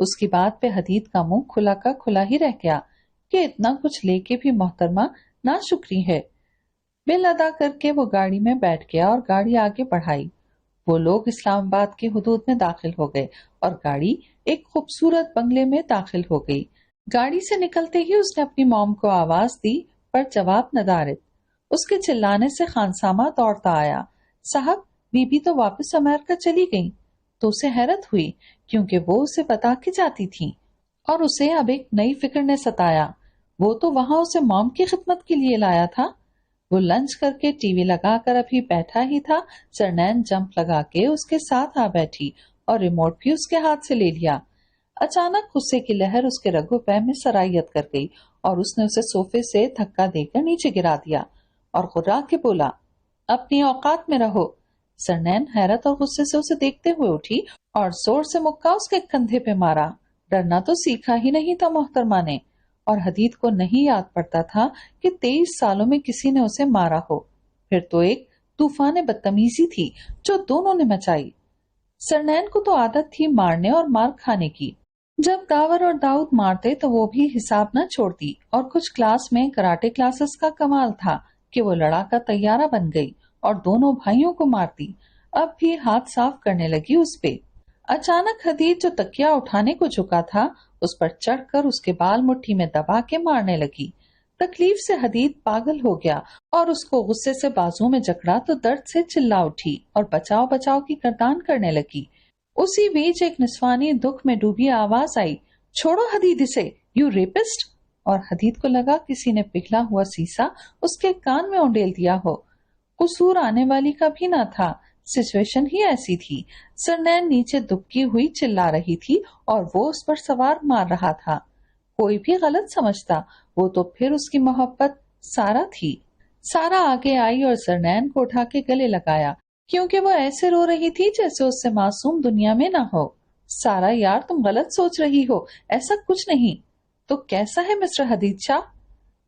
اس کی بات پہ حدید کا منہ کھلا کا کھلا ہی رہ گیا کہ اتنا کچھ لے کے بھی محترمہ ناشکری ہے۔ بل ادا کر کے وہ گاڑی میں بیٹھ گیا اور گاڑی آگے بڑھائی۔ وہ لوگ اسلام آباد کی حدود میں داخل ہو گئے اور گاڑی ایک خوبصورت بنگلے میں داخل ہو گئی۔ گاڑی سے نکلتے ہی اس نے اپنی موم کو آواز دی، پر جواب ندارت۔ اس کے چلانے سے خانسامہ دوڑتا آیا، صاحب بی بی تو واپس امریکہ چلی گئی۔ تو اسے حیرت ہوئی کیونکہ وہ اسے بتا کے جاتی تھی اور اسے اب ایک نئی فکر نے ستایا۔ وہ تو وہاں اسے موم کی خدمت کے لیے لایا تھا۔ وہ لنچ کر کے ٹی وی لگا کر ابھی بیٹھا ہی تھا، سرنین جمپ لگا کے اس کے ساتھ آ بیٹھی اور ریموٹ بھی اس کے ہاتھ سے لے لیا۔ اچانک غصے کی لہر اس کے رگو پہ میں سرائیت کر گئی اور اس نے اسے صوفے سے دھکا دے کر نیچے گرا دیا اور غرا کے بولا، اپنی اوقات میں رہو۔ سرنین حیرت اور غصے سے اسے دیکھتے ہوئے اٹھی اور زور سے مکہ اس کے کندھے پہ مارا۔ ڈرنا تو سیکھا ہی نہیں تھا محترمہ نے، اور حدید کو نہیں یاد پڑتا تھا کہ 23 سالوں میں کسی نے اسے مارا ہو، پھر تو ایک طوفان بدتمیزی تھی جو دونوں نے مچائی۔ سرنین کو تو عادت تھی مارنے اور مار کھانے کی۔ جب داور اور داؤد مارتے تو وہ بھی حساب نہ چھوڑتی، اور کچھ کلاس میں کراٹے کلاسز کا کمال تھا کہ وہ لڑا کا طیارہ بن گئی اور دونوں بھائیوں کو مارتی۔ اب بھی ہاتھ صاف کرنے لگی اس پہ۔ اچانک حدید جو تکیہ اٹھانے کو جھکا تھا اس پر چڑھ کر اس کے بال مٹھی میں دبا کے مارنے لگی۔ تکلیف سے حدید پاگل ہو گیا اور اس کو غصے سے بازو میں جکڑا تو درد سے چلا اٹھی اور بچاؤ بچاؤ کی گردان کرنے لگی۔ اسی بیچ ایک نسوانی دکھ میں ڈوبی آواز آئی، چھوڑو حدید اسے، یو ریپسٹ! اور حدید کو لگا کسی نے پگھلا ہوا سیسا اس کے کان میں اونڈیل دیا ہو۔ قصور آنے والی کا بھی نہ تھا، سچویشن ہی ایسی تھی۔ سرنین نیچے دبکی ہوئی چلا رہی تھی اور وہ اس پر سوار مار رہا تھا۔ کوئی بھی غلط سمجھتا، وہ تو پھر اس کی محبت سارا تھی۔ سارا آگے آئی اور سرنین کو اٹھا کے گلے لگایا کیونکہ وہ ایسے رو رہی تھی جیسے اس سے معصوم دنیا میں نہ ہو۔ سارا یار تم غلط سوچ رہی ہو، ایسا کچھ نہیں۔ تو کیسا ہے مسٹر حدید شاہ؟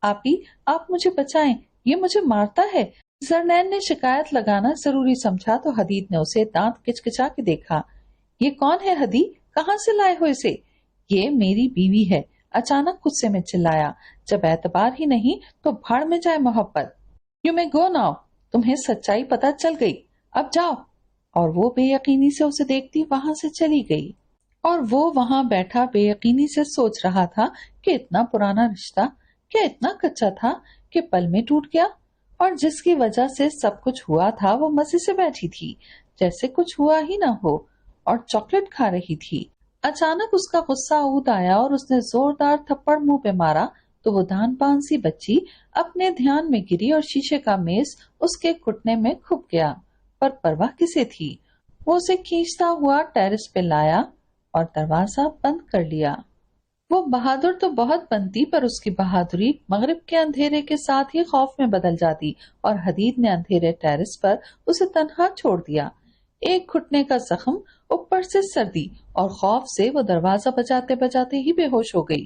آپی آپ مجھے بچائیں، یہ مجھے مارتا ہے۔ سرنین نے شکایت لگانا ضروری سمجھا تو حدید نے اسے دانت کچکچا کے دیکھا۔ یہ کون ہے حدید؟ کہاں سے لائے ہو اسے؟ یہ میری بیوی ہے، اچانک غصے میں چلایا۔ جب اعتبار ہی نہیں تو بھاڑ میں جائے محبت۔ یو میں گو ناؤ، تمہیں سچائی پتہ چل گئی، اب جاؤ۔ اور وہ بے یقینی سے اسے دیکھتی وہاں سے چلی گئی، اور وہ وہاں بیٹھا بے یقینی سے سوچ رہا تھا کہ اتنا پرانا رشتہ کیا اتنا کچا تھا کہ پل میں ٹوٹ گیا، اور جس کی وجہ سے سب کچھ ہوا تھا وہ مزے سے بیٹھی تھی جیسے کچھ ہوا ہی نہ ہو اور چاکلیٹ کھا رہی تھی۔ اچانک اس کا غصہ اود آیا اور اس نے زوردار تھپڑ منہ پہ مارا تو وہ دان پان سی بچی اپنے دھیان میں گری اور شیشے کا میز اس کے گھٹنے میں کھپ گیا، پر پرواہ کسے تھی؟ وہ اسے کھینچتا ہوا ٹیرس پہ لایا اور دروازہ بند کر لیا۔ وہ بہادر تو بہت بنتی پر اس کی بہادری مغرب کے اندھیرے کے ساتھ ہی خوف میں بدل جاتی، اور حدید نے اندھیرے ٹیرس پر اسے تنہا چھوڑ دیا۔ ایک گھٹنے کا زخم، اوپر سے سردی اور خوف سے وہ دروازہ بجاتے بجاتے ہی بے ہوش ہو گئی۔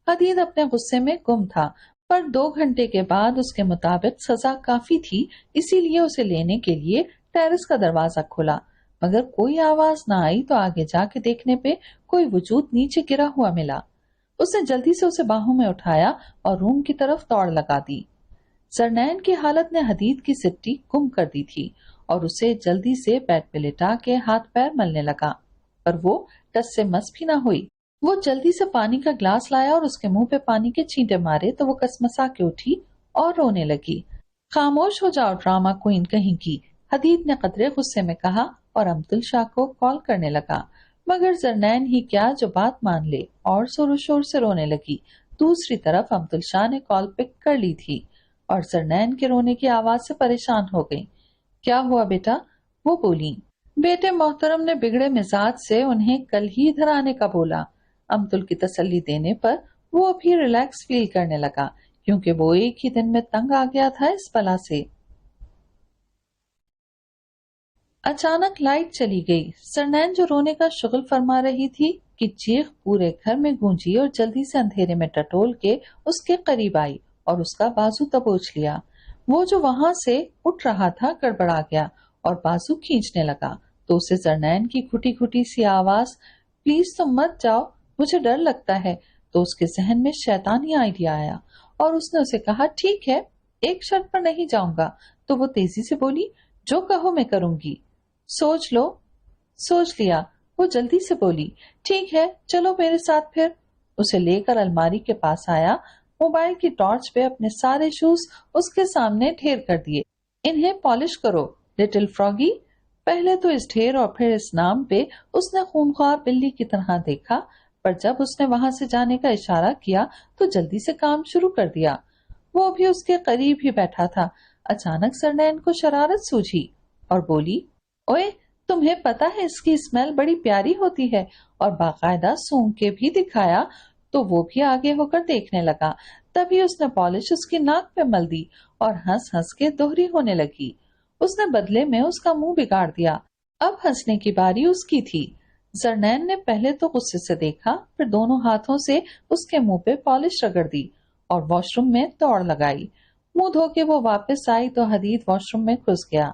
حدید اپنے غصے میں گم تھا، پر 2 گھنٹے کے بعد اس کے مطابق سزا کافی تھی، اسی لیے اسے لینے کے لیے ٹیرس کا دروازہ کھولا، مگر کوئی آواز نہ آئی تو آگے جا کے دیکھنے پہ کوئی وجود نیچے گرا ہوا ملا۔ اس نے جلدی سے اسے باہوں میں اٹھایا اور روم کی طرف دوڑ لگا دی۔ سرنین کی حالت نے حدید کی سٹی گم کر دی تھی اور اسے جلدی سے بیڈ پہ لٹا کے ہاتھ پیر ملنے لگا، پر وہ ٹس سے مس بھی نہ ہوئی۔ وہ جلدی سے پانی کا گلاس لایا اور اس کے منہ پہ پانی کے چھینٹے مارے تو وہ کسمسا کے اٹھی اور رونے لگی۔ خاموش ہو جاؤ ڈرامہ کوئین کہیں کی، حدید نے قدرے غصے میں کہا اور امتل شاہ کو کال کرنے لگا، مگر زرنین ہی کیا جو بات مان لے، اور زور و شور سے رونے لگی۔ دوسری طرف امتل شاہ نے کال پک کر لی تھی اور زرنین کے رونے کی آواز سے پریشان ہو گئی۔ کیا ہوا بیٹا؟ وہ بولی۔ بیٹے محترم نے بگڑے مزاج سے انہیں کل ہی ادھر آنے کا بولا۔ امتل کی تسلی دینے پر وہ بھی ریلیکس فیل کرنے لگا کیونکہ وہ ایک ہی دن میں تنگ آ گیا تھا اس بلا سے۔ اچانک لائٹ چلی گئی۔ سرنین جو رونے کا شغل فرما رہی تھی کہ چیخ پورے گھر میں گونجی اور جلدی سے اندھیرے میں ٹٹول کے اس کے قریب آئی اور اس کا بازو دبوچ لیا۔ وہ جو وہاں سے اٹھ رہا تھا گڑبڑا گیا اور بازو کھینچنے لگا تو اسے سرنین کی گھٹی گھٹی سی آواز، پلیز تم مت جاؤ، مجھے ڈر لگتا ہے۔ تو اس کے ذہن میں شیطانی آئیڈیا آیا اور اس نے اسے کہا ٹھیک ہے، ایک شرط پر نہیں جاؤں گا۔ تو وہ تیزی سے بولی جو کہو میں کروں گی۔ سوچ لو۔ سوچ لیا۔ وہ جلدی سے بولی ٹھیک ہے چلو میرے ساتھ پھر۔ اسے لے کر الماری کے پاس آیا، موبائل کی ٹارچ پہ اپنے سارے شوز اس کے سامنے ڈھیر کر دیے۔ انہیں پالش کرو لٹل فراگی۔ پہلے تو اس ڈھیر اور پھر اس نام پہ اس نے خونخوار بلی کی طرح دیکھا، پر جب اس نے وہاں سے جانے کا اشارہ کیا تو جلدی سے کام شروع کر دیا۔ وہ بھی اس کے قریب ہی بیٹھا تھا۔ اچانک سرنین کو شرارت سوجھی اور بولی اوئے، تمہیں پتا ہے اس کی اسمیل بڑی پیاری ہوتی ہے، اور باقاعدہ سونگ کے بھی دکھایا۔ تو وہ بھی آگے ہو کر دیکھنے لگا۔ تبھی اس نے پالش اس کی ناک پہ مل دی اور ہنس ہنس کے دوہری ہونے لگی۔ اس نے بدلے میں اس کا منہ بگاڑ دیا۔ اب ہنسنے کی باری اس کی تھی۔ زرنین نے پہلے تو غصے سے دیکھا، پھر دونوں ہاتھوں سے اس کے منہ پہ پالش رگڑ دی اور واش روم میں دوڑ لگائی۔ منہ دھو کے وہ واپس آئی تو حدید واش روم میں گھس گیا۔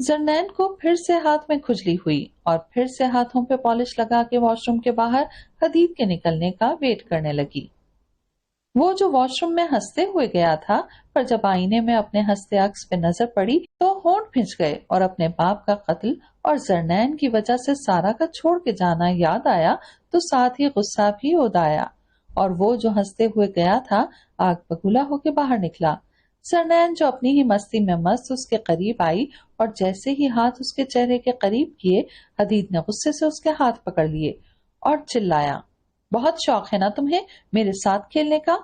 زرنین کو پھر سے ہاتھ میں کھجلی ہوئی اور پھر سے ہاتھوں پہ پالش لگا کے واش روم کے باہر حدید کے نکلنے کا ویٹ کرنے لگی۔ وہ جو واش روم میں ہنستے ہوئے گیا تھا، پر جب آئینے میں اپنے ہنستے عکس پہ نظر پڑی تو ہونٹ پھنچ گئے اور اپنے باپ کا قتل اور زرنین کی وجہ سے سارا کا چھوڑ کے جانا یاد آیا تو ساتھ ہی غصہ بھی اودایا، اور وہ جو ہنستے ہوئے گیا تھا آگ بگولا ہو کے باہر نکلا۔ زرنین جو اپنی ہی مستی میں مست اس کے قریب آئی اور جیسے ہی ہاتھ اس کے چہرے کے قریب کیے، حدید نے غصے سے اس کے ہاتھ پکڑ لیے اور چلایا بہت شوق ہے نا تمہیں میرے ساتھ کھیلنے کا؟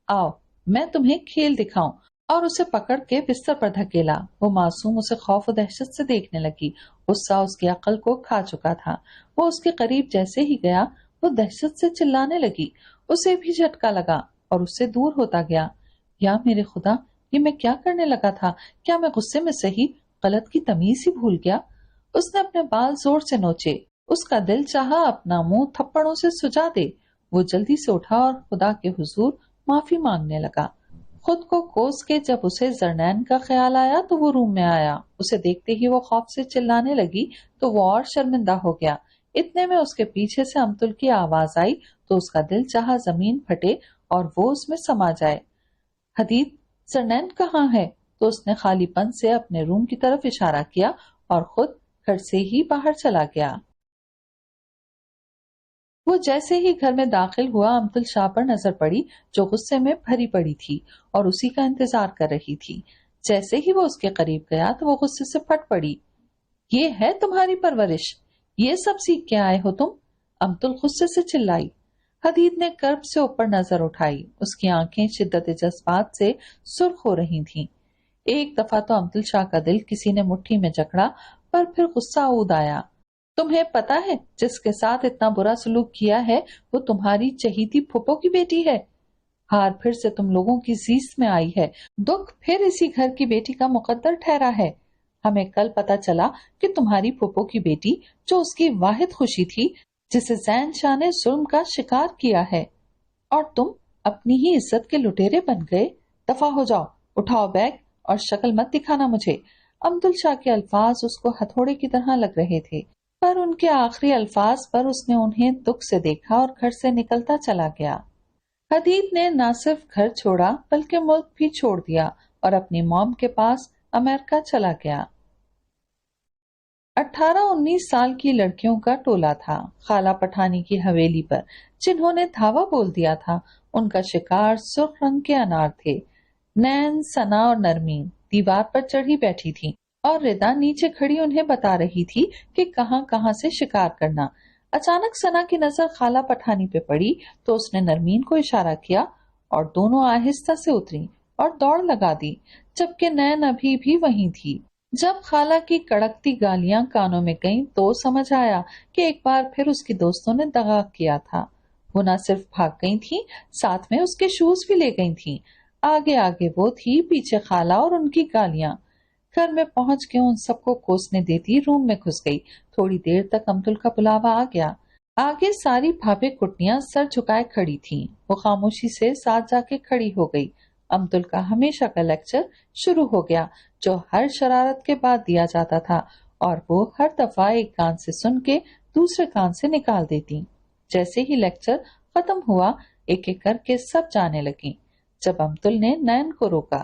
آؤ میں تمہیں کھیل دکھاؤں، اور اسے پکڑ کے بستر پر دھکیلا۔ وہ معصوم اسے خوف و دہشت سے دیکھنے لگی۔ غصہ اس کی عقل کو کھا چکا تھا۔ وہ اس کے قریب جیسے ہی گیا وہ دہشت سے چلانے لگی۔ اسے بھی جھٹکا لگا اور اس سے دور ہوتا گیا۔ یا میرے خدا، یہ میں کیا کرنے لگا تھا؟ کیا میں غصے میں صحیح غلط کی تمیز ہی بھول گیا؟ اس نے اپنے بال زور سے نوچے۔ اس کا دل چاہا اپنا منہ تھپڑوں سے سجا دے۔ وہ جلدی سے اٹھا اور خدا کے حضور معافی مانگنے لگا۔ خود کو کوس کے جب اسے زرنین کا خیال آیا تو وہ روم میں آیا۔ اسے دیکھتے ہی وہ خوف سے چلانے لگی تو وہ اور شرمندہ ہو گیا۔ اتنے میں اس کے پیچھے سے امتل کی آواز آئی تو اس کا دل چاہا زمین پھٹے اور وہ اس میں سما جائے۔ حدید، زرنین کہاں ہے؟ تو اس نے خالی پن سے اپنے روم کی طرف اشارہ کیا اور خود گھر سے ہی باہر چلا گیا۔ وہ جیسے ہی گھر میں داخل ہوا امتل شاہ پر نظر پڑی جو غصے میں بھری پڑی تھی اور اسی کا انتظار کر رہی تھی۔ جیسے ہی وہ اس کے قریب گیا تو وہ غصے سے پھٹ پڑی۔ یہ ہے تمہاری پرورش؟ یہ سب سیکھ کے آئے ہو تم؟ امتل غصے سے چلائی۔ حدید نے کرب سے اوپر نظر اٹھائی۔ اس کی آنکھیں شدت جذبات سے سرخ ہو رہی تھیں۔ ایک دفعہ تو امتل شاہ کا دل کسی نے مٹھی میں جکڑا، پر پھر غصہ اود آیا۔ تمہیں پتا ہے جس کے ساتھ اتنا برا سلوک کیا ہے وہ تمہاری چہیتی پھپھو کی بیٹی ہے۔ ہار پھر سے تم لوگوں کی زیست میں آئی ہے، دکھ پھر اسی گھر کی بیٹی کا مقدر ٹھہرا ہے۔ ہمیں کل پتا چلا کہ تمہاری پھپھو کی بیٹی جو اس کی واحد خوشی تھی، جسے زین شاہ نے ظلم کا شکار کیا ہے، اور تم اپنی ہی عزت کے لٹیرے بن گئے۔ دفع ہو جاؤ، اٹھاؤ بیگ اور شکل مت دکھانا مجھے۔ امتل شاہ کے الفاظ اس کو ہتھوڑے کی طرح لگ رہے تھے، پر ان کے آخری الفاظ پر اس نے انہیں دکھ سے دیکھا اور گھر سے نکلتا چلا گیا۔ حدید نے نہ صرف گھر چھوڑا بلکہ ملک بھی چھوڑ دیا اور اپنی موم کے پاس امریکہ چلا گیا۔ 18-19 سال کی لڑکیوں کا ٹولہ تھا خالہ پٹھانی کی حویلی پر، جنہوں نے دھاوا بول دیا تھا۔ ان کا شکار سرخ رنگ کے انار تھے۔ نین، ثنا اور نرمین دیوار پر چڑھی بیٹھی تھی اور ردا نیچے کھڑی انہیں بتا رہی تھی کہ کہاں کہاں سے شکار کرنا۔ اچانک ثنا کی نظر خالہ پٹھانی پہ پڑی تو اس نے نرمین کو اشارہ کیا اور دونوں آہستہ سے اتری اور دوڑ لگا دی، جبکہ نین ابھی بھی وہیں تھی۔ جب خالہ کی کڑکتی گالیاں کانوں میں گئیں تو سمجھ آیا کہ ایک بار پھر اس کی دوستوں نے دغا کیا تھا۔ وہ نہ صرف بھاگ گئی تھیں، ساتھ میں اس کے شوز بھی لے گئی تھیں۔ آگے آگے وہ تھی، پیچھے خالہ اور ان کی گالیاں۔ گھر میں پہنچ کے ان سب کو کوسنے دیتی روم میں گھس گئی۔ تھوڑی دیر تک امتل کا بلاوا آ گیا۔ آگے ساری بھابے کٹنیاں سر جھکائے کھڑی تھیں۔ وہ خاموشی سے ساتھ جا کے کھڑی ہو گئی۔ امتل کا ہمیشہ کا لیکچر شروع ہو گیا جو ہر شرارت کے بعد دیا جاتا تھا، اور وہ ہر دفعہ ایک کان سے سن کے دوسرے کان سے نکال دیتی۔ جیسے ہی لیکچر ختم ہوا ایک ایک کر کے سب جانے لگیں۔ جب امتل نے نین کو روکا،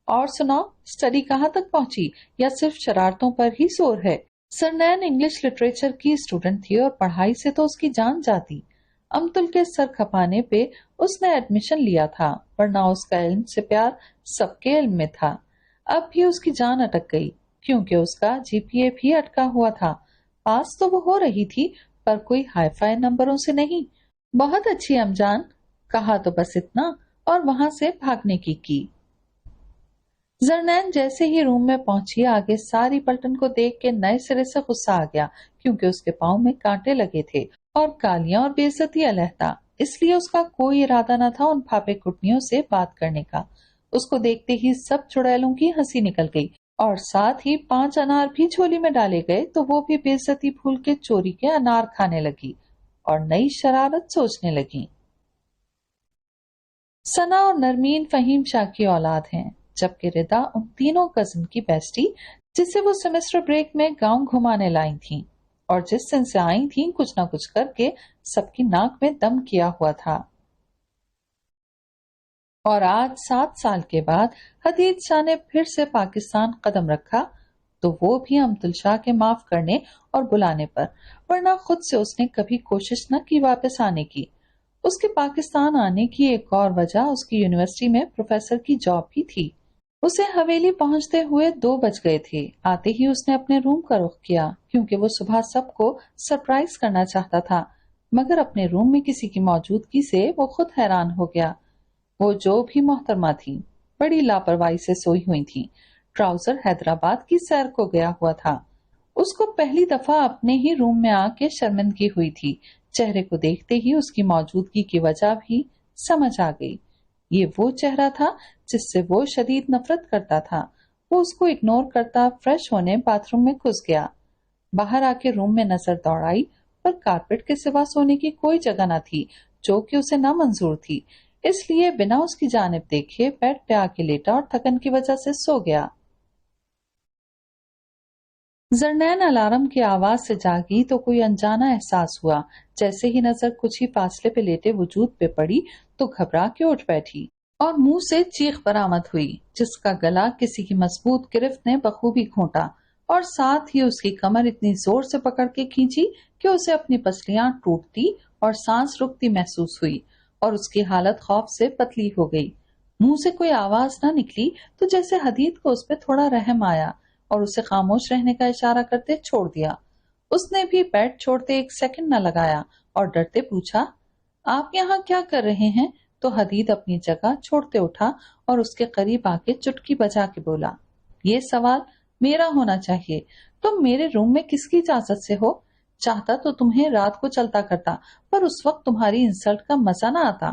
اور سناؤ اسٹڈی کہاں تک پہنچی یا صرف شرارتوں پر ہی زور ہے؟ سر نین انگلش لٹریچر کی اسٹوڈنٹ تھی اور پڑھائی سے تو اس کی جان جاتی۔ امتل کے سر کھپانے پہ اس نے ایڈمیشن لیا تھا، ورنہ اس کا علم سے پیار سب کے علم میں تھا۔ اب بھی اس کی جان اٹک گئی کیونکہ اس کا جی پی اے بھی اٹکا ہوا تھا۔ پاس تو وہ ہو رہی تھی پر کوئی ہائی فائی نمبروں سے نہیں۔ بہت اچھی ام جان، کہا تو بس اتنا اور وہاں سے بھاگنے کی۔ زرنین جیسے ہی روم میں پہنچی آگے ساری پلٹن کو دیکھ کے نئے سرے سے غصہ آ گیا، کیونکہ اس کے پاؤں میں کانٹے لگے تھے اور گالیاں اور بے عزتی علیحدہ۔ اس لیے اس کا کوئی ارادہ نہ تھا ان پھاپے کٹنیوں سے بات کرنے کا۔ اس کو دیکھتے ہی سب چڑیلوں کی ہنسی نکل گئی اور ساتھ ہی 5 انار بھی جھولی میں ڈالے گئے تو وہ بھی بے عزتی بھول کے چوری کے انار کھانے لگی اور نئی شرارت سوچنے لگی۔ ثنا اور نرمین فہیم شاہ کی اولاد ہیں، جبکہ ردا ان تینوں کزن کی بیسٹی جسے وہ سیمسٹر بریک میں گاؤں گھمانے لائی تھیں اور جس دن سے آئی تھیں کچھ نہ کچھ کر کے سب کی ناک میں دم کیا ہوا تھا۔ اور آج 7 سال کے بعد حدید شاہ نے پھر سے پاکستان قدم رکھا تو وہ بھی امتل شاہ کے معاف کرنے اور بلانے پر، ورنہ خود سے اس نے کبھی کوشش نہ کی واپس آنے کی۔ اس کے پاکستان آنے کی ایک اور وجہ اس کی یونیورسٹی میں پروفیسر کی جاب بھی تھی۔ اسے حویلی پہنچتے ہوئے 2 بج گئے تھے۔ آتے ہی اس نے اپنے روم کا رخ کیا کیونکہ وہ صبح سب کو سرپرائز کرنا چاہتا تھا، مگر اپنے روم میں کسی کی موجودگی سے وہ خود حیران ہو گیا۔ وہ جو بھی محترمہ تھی بڑی لاپرواہی سے سوئی ہوئی تھی۔ ٹراؤزر حیدرآباد کی سیر کو گیا ہوا تھا۔ اس کو پہلی دفعہ اپنے ہی روم میں آ کے شرمندگی ہوئی تھی۔ چہرے کو دیکھتے ہی اس کی موجودگی کی وجہ بھی سمجھ آ گئی۔ یہ وہ چہرہ تھا جس سے وہ شدید نفرت کرتا تھا۔ وہ اس کو اگنور کرتا فریش ہونے باتھ روم میں گھس گیا۔ باہر آ کے روم میں نظر دوڑائی پر کارپیٹ کے سوا سونے کی کوئی جگہ نہ تھی جو کہ اسے نہ منظور تھی، اس لیے بنا اس کی جانب دیکھے بیڈ پہ آ کے لیٹا اور تھکن کی وجہ سے سو گیا۔ زرنین الارم کی آواز سے جاگی تو کوئی انجانا احساس ہوا۔ جیسے ہی نظر کچھ ہی فاصلے پہ لیٹے وجود پہ پڑی تو گھبرا کے اٹھ بیٹھی اور منہ سے چیخ برآمد ہوئی جس کا گلا کسی کی مضبوط گرفت نے بخوبی گھونٹا اور ساتھ ہی اس کی کمر اتنی زور سے پکڑ کے کھینچی کہ اسے اپنی پسلیاں ٹوٹتی اور سانس رکتی محسوس ہوئی اور اس کی حالت خوف سے پتلی ہو گئی۔ منہ سے کوئی آواز نہ نکلی تو جیسے حدید کو اس پہ تھوڑا رحم آیا اور اسے خاموش رہنے کا اشارہ کرتے چھوڑ دیا۔ اس نے بھی بیڈ چھوڑتے 1 سیکنڈ نہ لگایا اور ڈرتے پوچھا، آپ یہاں کیا کر رہے ہیں؟ تو حدید اپنی جگہ چھوڑتے اٹھا اور اس کے قریب آ کے چٹکی بجا کے بولا، یہ سوال میرا ہونا چاہیے، تم میرے روم میں کس کی اجازت سے ہو؟ چاہتا تو تمہیں رات کو چلتا کرتا پر اس وقت تمہاری انسلٹ کا مزہ نہ آتا۔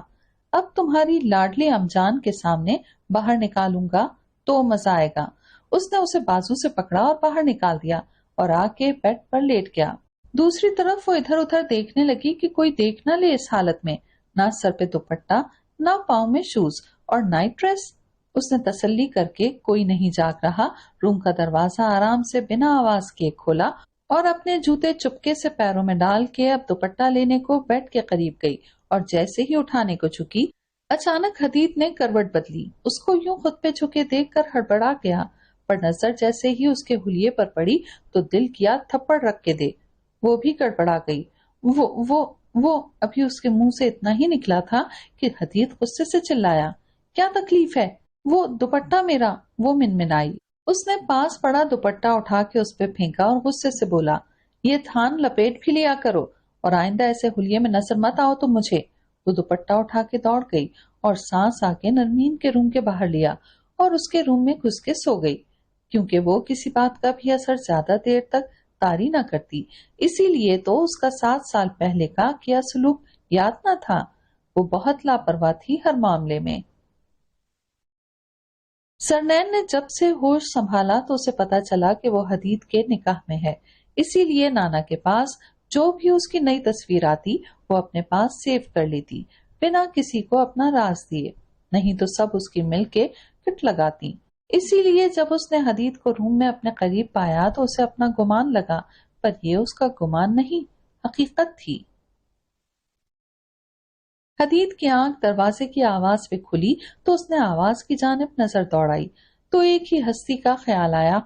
اب تمہاری لاڈلی امجان کے سامنے باہر نکالوں گا تو مزہ آئے گا۔ اس نے اسے بازو سے پکڑا اور باہر نکال دیا اور آ کے بیڈ پر لیٹ گیا۔ دوسری طرف وہ ادھر ادھر دیکھنے لگی کہ کوئی دیکھ نہ لے اس حالت میں، نہ سر پہ دوپٹہ، نہ پاؤں میں شوز اور نائٹ ڈریس۔ اس نے تسلی کر کے کوئی نہیں جاگ رہا روم کا دروازہ آرام سے بنا آواز کیے کھولا اور اپنے جوتے چپکے سے پیروں میں ڈال کے اب دوپٹہ لینے کو بیڈ کے قریب گئی اور جیسے ہی اٹھانے کو جھکی اچانک حدید نے کروٹ بدلی۔ اس کو یوں خود پہ جھکے دیکھ کر ہڑبڑا گیا، پر نظر جیسے ہی اس کے حلیے پر پڑی تو دل کیا تھپڑ رکھ کے دے۔ وہ بھی گڑبڑا گئی۔ وہ ابھی اس کے منہ سے اتنا ہی نکلا تھا کہ حدید غصے سے چلایا، کیا تکلیف ہے؟ وہ دوپٹہ میرا، وہ منمنائی۔ اس نے پاس پڑا دوپٹہ اٹھا کے اس پہ پھینکا اور غصے سے بولا، یہ تھان لپیٹ بھی لیا کرو اور آئندہ ایسے حلیے میں نظر مت آؤ تو مجھے۔ وہ دوپٹہ اٹھا کے دوڑ گئی اور سانس آ کے نرمین کے روم کے باہر لیا اور اس کے روم میں گھس کے سو گئی، کیونکہ وہ کسی بات کا بھی اثر زیادہ دیر تک طاری نہ کرتی، اسی لیے تو اس کا 7 سال پہلے کا کیا سلوک یاد نہ تھا۔ وہ بہت لاپرواہ تھی ہر معاملے میں۔ سرنین نے جب سے ہوش سنبھالا تو اسے پتا چلا کہ وہ حدید کے نکاح میں ہے، اسی لیے نانا کے پاس جو بھی اس کی نئی تصویر آتی وہ اپنے پاس سیو کر لیتی بنا کسی کو اپنا راز دیے، نہیں تو سب اس کی مل کے کٹ لگاتی۔ اسی لیے جب اس نے حدید کو روم میں اپنے قریب پایا تو اسے اپنا گمان لگا، پر یہ اس کا گمان نہیں، حقیقت تھی۔ حدید کی آنکھ دروازے کی آواز پہ کھلی تو اس نے آواز کی جانب نظر دوڑائی تو ایک ہی ہستی کا خیال آیا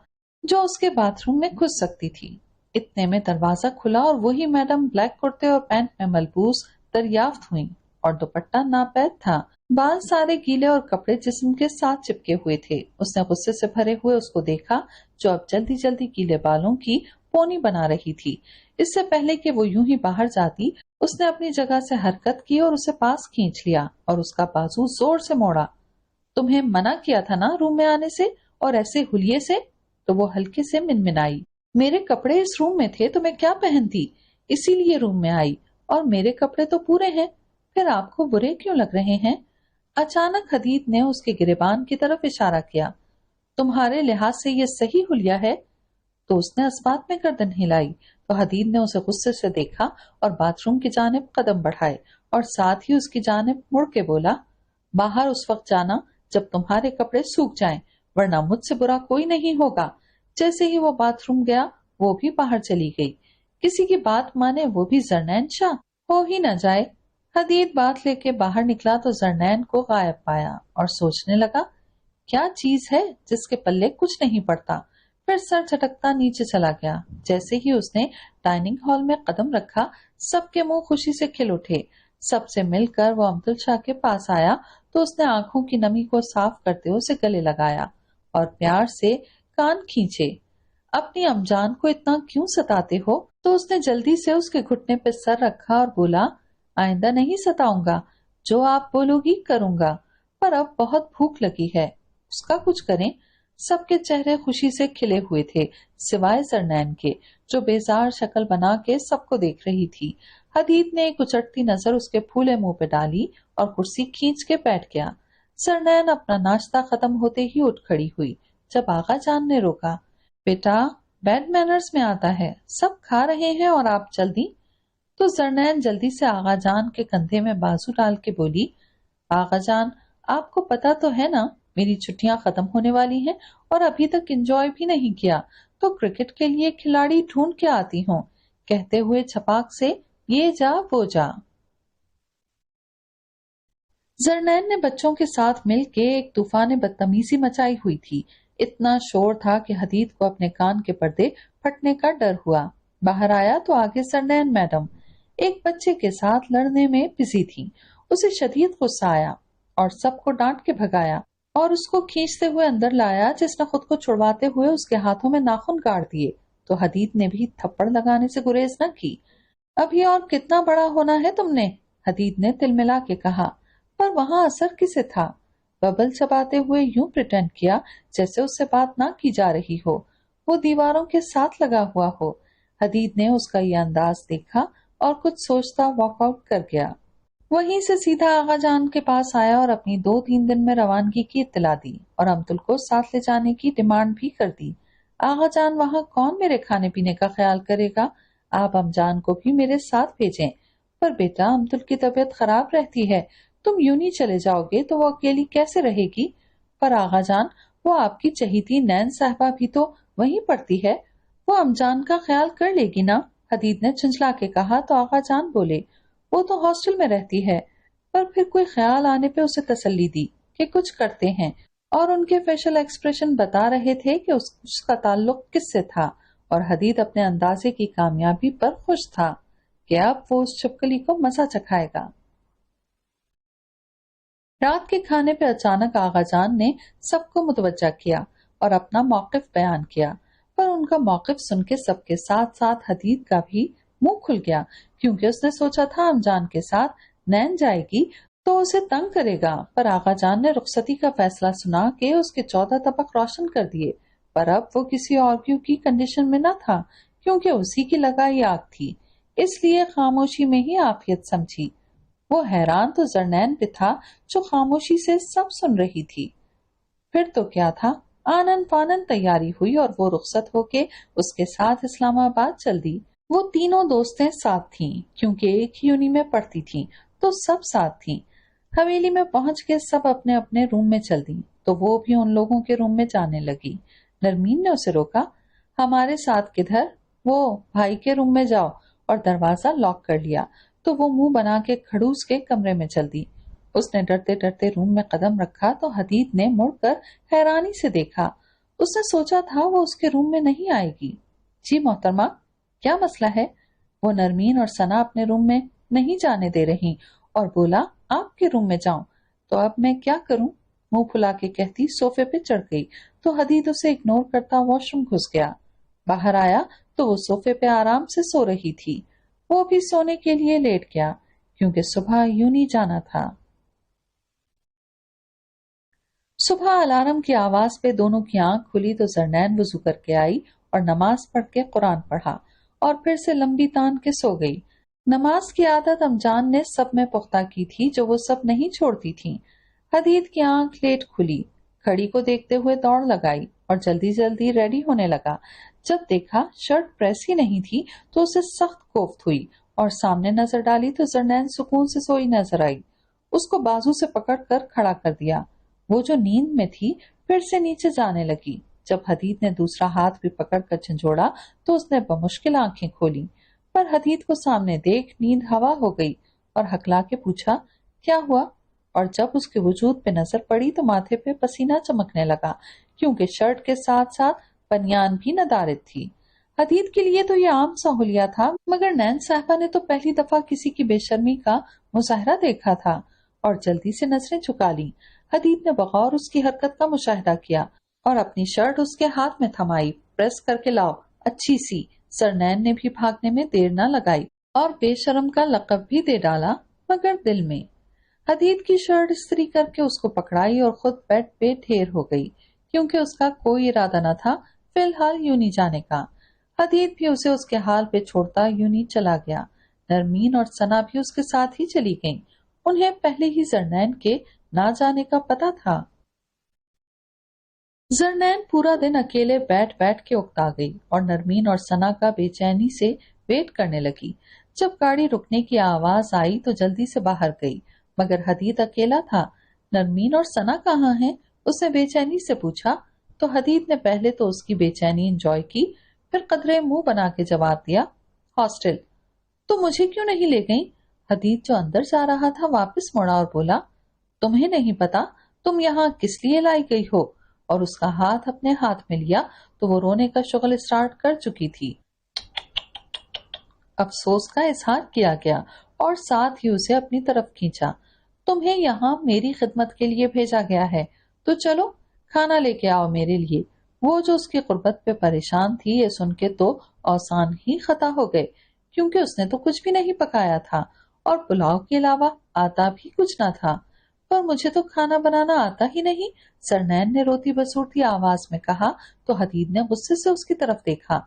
جو اس کے باتھ روم میں گھس سکتی تھی۔ اتنے میں دروازہ کھلا اور وہی میڈم بلیک کرتے اور پینٹ میں ملبوس دریافت ہوئی اور دوپٹہ ناپید تھا۔ بال سارے گیلے اور کپڑے جسم کے ساتھ چپکے ہوئے تھے۔ اس نے غصے سے بھرے ہوئے اس کو دیکھا جو اب جلدی جلدی گیلے بالوں کی پونی بنا رہی تھی۔ اس سے پہلے کہ وہ یوں ہی باہر جاتی اس نے اپنی جگہ سے حرکت کی اور اسے پاس کھینچ لیا اور اس کا بازو زور سے موڑا۔ تمہیں منع کیا تھا نا روم میں آنے سے اور ایسے حلیے سے؟ تو وہ ہلکے سے منمنائی۔ میرے کپڑے اس روم میں تھے تو میں کیا پہنتی، اسی لیے روم میں آئی، اور میرے کپڑے تو پورے ہیں، پھر آپ کو برے کیوں لگ رہے ہیں؟ اچانک حدید نے اس کے گریبان کی طرف اشارہ کیا۔ تمہارے لحاظ سے یہ صحیح حلیہ ہے؟ تو اس نے اس بات میں گردن ہلائی تو حدید نے اسے غصے سے دیکھا اور باتھ روم کی جانب قدم بڑھائے اور ساتھ ہی اس کی جانب مڑ کے بولا، باہر اس وقت جانا جب تمہارے کپڑے سوکھ جائیں، ورنہ مجھ سے برا کوئی نہیں ہوگا۔ جیسے ہی وہ باتھ روم گیا وہ بھی باہر چلی گئی۔ کسی کی بات مانے وہ بھی زرنین شاہ، ہو ہی نہ جائے۔ حدید بات لے کے باہر نکلا تو زرنین کو غائب پایا اور سوچنے لگا کیا چیز ہے جس کے پلے کچھ نہیں پڑتا۔ پھر سر جھٹکتا نیچے چلا گیا۔ جیسے ہی اس نے ڈائننگ ہال میں قدم رکھا سب کے منہ خوشی سے کھل اٹھے۔ سب سے مل کر وہ امتل شاہ کے پاس آیا تو اس نے آنکھوں کی نمی کو صاف کرتے اسے گلے لگایا اور پیار سے کان کھینچے۔ اپنی امجان کو اتنا کیوں ستاتے ہو؟ تو اس نے جلدی سے اس کے گھٹنے پہ سر رکھا اور بولا، آئندہ نہیں ستاؤں گا، جو آپ بولو گی کروں گا، پر اب بہت بھوک لگی ہے، اس کا کچھ کریں۔ سب کے چہرے خوشی سے کھلے ہوئے تھے سوائے زرنین کے جو بیزار شکل بنا کے سب کو دیکھ رہی تھی۔ حدید نے ایک اچٹتی نظر اس کے پھولے منہ پہ ڈالی اور کرسی کھینچ کے بیٹھ گیا۔ زرنین اپنا ناشتہ ختم ہوتے ہی اٹھ کھڑی ہوئی جب آغا جان نے روکا، بیٹا بیڈ مینرز میں آتا ہے، سب کھا رہے ہیں اور آپ جلدی؟ تو زرنین جلدی سے آغا جان کے کندھے میں بازو ڈال کے بولی، آغا جان آپ کو پتا تو ہے نا میری چھٹیاں ختم ہونے والی ہیں اور ابھی تک انجوائے بھی نہیں کیا، تو کرکٹ کے لیے کھلاڑی ڈھونڈ کے آتی ہوں، کہتے ہوئے چھپاک سے یہ جا وہ جا۔ زرنین نے بچوں کے ساتھ مل کے ایک طوفان بدتمیزی مچائی ہوئی تھی۔ اتنا شور تھا کہ حدید کو اپنے کان کے پردے پھٹنے کا ڈر ہوا۔ باہر آیا تو آگے زرنین میڈم ایک بچے کے ساتھ لڑنے میں بزی تھی۔ اسے شدید غصہ آیا اور سب کو ڈانٹ کے بھگایا اور اس کو کھینچتے ہوئے اندر لایا جس نے خود کو چھڑواتے ہوئے اس کے ہاتھوں میں ناخن گاڑ دیے تو حدید نے بھی تھپڑ لگانے سے گریز نہ کی۔ ابھی اور کتنا بڑا ہونا ہے تم نے، حدید نے تل ملا کے کہا، پر وہاں اثر کسے تھا؟ ببل چباتے ہوئے یوں پریٹینڈ کیا جیسے اس سے بات نہ کی جا رہی ہو، وہ دیواروں کے ساتھ لگا ہوا ہو۔ حدید نے اس کا یہ انداز دیکھا اور کچھ سوچتا واک آؤٹ کر گیا۔ وہیں سے سیدھا آغا جان کے پاس آیا اور اپنی 2-3 دن میں روانگی کی اطلاع دی اور امتل کو ساتھ لے جانے کی ڈیمانڈ بھی کر دی۔ آغا جان وہاں کون میرے کھانے پینے کا خیال کرے گا، آپ امجان کو بھی میرے ساتھ بھیجیں۔ پر بیٹا امتل کی طبیعت خراب رہتی ہے، تم یوں نہیں چلے جاؤ گے تو وہ اکیلی کیسے رہے گی؟ پر آغا جان وہ آپ کی چہیتی نین صاحبہ بھی تو وہیں پڑتی ہے، وہ امجان کا خیال کر لے گی نا، حدید نے جھنجھلا کے کہا تو آغا جان بولے، وہ تو ہاسٹل میں رہتی ہے۔ پر پھر کوئی خیال آنے پہ اسے تسلی دی کہ کچھ کرتے ہیں اور ان کے فیشل ایکسپریشن بتا رہے تھے کہ اس کا تعلق کس سے تھا، اور حدید اپنے اندازے کی کامیابی پر خوش تھا کہ اب وہ اس چھپکلی کو مزہ چکھائے گا۔ رات کے کھانے پہ اچانک آغا جان نے سب کو متوجہ کیا اور اپنا موقف بیان کیا، پر ان کا موقف سن کے سب کے ساتھ ساتھ حدید کا بھی منہ کھل گیا، کیونکہ اس نے سوچا تھا امجان کے ساتھ نین جائے گی تو اسے تنگ کرے گا، پر آغا جان نے رخصتی کا فیصلہ سنا کے اس کے 14 طبق روشن کر دیے۔ پر اب وہ کسی آرگیو کی کنڈیشن میں نہ تھا کیونکہ اسی کی لگائی آگ تھی، اس لیے خاموشی میں ہی عافیت سمجھی۔ وہ حیران تو زرنین پہ تھا جو خاموشی سے سب سن رہی تھی۔ پھر تو کیا تھا، آنن فانن تیاری ہوئی اور وہ رخصت ہو کے اس کے ساتھ اسلام آباد چل دی۔ وہ تینوں دوستیں ساتھ تھیں کیونکہ ایک ہی یونی میں پڑھتی تھیں تو سب ساتھ تھیں۔ حویلی میں پہنچ کے سب اپنے اپنے روم میں چل دیں تو وہ بھی ان لوگوں کے روم میں جانے لگی۔ نرمین نے اسے روکا، ہمارے ساتھ کدھر؟ وہ بھائی کے روم میں جاؤ، اور دروازہ لاک کر لیا۔ تو وہ منہ بنا کے کھڑوس کے کمرے میں چل دی۔ اس نے ڈرتے ڈرتے روم میں قدم رکھا تو حدید نے مڑ کر حیرانی سے دیکھا۔ اس نے سوچا تھا وہ اس کے روم میں نہیں آئے گی۔ جی محترمہ، کیا مسئلہ ہے؟ وہ نرمین اور ثنا اپنے روم میں نہیں جانے دے رہی اور بولا آپ کے روم میں جاؤں تو اب میں کیا کروں؟ منہ پھلا کے کہتی صوفے پہ چڑھ گئی تو حدید اسے اگنور کرتا واش روم گھس گیا۔ باہر آیا تو وہ صوفے پہ آرام سے سو رہی تھی۔ وہ بھی سونے کے لیے لیٹ گیا کیونکہ صبح یونی جانا تھا۔ صبح الارم کی آواز پہ دونوں کی آنکھ کھلی تو زرنین وضو کر کے آئی اور نماز پڑھ کے قرآن پڑھا اور پھر سے لمبی تان کے سو گئی۔ نماز کی عادت امجان نے سب میں پختہ کی تھی جو وہ سب نہیں چھوڑتی تھیں۔ حدید کی آنکھ لیٹ کھلی، گھڑی کو دیکھتے ہوئے دوڑ لگائی اور جلدی جلدی ریڈی ہونے لگا۔ جب دیکھا شرٹ پریس ہی نہیں تھی تو اسے سخت کوفت ہوئی اور سامنے نظر ڈالی تو زرنین سکون سے سوئی نظر آئی۔ اس کو بازو سے پکڑ کر کھڑا کر دیا۔ وہ جو نیند میں تھی پھر سے نیچے جانے لگی۔ جب حدید نے دوسرا ہاتھ بھی پکڑ کر جھنجھوڑا تو اس نے بمشکل آنکھیں کھولی، پر حدید کو سامنے دیکھ نیند ہوا ہو گئی اور ہکلا کے پوچھا کیا ہوا؟ اور جب اس کے وجود پہ نظر پڑی تو ماتھے پہ پسینہ چمکنے لگا کیونکہ شرٹ کے ساتھ ساتھ بنیان بھی ندارت تھی۔ حدید کے لیے تو یہ عام سہولیہ تھا، مگر نین صاحبہ نے تو پہلی دفعہ کسی کی بے شرمی کا مظاہرہ دیکھا تھا اور جلدی سے نظریں چکا لی۔ حدید نے بغور اس کی حرکت کا مشاہدہ کیا اور اپنی شرٹ اس کے ہاتھ میں تھمائی۔ پریس کر کے لاؤ، اچھی سی۔ زرنین نے بھی بھاگنے میں دیر نہ لگائی اور بے شرم کا لقب بھی دے ڈالا، مگر دل میں۔ حدید کی شرٹ استری کر کے اس کو پکڑائی اور خود بیڈ پہ ڈھیر ہو گئی کیونکہ اس کا کوئی ارادہ نہ تھا فی الحال یونی جانے کا۔ حدید بھی اسے اس کے حال پہ چھوڑتا یونی چلا گیا۔ نرمین اور ثنا بھی اس کے ساتھ ہی چلی گئیں۔ انہیں پہلے ہی زرنین کے نہ جانے کا پتا تھا۔ زرنین پورا دن اکیلے بیٹھ بیٹھ کے اکتا گئی اور نرمین اور ثنا کا بے چینی سے ویٹ کرنے لگی۔ جب گاڑی رکنے کی آواز آئی تو جلدی سے باہر گئی، مگر حدید اکیلا تھا۔ نرمین اور ثنا کہاں ہیں؟ اس نے بے چینی سے پوچھا تو حدید نے پہلے تو اس کی بے چینی انجوائے کی، پھر قدرے منہ بنا کے جواب دیا ہاسٹل۔ تو مجھے کیوں نہیں لے گئی؟ حدید جو اندر جا رہا تھا واپس مڑا اور بولا تمہیں نہیں پتا تم یہاں کس لیے لائی گئی ہو؟ اور اس کا ہاتھ اپنے ہاتھ میں لیا تو وہ رونے کا شغل اسٹارٹ کر چکی تھی۔ افسوس کا اظہار کیا گیا اور ساتھ ہی اسے اپنی طرف کھینچا۔ تمہیں یہاں میری خدمت کے لیے بھیجا گیا ہے تو چلو کھانا لے کے آؤ میرے لیے۔ وہ جو اس کی قربت پہ پریشان تھی یہ سن کے تو اوسان ہی خطا ہو گئے کیونکہ اس نے تو کچھ بھی نہیں پکایا تھا اور پلاؤ کے علاوہ آتا بھی کچھ نہ تھا۔ پر مجھے تو کھانا بنانا آتا ہی نہیں، زرنین نے روتی بسورتی آواز میں کہا تو حدید نے غصے سے اس کی طرف دیکھا۔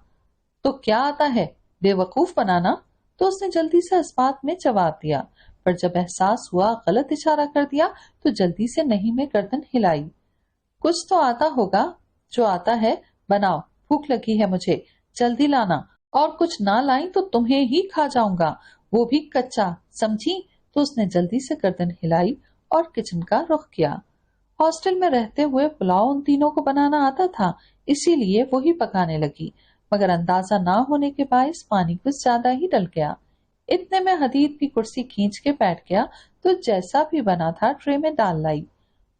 تو کیا آتا ہے؟ بے وقوف بنانا؟ تو اس نے جلدی سے اس بات میں جواب دیا، پر جب احساس ہوا غلط اشارہ کر دیا تو جلدی سے نہیں میں گردن ہلائی۔ کچھ تو آتا ہوگا، جو آتا ہے بناؤ، بھوک لگی ہے مجھے، جلدی لانا، اور کچھ نہ لائیں تو تمہیں ہی کھا جاؤں گا، وہ بھی کچا، سمجھی؟ تو اس نے جلدی سے گردن ہلائی اور کچن کا رخ کیا۔ ہاسٹل میں رہتے ہوئے پلاؤ ان تینوں کو بنانا آتا تھا، اسی لیے وہی پکانے لگی، مگر اندازہ نہ ہونے کے باعث پانی کچھ زیادہ ہی ڈل گیا۔ اتنے میں حدید بھی کرسی کھینچ کے بیٹھ گیا تو جیسا بھی بنا تھا ٹرے میں ڈال لائی۔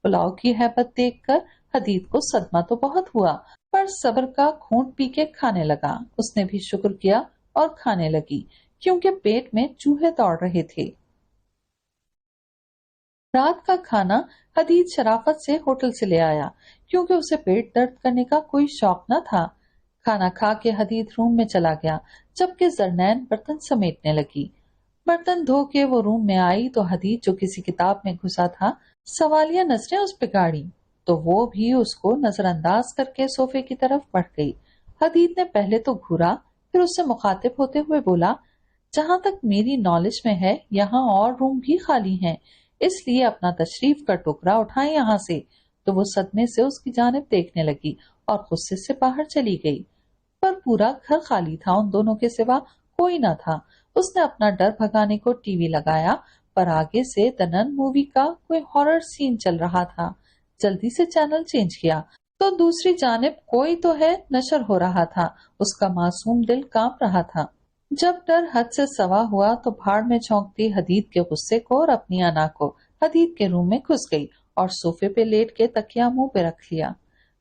پلاؤ کی ہیبت دیکھ کر حدید کو صدمہ تو بہت ہوا، پر صبر کا گھونٹ پی کے کھانے لگا۔ اس نے بھی شکر کیا اور کھانے لگی کیونکہ پیٹ میں چوہے دوڑ رہے تھے۔ رات کا کھانا حدید شرافت سے ہوٹل سے لے آیا کیونکہ اسے پیٹ درد کرنے کا کوئی شوق نہ تھا۔ کھانا کھا کے حدید روم میں چلا گیا جبکہ زرنین برتن سمیٹنے لگی۔ برتن دھو کے وہ روم میں آئی تو حدید جو کسی کتاب میں گھسا تھا سوالیہ نظریں اس پہ گاڑی تو وہ بھی اس کو نظر انداز کر کے صوفے کی طرف بڑھ گئی۔ حدید نے پہلے تو گھورا پھر اس سے مخاطب ہوتے ہوئے بولا جہاں تک میری نالج میں ہے یہاں اور روم بھی خالی ہیں، اس لیے اپنا تشریف کا ٹکڑا اٹھائیں یہاں سے۔ تو وہ صدمے سے اس کی جانب دیکھنے لگی اور غصے سے باہر چلی گئی، پر پورا گھر خالی تھا، ان دونوں کے سوا کوئی نہ تھا۔ اس نے اپنا ڈر بھگانے کو ٹی وی لگایا، پر آگے سے دنن مووی کا کوئی ہارر سین چل رہا تھا۔ جلدی سے چینل چینج کیا تو دوسری جانب کوئی تو ہے نشر ہو رہا تھا۔ اس کا معصوم دل کانپ رہا تھا۔ جب ڈر حد سے سوا ہوا تو بھاڑ میں جھونکتی حدید کے غصے کو اور اپنی انا کو حدید کے روم میں گھس گئی اور صوفے پہ لیٹ کے تکیا منہ پہ رکھ لیا۔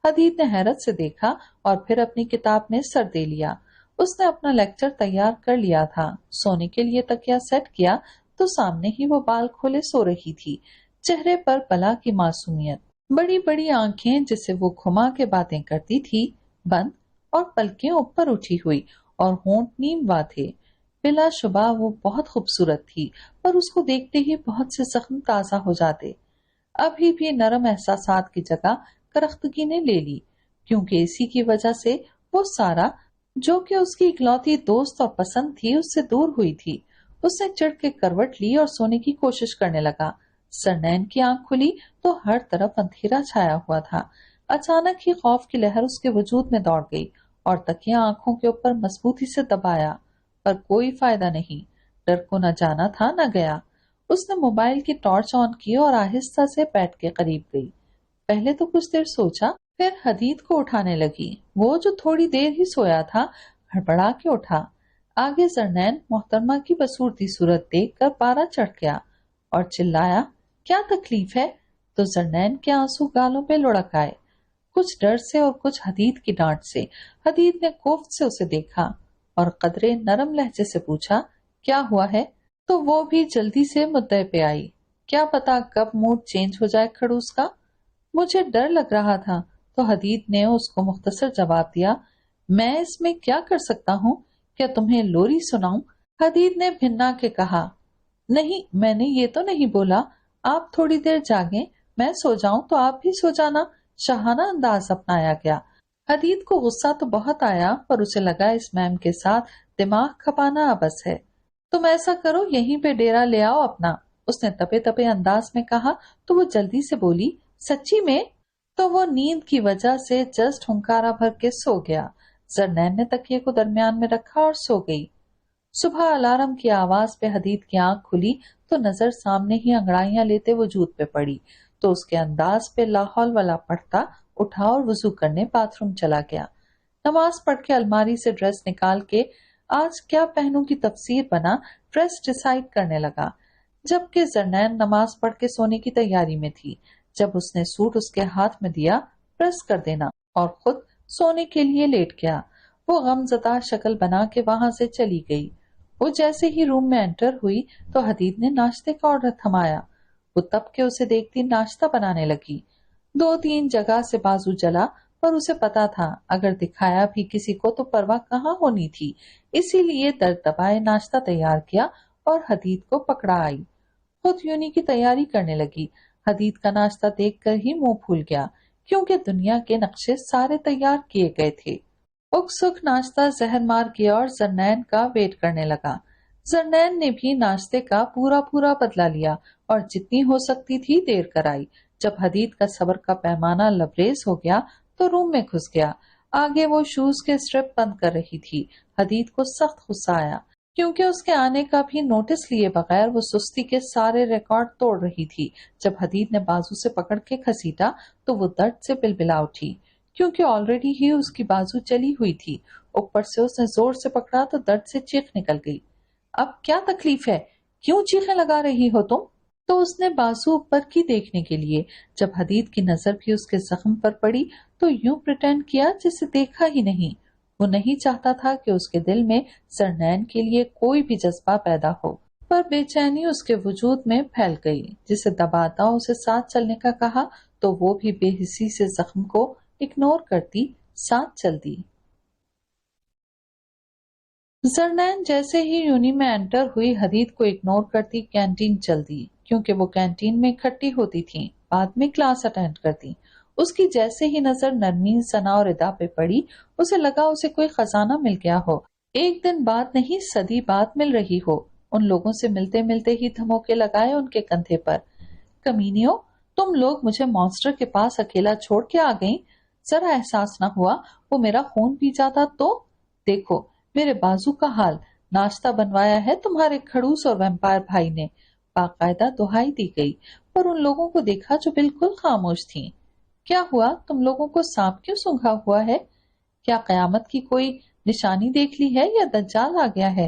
حدید نے حیرت سے دیکھا اور پھر اپنی کتاب میں سر دے لیا۔ اس نے اپنا لیکچر تیار کر لیا تھا، سونے کے لیے تکیا سیٹ کیا تو سامنے ہی وہ بال کھولے سو رہی تھی، چہرے پر بلا کی معصومیت، بڑی بڑی آنکھیں جسے وہ گھما کے باتیں کرتی تھی بند، اور پلکیں اوپر اٹھی ہوئی اور ہونٹ نیم وا تھے۔ بلا شبہ وہ بہت خوبصورت تھی، پر اس کو دیکھتے ہی بہت سے زخم تازہ ہو جاتے۔ ابھی بھی نرم احساسات کی جگہ کرختگی نے لے لی، کیونکہ اسی کی وجہ سے وہ سارا جو کہ اس کی اکلوتی دوست اور پسند تھی اس سے دور ہوئی تھی۔ اس نے چڑھ کے کروٹ لی اور سونے کی کوشش کرنے لگا۔ سرنین کی آنکھ کھلی تو ہر طرف اندھیرا چھایا ہوا تھا۔ اچانک ہی خوف کی لہر اس کے وجود میں دوڑ گئی اور تکیا آنکھوں کے اوپر مضبوطی سے دبایا، پر کوئی فائدہ نہیں۔ ڈر کو نہ جانا تھا نہ گیا۔ اس نے موبائل کی ٹارچ آن کی اور آہستہ سے بیڈ کے قریب گئی۔ پہلے تو کچھ دیر سوچا، پھر حدید کو اٹھانے لگی۔ وہ جو تھوڑی دیر ہی سویا تھا ہڑبڑا کے اٹھا۔ آگے زرنین محترمہ کی بصورتی صورت دیکھ کر پارا چڑھ گیا اور چلایا، کیا تکلیف ہے؟ تو زرنین کے آنسو گالوں پہ لڑک آئے، کچھ ڈر سے اور کچھ حدید کی ڈانٹ سے۔ حدید نے کوفت سے اسے دیکھا اور قدرے نرم لہجے سے پوچھا، کیا ہوا ہے؟ تو وہ بھی جلدی سے مدعے پہ آئی، کیا پتا کب موڈ چینج ہو جائے کھڑوس کا۔ مجھے ڈر لگ رہا تھا۔ تو حدید نے اس کو مختصر جواب دیا، میں اس میں کیا کر سکتا ہوں؟ کیا تمہیں لوری سناؤں؟ حدید نے بھنا کے کہا، نہیں، میں نے یہ تو نہیں بولا، آپ تھوڑی دیر جاگیں، میں سو جاؤں تو آپ بھی سو جانا۔ شاہانہ انداز اپنایا گیا۔ حدید کو غصہ تو بہت آیا، پر اسے لگا اس میم کے ساتھ دماغ کھپانا ابس ہے۔ تم ایسا کرو، یہیں پہ ڈیرا لے آؤ اپنا، اس نے تپے تپے انداز میں کہا۔ تو وہ جلدی سے بولی، سچی میں؟ تو وہ نیند کی وجہ سے جسٹ ہنکارا بھر کے سو گیا۔ زرنین نے تکیے کو درمیان میں رکھا اور سو گئی۔ صبح الارم کی آواز پہ حدید کی آنکھ کھلی تو نظر سامنے ہی انگڑائیاں لیتے وجود پہ پڑی، تو اس کے انداز پہ لاہور والا پڑھتا اٹھا اور وضو کرنے باتھ روم چلا گیا۔ نماز پڑھ کے الماری سے ڈریس نکال کے آج کیا پہنوں کی تفسیر بنا ڈریس ڈیسائیڈ کرنے لگا، جبکہ زرنین نماز پڑھ کے سونے کی تیاری میں تھی۔ جب اس نے سوٹ اس کے ہاتھ میں دیا، پریس کر دینا، اور خود سونے کے لیے لیٹ گیا، وہ غم زدہ شکل بنا کے وہاں سے چلی گئی۔ وہ جیسے ہی روم میں انٹر ہوئی تو حدید نے ناشتے کا آرڈر تھمایا۔ وہ تب کے اسے دیکھتی ناشتہ بنانے لگی۔ 2-3 جگہ سے بازو جلا، پر اسے پتا تھا اگر دکھایا بھی کسی کو تو پرواہ کہاں ہونی تھی، اسی لیے درد دبائے ناشتہ تیار کیا اور حدید کو پکڑا آئی۔ خود یونی کی تیاری کرنے لگی۔ حدید کا ناشتہ دیکھ کر ہی منہ پھول گیا، کیونکہ دنیا کے نقشے سارے تیار کیے گئے تھے۔ اکسک ناشتہ زہر مار کیا اور زرنین کا ویٹ کرنے لگا۔ زرنین نے بھی ناشتے کا پورا بدلہ لیا اور جتنی ہو سکتی تھی دیر کرائی۔ جب حدید کا صبر کا پیمانہ لبریز ہو گیا تو روم میں گھس گیا۔ آگے وہ شوز کے اسٹرپ بند کر رہی تھی۔ حدید کو سخت غصہ آیا، کیونکہ اس کے آنے کا بھی نوٹس لیے بغیر وہ سستی کے سارے ریکارڈ توڑ رہی تھی۔ جب حدید نے بازو سے پکڑ کے گھسیٹا تو وہ درد سے بلبلا اٹھی، کیونکہ آلریڈی ہی اس کی بازو چلی ہوئی تھی۔ اوپر سے اس نے زور سے پکڑا تو درد سے چیخ نکل گئی۔ اب کیا تکلیف ہے؟ کیوں چیخیں لگا رہی ہو تم؟ تو اس نے بازو اوپر کی دیکھنے کے لیے، جب حدید کی نظر بھی اس کے زخم پر پڑی تو یوں پریٹینڈ کیا جسے دیکھا ہی نہیں۔ وہ نہیں چاہتا تھا کہ اس کے دل میں زرنین کے لیے کوئی بھی جذبہ پیدا ہو، پر بے چینی اس کے وجود میں پھیل گئی۔ جسے دباتا اسے ساتھ چلنے کا کہا تو وہ بھی بے حسی سے زخم کو اگنور کرتی ساتھ چل دی۔ زرنین جیسے ہی یونی میں انٹر ہوئی حدید کو اگنور کرتی کینٹین چل دی، کیونکہ وہ کینٹین میں اکٹھی ہوتی تھیں، بعد میں کلاس اٹینڈ کرتی۔ اس کی جیسے ہی نظر نرمین، ثنا اور ادا پہ پڑی، اسے لگا اسے کوئی خزانہ مل گیا ہو، ایک دن بعد نہیں صدی بعد مل رہی ہو۔ ان لوگوں سے ملتے ملتے ہی دھموکے لگائے ان کے کندھے پر، کمینیوں، تم لوگ مجھے مانسٹر کے پاس اکیلا چھوڑ کے آ گئیں، ذرا احساس نہ ہوا وہ میرا خون پی جاتا تو؟ دیکھو میرے بازو کا حال، ناشتہ بنوایا ہے تمہارے کھڑوس اور ویمپائر بھائی نے، باقاعدہ دہائی دی گئی، پر ان لوگوں کو دیکھا جو بالکل خاموش تھیں۔ کیا ہوا؟ تم لوگوں کو سانپ کیوں سونگھا ہوا ہے؟ کیا قیامت کی کوئی نشانی دیکھ لی ہے یا دجال آ گیا ہے؟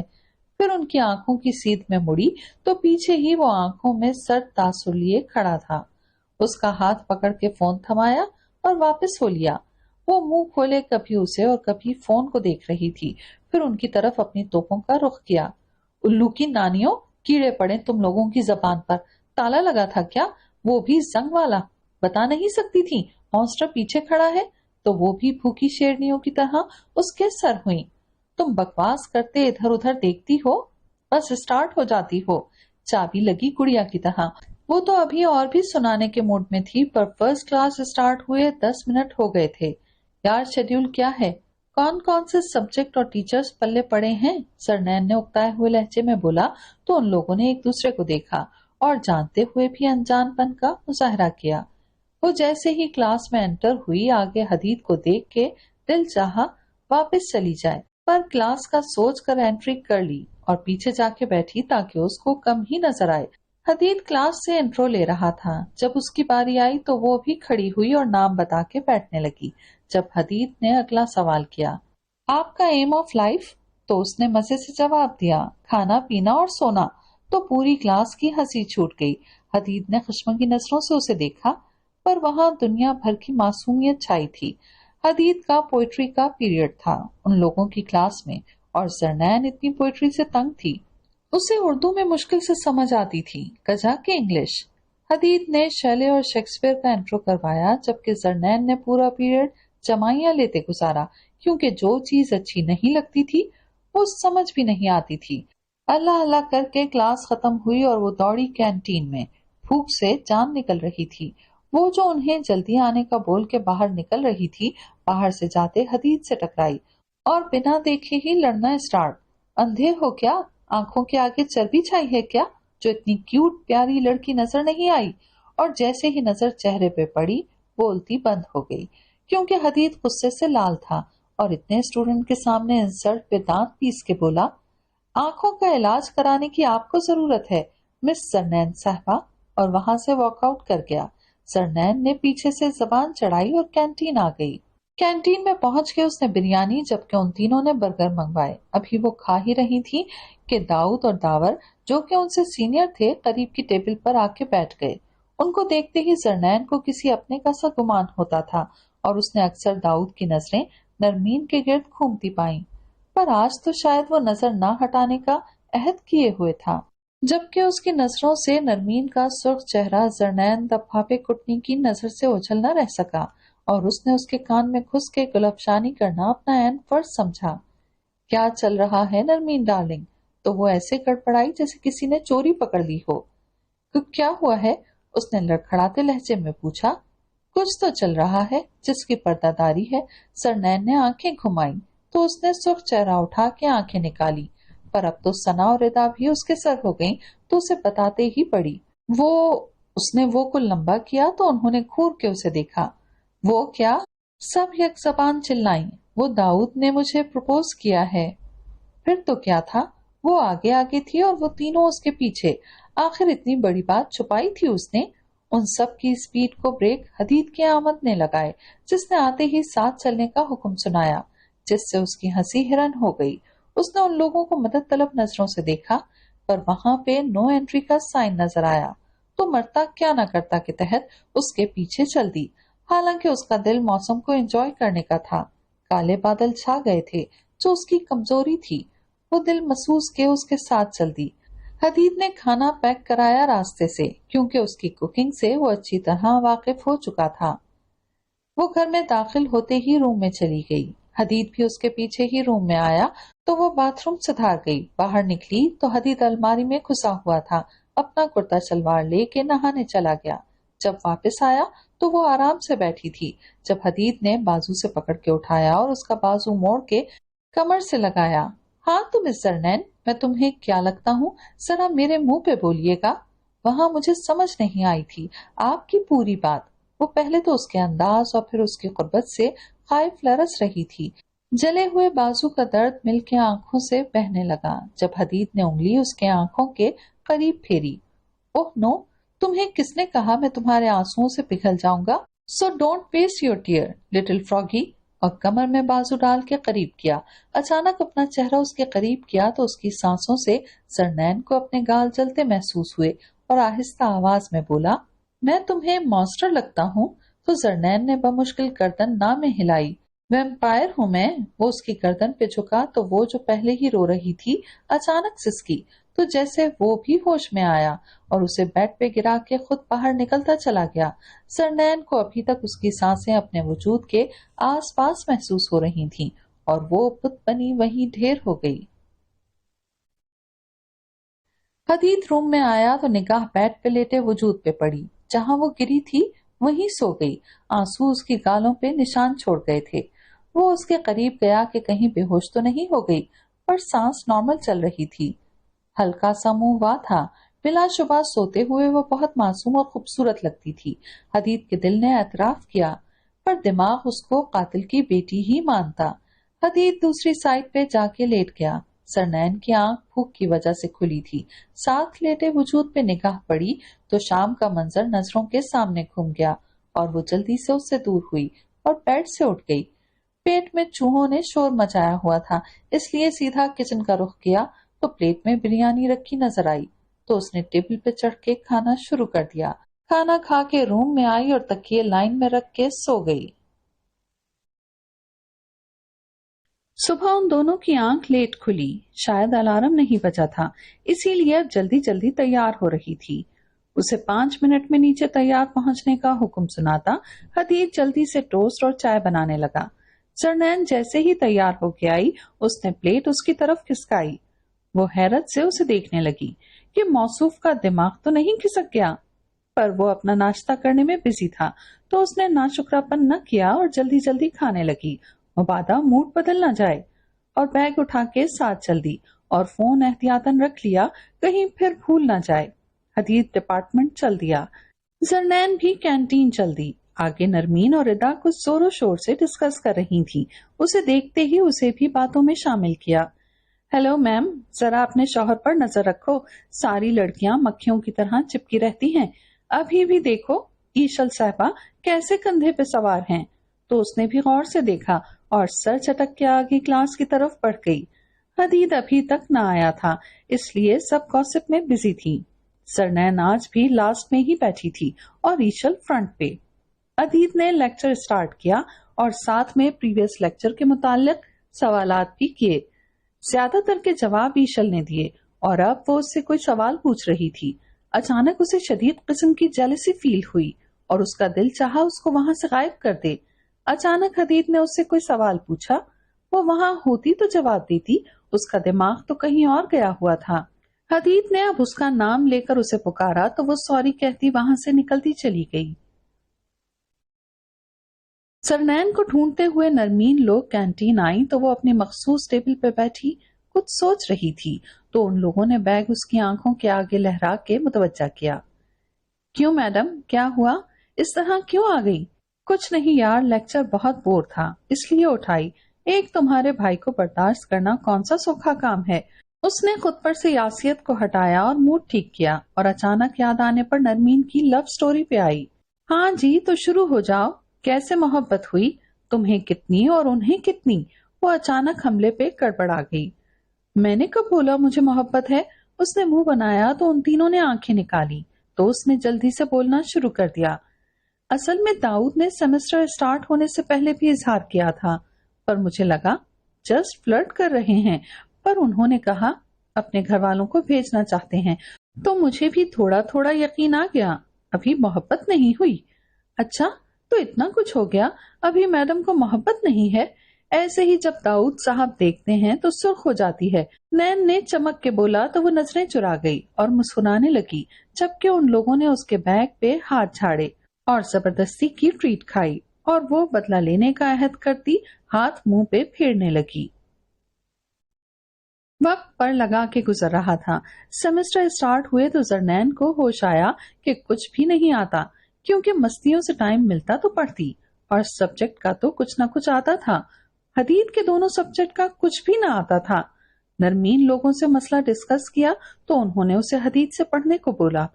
پھر ان کی آنکھوں کی سیدھ میں مڑی تو پیچھے ہی وہ آنکھوں میں سرد تاثر لیے کھڑا تھا۔ اس کا ہاتھ پکڑ کے فون تھمایا اور واپس ہو لیا۔ وہ منہ کھولے کبھی اسے اور کبھی فون کو دیکھ رہی تھی، پھر ان کی طرف اپنی توپوں کا رخ کیا۔ الو کی نانیوں، کیڑے پڑے تم لوگوں کی زبان پر، تالا لگا تھا کیا؟ وہ بھی زنگ والا؟ بتا نہیں سکتی تھی مانسٹر پیچھے کھڑا ہے؟ تو وہ بھی بھوکی شیرنیوں کی طرح اس کے سر ہوئی۔ تم بکواس کرتے ادھر ادھر دیکھتی ہو، بس اسٹارٹ ہو جاتی ہو، چابی لگی گڑیا کی طرح۔ وہ تو ابھی اور بھی سنانے کے موڈ میں تھی، پر فرسٹ کلاس اسٹارٹ ہوئے 10 منٹ ہو گئے تھے۔ یار شیڈیول کیا ہے؟ کون کون سے سبجیکٹ اور ٹیچرز پلے پڑے ہیں؟ سرنین نے اکتائے ہوئے لہجے میں بولا تو ان لوگوں نے ایک دوسرے کو دیکھا اور جانتے ہوئے بھی انجان پن کا مظاہرہ کیا۔ وہ جیسے ہی کلاس میں انٹر ہوئی، آگے حدید کو دیکھ کے دل چاہا واپس چلی جائے، پر کلاس کا سوچ کر انٹری کر لی اور پیچھے جا کے بیٹھی تاکہ اس کو کم ہی نظر آئے۔ حدید کلاس سے انٹرو لے رہا تھا، جب اس کی باری آئی تو وہ بھی کھڑی ہوئی اور نام بتا کے بیٹھنے لگی۔ جب حدید نے اگلا سوال کیا، آپ کا ایم آف لائف؟ تو اس نے مزے سے جواب دیا، کھانا پینا اور سونا۔ تو پوری کلاس کی ہنسی چھوٹ گئی۔ حدید نے خشمگی نظروں سے اسے دیکھا، پر وہاں دنیا بھر کی معصومیت چھائی تھی۔ حدید کا پوئٹری کا پیریڈ تھا ان لوگوں کی کلاس میں، اور زرنین اتنی پوئٹری سے تنگ تھی، اسے اردو میں مشکل سے سمجھ آتی تھی، کجا کہ انگلش۔ حدید نے شیلے اور شیکسپیئر کا انٹرو کروایا، جبکہ زرنین نے پورا پیریڈ جمائیاں لیتے گزارا، کیونکہ جو چیز اچھی نہیں لگتی تھی وہ سمجھ بھی نہیں آتی تھی۔ اللہ اللہ کر کے کلاس ختم ہوئی اور وہ دوڑی کینٹین میں، بھوک سے جان نکل رہی تھی۔ وہ جو انہیں جلدی آنے کا بول کے باہر نکل رہی تھی، باہر سے جاتے حدید سے ٹکرائی اور بنا دیکھے ہی لڑنا اسٹارٹ۔ اندھے ہو کیا؟ آنکھوں کے آگے چربی چھائی ہے کیا جو اتنی کیوٹ پیاری لڑکی نظر نہیں آئی؟ اور جیسے ہی نظر چہرے پہ پڑی، بولتی بند ہو گئی، کیونکہ حدید غصے سے لال تھا اور اتنے اسٹوڈنٹ کے سامنے انسلٹ پہ دانت پیس کے بولا، آنکھوں کا علاج کرانے کی آپ کو ضرورت ہے مس سرنین صاحبہ، اور وہاں سے واک آؤٹ کر گیا۔ سرنین نے پیچھے سے زبان چڑھائی اور کینٹین آ گئی۔ کینٹین میں پہنچ کے اس نے بریانی، جبکہ ان تینوں نے برگر منگوائے۔ ابھی وہ کھا ہی رہی تھی کہ داؤد اور داور، جو کہ ان سے سینئر تھے، قریب کی ٹیبل پر آ کے بیٹھ گئے۔ ان کو دیکھتے ہی زرنین کو کسی اپنے کا سا گمان ہوتا تھا اور اس نے اکثر داؤد کی نظریں نرمین کے گرد گھومتی پائیں، پر آج تو شاید وہ نظر نہ ہٹانے کا عہد کیے ہوئے تھا، جبکہ اس کی نظروں سے نرمین کا سرخ چہرہ زرنین دباپے کٹنی کی نظر سے اوجھل نہ رہ سکا، اور اس نے اس کے کان میں گھس کے گل افشانی کرنا اپنا عین فرض سمجھا۔ کیا چل رہا ہے نرمین ڈارلنگ؟ تو وہ ایسے گڑبڑائی جیسے کسی نے چوری پکڑ لی ہو۔ کیا ہوا ہے؟ اس نے لڑکھڑاتے لہجے میں پوچھا۔ کچھ تو چل رہا ہے جس کی پردہ داری ہے۔ سرنین نے آنکھیں گھمائیں تو اس نے سرخ چہرہ اٹھا کے آنکھیں نکالی، پر اب تو ثنا اور ردا بھی اس کے سر ہو گئیں تو اسے بتاتے ہی پڑی۔ اس نے وہ کل لمبا کیا تو انہوں نے گھور کے اسے دیکھا۔ وہ کیا؟ سب یک زبان چلائیں، وہ داؤد نے مجھے پرپوز کیا ہے۔ پھر تو کیا تھا، وہ آگے آگے تھی اور وہ تینوں اس کے پیچھے۔ آخر اتنی بڑی بات چھپائی تھی اس نے۔ ان سب کی سپیڈ کو بریک حدید کے آمد نے لگائے، جس نے آتے ہی ساتھ چلنے کا حکم سنایا، جس سے اس کی ہنسی ہرن ہو گئی۔ اس نے ان لوگوں کو مدد طلب نظروں سے دیکھا، پر وہاں پہ نو انٹری کا سائن نظر آیا تو مرتا کیا نہ کرتا کے تحت اس کے پیچھے چل دی، حالانکہ اس کا دل موسم کو انجوائے کرنے کا تھا۔ کالے بادل چھا گئے تھے جو اس کی کمزوری تھی، وہ دل محسوس کے اس کے ساتھ چل دی۔ حدید نے کھانا پیک کرایا راستے سے، کیونکہ اس کی کوکنگ سے وہ اچھی طرح واقف ہو چکا تھا۔ وہ گھر میں داخل ہوتے ہی روم میں چلی گئی، حدید بھی اس کے پیچھے ہی روم میں آیا تو وہ باتھ روم سدھار گئی۔ باہر نکلی تو حدید الماری میں گھسا ہوا تھا، اپنا کرتا شلوار لے کے نہانے چلا گیا۔ جب واپس آیا تو وہ آرام سے بیٹھی تھی، جب حدید نے بازو سے پکڑ کے اٹھایا اور اس کا بازو موڑ کے کمر سے لگایا۔ ہاں تم مس زرنین، میں تمہیں کیا لگتا ہوں؟ ذرا میرے منہ پہ بولیے گا۔ وہاں مجھے سمجھ نہیں آئی تھی آپ کی پوری بات۔ وہ پہلے تو اس کے انداز اور پھر اس کی قربت سے خائف لرز رہی تھی۔ جلے ہوئے بازو کا درد مل کے آنکھوں سے بہنے لگا جب حدید نے انگلی اس کے آنکھوں کے قریب پھیری۔ اوہ نو، تمہیں کس نے کہا میں تمہارے آنسوؤں سے پگھل جاؤں گا؟ So don't waste your tear little froggy. اور کمر میں بازو ڈال کے قریب کیا۔ اچانک اپنا چہرہ اس کے قریب کیا تو اس کی سانسوں سے زرنین کو اپنے گال جلتے محسوس ہوئے اور آہستہ آواز میں بولا، میں تمہیں مانسٹر لگتا ہوں؟ تو زرنین نے بمشکل گردن نہ میں ہلائی۔ ویمپائر ہوں میں۔ وہ اس کی گردن پہ جھکا تو وہ جو پہلے ہی رو رہی تھی اچانک سسکی تو جیسے وہ بھی ہوش میں آیا اور اسے بیڈ پہ گرا کے خود باہر نکلتا چلا گیا۔ زرنین کو ابھی تک اس کی سانسیں اپنے وجود کے آس پاس محسوس ہو رہی تھیں اور وہ بت بنی وہیں ڈھیر ہو گئی۔ حدید روم میں آیا تو نگاہ بیڈ پہ لیٹے وجود پہ پڑی۔ جہاں وہ گری تھی وہیں سو گئی۔ آنسو اس کی گالوں پہ نشان چھوڑ گئے تھے۔ وہ اس کے قریب گیا کہ کہیں بے ہوش تو نہیں ہو گئی، پر سانس نارمل چل رہی تھی، ہلکا سا منہ وا تھا۔ بلا شبہ سوتے ہوئے وہ بہت معصوم اور خوبصورت لگتی تھی۔ حدید کے دل نے اعتراف کیا، پر دماغ اس کو قاتل کی بیٹی ہی مانتا۔ حدید دوسری سائڈ پہ جا کے لیٹ گیا۔ زرنین کی آنکھ بھوک کی وجہ سے کھلی تھی۔ ساتھ لیٹے وجود پہ نگاہ پڑی تو شام کا منظر نظروں کے سامنے گھوم گیا اور وہ جلدی سے اس سے دور ہوئی اور بیڈ سے اٹھ گئی۔ پیٹ میں چوہوں نے شور مچایا ہوا تھا، اس لیے سیدھا کچن کا رخ کیا تو پلیٹ میں بریانی رکھی نظر آئی تو اس نے ٹیبل پہ چڑھ کے کھانا شروع کر دیا۔ کھانا کھا کے روم میں آئی اور تکیے لائن میں رکھ کے سو گئی۔ صبح ان دونوں کی آنکھ لیٹ کھلی، شاید الارم نہیں بجا تھا، اسی لیے اب جلدی جلدی تیار ہو رہی تھی۔ اسے 5 منٹ میں نیچے تیار پہنچنے کا حکم سناتا حدید جلدی سے ٹوسٹ اور چائے بنانے لگا۔ زرنین جیسے ہی تیار ہو کے آئی اس نے پلیٹ اس کی طرف کھسکائی۔ وہ حیرت سے اسے دیکھنے لگی کہ موصوف کا دماغ تو نہیں کھسک گیا، پر وہ اپنا ناشتہ کرنے میں بزی تھا تو اس نے ناشکراپن نہ کیا اور جلدی جلدی کھانے لگی، مبادا موڈ بدل نہ جائے، اور بیگ اٹھا کے ساتھ چل دی اور فون احتیاطاً رکھ لیا کہیں پھر بھول نہ جائے۔ حدید ڈپارٹمنٹ چل دیا، زرنین بھی کینٹین چل دی۔ آگے نرمین اور ادا کچھ زور و شور سے ڈسکس کر رہی تھی۔ اسے دیکھتے ہی اسے بھی باتوں میں شامل کیا۔ ہیلو میم، ذرا اپنے شوہر پر نظر رکھو، ساری لڑکیاں مکھیوں کی طرح چپکی رہتی ہیں، ابھی بھی دیکھو ایشل صاحبہ کیسے کندھے پہ سوار ہیں۔ تو اس نے بھی غور سے دیکھا اور سر چٹک کے آگے کلاس کی طرف بڑھ گئی۔ حدید ابھی تک نہ آیا تھا، اس لیے سب گوسپ میں بزی تھی۔ زرنین آج بھی لاسٹ میں ہی بیٹھی تھی اور ایشل فرنٹ پہ۔ حدید نے لیکچر سٹارٹ کیا اور ساتھ میں پریویس لیکچر کے متعلق سوالات بھی کیے۔ زیادہ تر کے جواب ایشل نے دیے اور اب وہ اس سے کوئی سوال پوچھ رہی تھی۔ اچانک اسے شدید قسم کی جیلسی فیل ہوئی اور اس کا دل چاہا اس کو وہاں سے غائب کر دے۔ اچانک حدید نے اس سے کوئی سوال پوچھا، وہ وہاں ہوتی تو جواب دیتی، اس کا دماغ تو کہیں اور گیا ہوا تھا۔ حدید نے اب اس کا نام لے کر اسے پکارا تو وہ سوری کہتی وہاں سے نکلتی چلی گئی۔ زرنین کو ڈھونڈتے ہوئے نرمین لوگ کینٹین آئیں تو وہ اپنی مخصوص ٹیبل پہ بیٹھی کچھ سوچ رہی تھی تو ان لوگوں نے بیگ اس کی آنکھوں کے آگے لہرا کے متوجہ کیا۔ کیوں میڈم، کیا ہوا؟ اس طرح کیوں آ گئی؟ کچھ نہیں یار، لیکچر بہت بور تھا اس لیے اٹھائی۔ ایک تمہارے بھائی کو برداشت کرنا کون سا سوکھا کام ہے۔ اس نے خود پر سے یاسیت کو ہٹایا اور موڈ ٹھیک کیا اور اچانک یاد آنے پر نرمین کی لو سٹوری پہ آئی۔ ہاں جی، تو شروع ہو جاؤ، کیسے محبت ہوئی، تمہیں کتنی اور انہیں کتنی؟ وہ اچانک حملے پہ گڑبڑا گئی۔ میں نے کب بولا مجھے محبت ہے؟ اس نے منہ بنایا تو ان تینوں نے آنکھیں نکالی تو اس نے جلدی سے بولنا شروع کر دیا۔ اصل میں داؤد نے سیمسٹر سٹارٹ ہونے سے پہلے بھی اظہار کیا تھا، پر مجھے لگا جسٹ فلرٹ کر رہے ہیں، پر انہوں نے کہا اپنے گھر والوں کو بھیجنا چاہتے ہیں تو مجھے بھی تھوڑا تھوڑا یقین آ گیا، ابھی محبت نہیں ہوئی۔ اچھا، تو اتنا کچھ ہو گیا، ابھی میڈم کو محبت نہیں ہے؟ ایسے ہی جب داؤد صاحب دیکھتے ہیں تو سرخ ہو جاتی ہے۔ نین نے چمک کے بولا تو وہ نظریں چرا گئی اور مسکرانے لگی، جبکہ ان لوگوں نے اس کے بیگ پہ ہاتھ جھاڑے اور زبردستی کی ٹریٹ کھائی اور وہ بدلہ لینے کا عہد کرتی ہاتھ منہ پہ پھیرنے لگی۔ وقت پر لگا کے گزر رہا تھا۔ سیمسٹر سٹارٹ ہوئے تو زرنین کو ہوش آیا کہ کچھ بھی نہیں آتا، کیونکہ مستیوں سے ٹائم ملتا تو پڑھتی اور سبجیکٹ کا تو کچھ نہ کچھ آتا تھا۔ حدید کے دونوں سبجیکٹ کا کچھ بھی نہ آتا تھا۔ نرمین لوگوں سے مسئلہ ڈسکس کیا تو انہوں نے اسے حدید سے پڑھنے کو بولا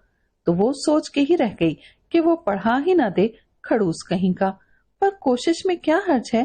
تو وہ سوچ کے ہی رہ گئی کہ وہ پڑھا ہی نہ دے، کھڑوس کہیں کا، پر کوشش میں کیا حرج ہے،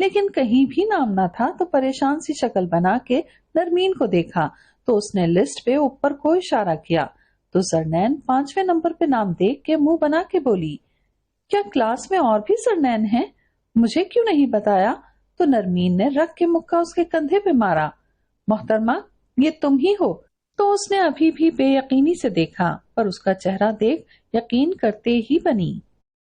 لیکن کہیں بھی نام نہ تھا تو پریشان سی شکل بنا کے نرمین کو دیکھا تو اس نے لسٹ پہ اوپر کو اشارہ کیا تو زرنین 5ویں نمبر پہ نام دیکھ کے منہ بنا کے بولی، کیا کلاس میں اور بھی زرنین ہیں؟ مجھے کیوں نہیں بتایا؟ تو نرمین نے رکھ کے مکہ اس کے کندھے پہ مارا۔ محترمہ، یہ تم ہی ہو؟ تو اس نے ابھی بھی بے یقینی سے دیکھا، پر اس کا چہرہ دیکھ یقین کرتے ہی بنی۔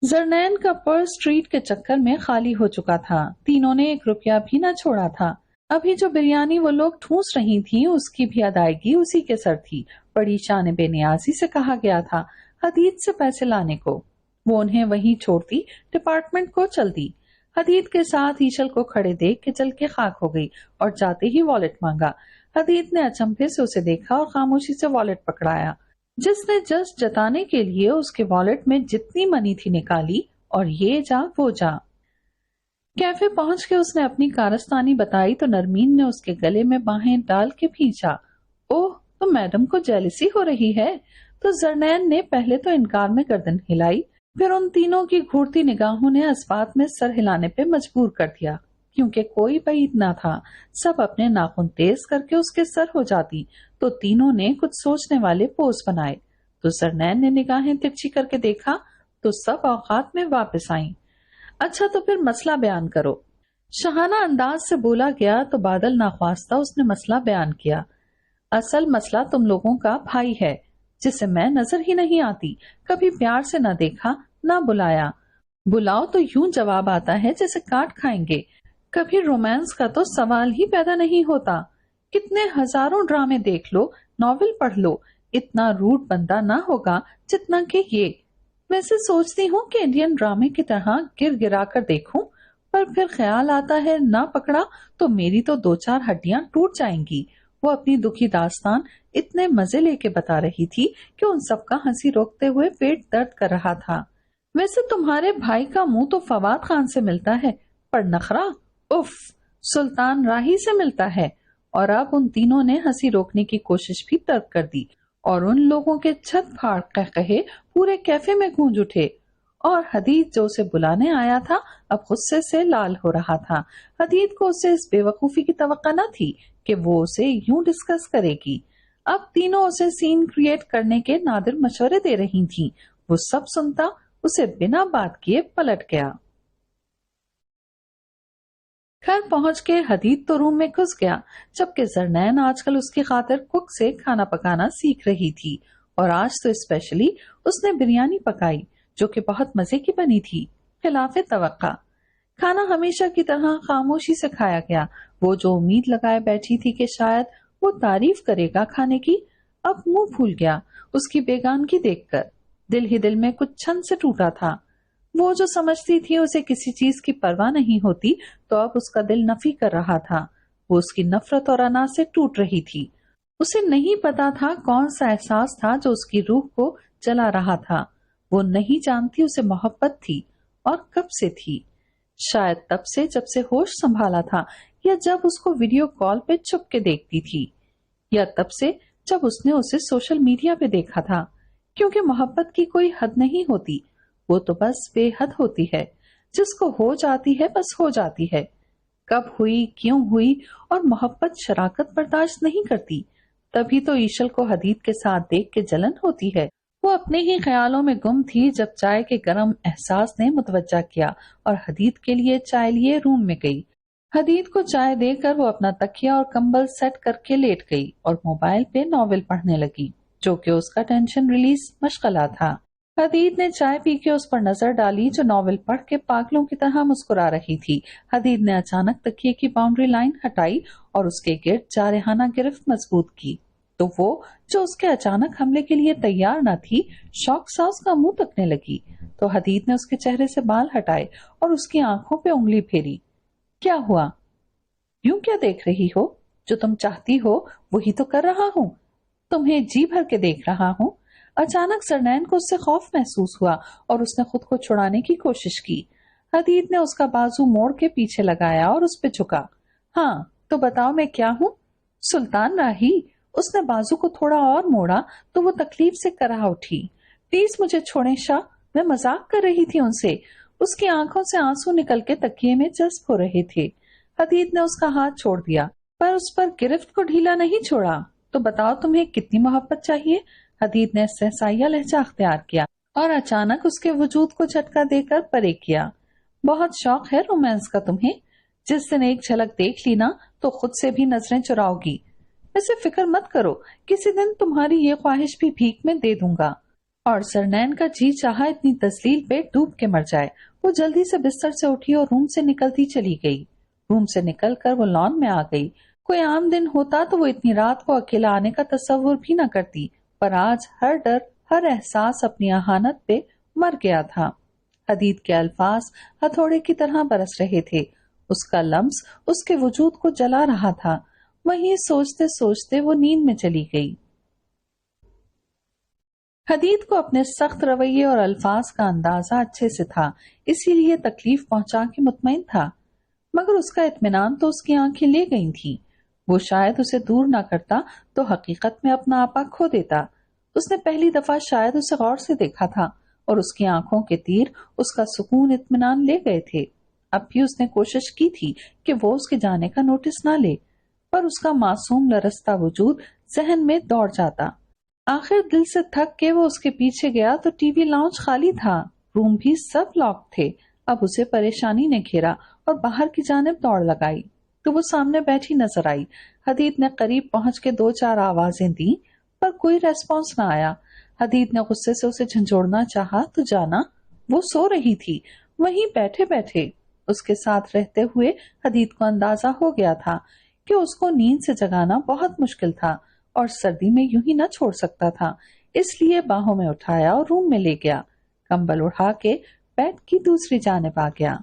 زرنین کا پرس اسٹریٹ کے چکر میں خالی ہو چکا تھا، تینوں نے 1 روپیہ بھی نہ چھوڑا تھا۔ ابھی جو بریانی وہ لوگ ٹھونس رہی تھیں اس کی بھی ادائیگی اسی کے سر تھی۔ بڑی شان بے نیازی سے کہا گیا تھا حدید سے پیسے لانے کو، وہ انہیں وہیں چھوڑتی ڈپارٹمنٹ کو چل دی۔ حدید کے ساتھ ایشل کو کھڑے دیکھ کے چل کے خاک ہو گئی اور جاتے ہی والٹ مانگا۔ حدید نے اچنبھے سے اسے دیکھا اور خاموشی سے والٹ پکڑایا، جس نے جسٹ جتانے کے لیے اس کے والٹ میں جتنی منی تھی نکالی اور یہ جا وہ جا۔ کیفے پہنچ کے اس نے اپنی کارستانی بتائی تو نرمین نے اس کے گلے میں باہیں ڈال کے کھینچا۔ اوہ، تو میڈم کو جیلسی ہو رہی ہے؟ تو زرنین نے پہلے تو انکار میں گردن ہلائی، پھر ان تینوں کی گھورتی نگاہوں نے اس بات میں سر ہلانے پہ مجبور کر دیا، کیونکہ کوئی بعید نہ تھا۔ سب اپنے ناخن تیز کر کے اس کے سر ہو جاتی تو تینوں نے کچھ سوچنے والے پوز بنائے۔ تو زرنین نے نگاہیں ترچھی کر کے دیکھا تو سب اوقات میں واپس آئیں۔ اچھا تو پھر مسئلہ بیان کرو، شاہانہ انداز سے بولا گیا تو بادل ناخواستہ اس نے مسئلہ بیان کیا۔ اصل مسئلہ تم لوگوں کا بھائی ہے، جسے میں نظر ہی نہیں آتی، کبھی پیار سے نہ دیکھا نہ بلایا، بلاؤ تو یوں جواب آتا ہے جیسے کاٹ کھائیں گے، کبھی رومانس کا تو سوال ہی پیدا نہیں ہوتا۔ کتنے ہزاروں ڈرامے دیکھ لو، ناول پڑھ لو، اتنا روڈ بندہ نہ ہوگا جتنا کہ یہ۔ ویسے سوچتی ہوں کہ انڈین ڈرامے کی طرح گر گرا کر دیکھوں، پر پھر خیال آتا ہے نہ پکڑا تو میری تو 2-4 ہڈیاں ٹوٹ جائیں گی۔ وہ اپنی دکھی داستان اتنے مزے لے کے بتا رہی تھی کہ ان سب کا ہنسی روکتے ہوئے پیٹ درد کر رہا تھا۔ ویسے تمہارے بھائی کا منہ تو فواد خان سے ملتا ہے، پر نخرا اف سلطان راہی سے ملتا ہے۔ اور اب ان تینوں نے ہنسی روکنے کی کوشش بھی ترک کر دی اور ان لوگوں کے چھت پھاڑ قہقہے پورے کیفے میں گونج اٹھے۔ اور حدید جو اسے بلانے آیا تھا اب غصے سے لال ہو رہا تھا۔ حدید کو اسے اس بے وقوفی کی توقع نہ تھی کہ وہ اسے یوں ڈسکس کرے گی۔ اب تینوں اسے سین کریٹ کرنے کے نادر مشورے دے رہی تھیں، وہ سب سنتا اسے بنا بات کیے پلٹ گیا۔ گھر پہنچ کے حدید تو روم میں گھس گیا، جبکہ زرنین آج کل اس کی خاطر کوک سے کھانا پکانا سیکھ رہی تھی، اور آج تو اسپیشلی اس نے بریانی پکائی جو کہ بہت مزے کی بنی تھی، خلاف توقع۔ کھانا ہمیشہ کی طرح خاموشی سے کھایا گیا۔ وہ جو امید لگائے بیٹھی تھی کہ شاید وہ تعریف کرے گا کھانے کی، اب منہ پھول گیا اس کی بیگانگی دیکھ کر۔ دل ہی دل میں کچھ چھن سے ٹوٹا تھا۔ وہ جو سمجھتی تھی اسے کسی چیز کی پرواہ نہیں ہوتی، تو اب اس کا دل نفی کر رہا تھا۔ وہ اس کی نفرت اور انا سے ٹوٹ رہی تھی۔ اسے نہیں پتا تھا کون سا احساس تھا جو اس کی روح کو جلا رہا تھا۔ وہ نہیں جانتی اسے محبت تھی، اور کب سے تھی۔ شاید تب سے جب سے ہوش سنبھالا تھا، یا جب اس کو ویڈیو کال پہ چھپ کے دیکھتی تھی، یا تب سے جب اس نے اسے سوشل میڈیا پہ دیکھا تھا، کیونکہ محبت کی کوئی حد نہیں ہوتی، وہ تو بس بے حد ہوتی ہے۔ جس کو ہو جاتی ہے بس ہو جاتی ہے، کب ہوئی، کیوں ہوئی، اور محبت شراکت برداشت نہیں کرتی۔ تبھی تو ایشل کو حدید کے ساتھ دیکھ کے جلن ہوتی ہے۔ وہ اپنے ہی خیالوں میں گم تھی جب چائے کے گرم احساس نے متوجہ کیا اور حدید کے لیے چائے لیے روم میں گئی۔ حدید کو چائے دے کر وہ اپنا تکیا اور کمبل سیٹ کر کے لیٹ گئی اور موبائل پہ ناول پڑھنے لگی، جو کہ اس کا ٹینشن ریلیز مشغلہ تھا۔ حدید نے چائے پی کے اس پر نظر ڈالی جو ناول پڑھ کے پاگلوں کی طرح مسکرا رہی تھی۔ حدید نے اچانک تکیے کی باؤنڈری لائن ہٹائی اور اس کے گرد جارحانہ گرفت مضبوط کی، تو وہ جو اس کے اچانک حملے کے لیے تیار نہ تھی، شوق سا اس کا منہ تکنے لگی۔ تو حدید نے اس کے چہرے سے بال ہٹائے اور اس کی آنکھوں پہ انگلی پھیری۔ کیا ہوا؟ یوں کیا دیکھ رہی ہو؟ جو تم چاہتی ہو وہی تو کر رہا ہوں، تمہیں جی بھر کے دیکھ رہا ہوں۔ اچانک زرنین کو اس سے خوف محسوس ہوا اور اس نے خود کو چھڑانے کی کوشش کی۔ حدید نے اس کا بازو موڑ کے پیچھے لگایا اور اس پہ جھکا۔ ہاں تو بتاؤ میں کیا ہوں؟ سلطان راہی۔ اس نے بازو کو تھوڑا اور موڑا تو وہ تکلیف سے کرا اٹھی۔ پلیز مجھے چھوڑیں شاہ، میں مذاق کر رہی تھی ان سے۔ اس کی آنکھوں سے آنسو نکل کے تکیے میں جذب ہو رہے تھے۔ حدید نے اس کا ہاتھ چھوڑ دیا پر اس پر گرفت کو ڈھیلا نہیں چھوڑا۔ تو بتاؤ تمہیں کتنی محبت چاہیے؟ حدید نے سہسائیہ لہجہ اختیار کیا اور اچانک اس کے وجود کو جھٹکا دے کر پرے کیا۔ بہت شوق ہے رومانس کا تمہیں؟ جس دن ایک جھلک دیکھ لی نا تو خود سے بھی نظریں چراؤ گی۔ ویسے فکر مت کرو، کسی دن تمہاری یہ خواہش بھی بھیک میں دے دوں گا۔ اور سرنین کا جی چاہا اتنی تسلیل پہ ڈوب کے مر جائے۔ وہ جلدی سے بستر سے اٹھی اور روم سے نکلتی چلی گئی۔ روم سے نکل کر وہ لان میں آ گئی۔ کوئی عام دن ہوتا تو وہ اتنی رات کو اکیلا آنے کا تصور بھی نہ کرتی، پر آج ہر ڈر، ہر احساس اپنی اہانت پہ مر گیا تھا۔ حدید کے الفاظ ہتھوڑے کی طرح برس رہے تھے۔ اس کا لمس اس کے وجود کو جلا رہا تھا۔ وہیں سوچتے سوچتے وہ نیند میں چلی گئی۔ حدید کو اپنے سخت رویے اور الفاظ کا اندازہ اچھے سے تھا، اسی لیے تکلیف پہنچا کے مطمئن تھا، مگر اس کا اطمینان تو اس کی آنکھیں لے گئی تھیں۔ وہ شاید اسے دور نہ کرتا تو حقیقت میں اپنا آپا کھو دیتا۔ اس نے پہلی دفعہ شاید اسے غور سے دیکھا تھا اور اس کی آنکھوں کے تیر اس کا سکون اطمینان لے گئے تھے۔ اب بھی اس نے کوشش کی تھی کہ وہ اس کے جانے کا نوٹس نہ لے، پر اس کا معصوم لرزتا وجود ذہن میں دوڑ جاتا۔ آخر دل سے تھک کے وہ اس کے پیچھے گیا تو ٹی وی لاؤنج خالی تھا، روم بھی سب لاک تھے۔ اب اسے پریشانی نے گھیرا اور باہر کی جانب دوڑ لگائی تو وہ سامنے بیٹھی نظر آئی۔ حدید نے قریب پہنچ کے 2-4 آوازیں دیں پر کوئی ریسپانس نہ آیا۔ حدید نے غصے سے اسے جھنجھوڑنا چاہا تو جانا، وہ سو رہی تھی وہیں بیٹھے بیٹھے۔ اس کے ساتھ رہتے ہوئے حدید کو اندازہ ہو گیا تھا کہ اس کو نیند سے جگانا بہت مشکل تھا اور سردی میں یوں ہی نہ چھوڑ سکتا تھا، اس لیے باہوں میں اٹھایا اور روم میں لے گیا۔ کمبل اڑا کے بیڈ کی دوسری جانب آ گیا۔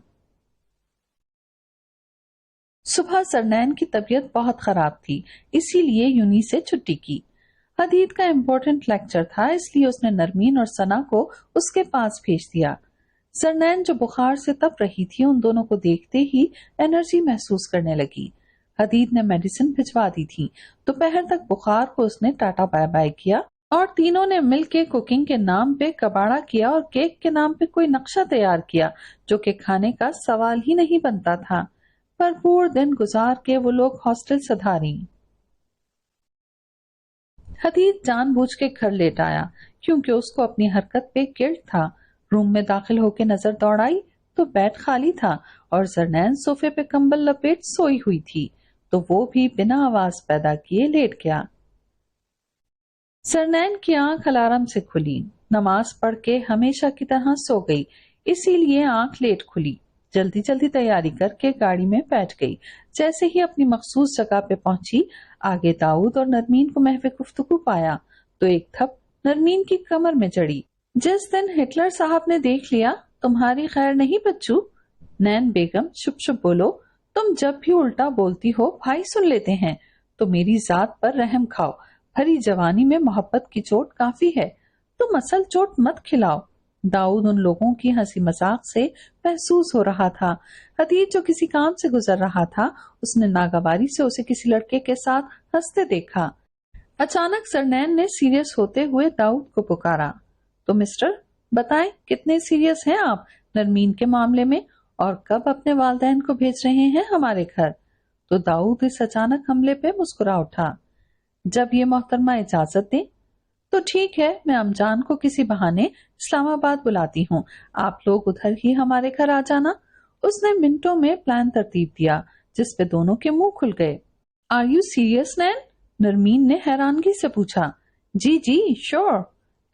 صبح سرنین کی طبیعت بہت خراب تھی، اسی لیے یونی سے چھٹی کی۔ حدید کا امپورٹنٹ لیکچر تھا، اس لیے اس نے نرمین اور ثنا کو اس کے پاس بھیج دیا۔ سرنین جو بخار سے تپ رہی تھی، ان دونوں کو دیکھتے ہی انرجی محسوس کرنے لگی۔ حدید نے میڈیسن بھجوا دی تھی۔ دوپہر تک بخار کو اس نے ٹاٹا بائے بائے کیا اور تینوں نے مل کے کوکنگ کے نام پہ کباڑا کیا اور کیک کے نام پہ کوئی نقشہ تیار کیا جو کہ کھانے کا سوال ہی نہیں بنتا تھا۔ بھرپور دن گزار کے وہ لوگ ہاسٹل سدھاری۔ حدید جان بوجھ کے گھر لیٹ آیا کیونکہ اس کو اپنی حرکت پہ گلٹ تھا۔ روم میں داخل ہو کے نظر دوڑائی تو بیڈ خالی تھا اور زرنین صوفے پہ کمبل لپیٹ سوئی ہوئی تھی، تو وہ بھی بنا آواز پیدا کیے لیٹ گیا۔ زرنین کی آنکھ الارم سے کھلی، نماز پڑھ کے ہمیشہ کی طرح سو گئی، اسی لیے آنکھ لیٹ کھلی۔ جلدی جلدی تیاری کر کے گاڑی میں بیٹھ گئی۔ جیسے ہی اپنی مخصوص جگہ پہ پہنچی، آگے داؤد اور نرمین کو محو گفتگو پایا تو ایک تھپ نرمین کی کمر میں جڑی۔ جس دن ہٹلر صاحب نے دیکھ لیا، تمہاری خیر نہیں بچو۔ نین بیگم چپ چپ بولو، تم جب بھی الٹا بولتی ہو بھائی سن لیتے ہیں، تو میری ذات پر رحم کھاؤ، بھری جوانی میں محبت کی چوٹ کافی ہے، تم اصل چوٹ مت کھلاؤ۔ داؤد ان لوگوں کی ہنسی مذاق سے محسوس ہو رہا تھا۔ حدید جو کسی کام سے گزر رہا تھا، اس نے ناگواری سے اسے کسی لڑکے کے ساتھ ہنستے دیکھا۔ اچانک سرنین نے سیریس ہوتے ہوئے داؤد کو پکارا، تو مسٹر بتائیں کتنے سیریس ہیں آپ نرمین کے معاملے میں، اور کب اپنے والدین کو بھیج رہے ہیں ہمارے گھر؟ تو داؤد اس اچانک حملے پہ مسکرا اٹھا۔ جب یہ محترمہ اجازت دیں تو ٹھیک ہے، میں امجان کو کسی بہانے اسلام آباد بلاتی ہوں، آپ لوگ ادھر ہی ہمارے گھر آ جانا۔ اس نے منٹوں میں پلان ترتیب دیا جس پہ دونوں کے منہ کھل گئے۔ آر یو سیریس نین؟ نرمین نے حیرانگی سے پوچھا۔ جی جی شور۔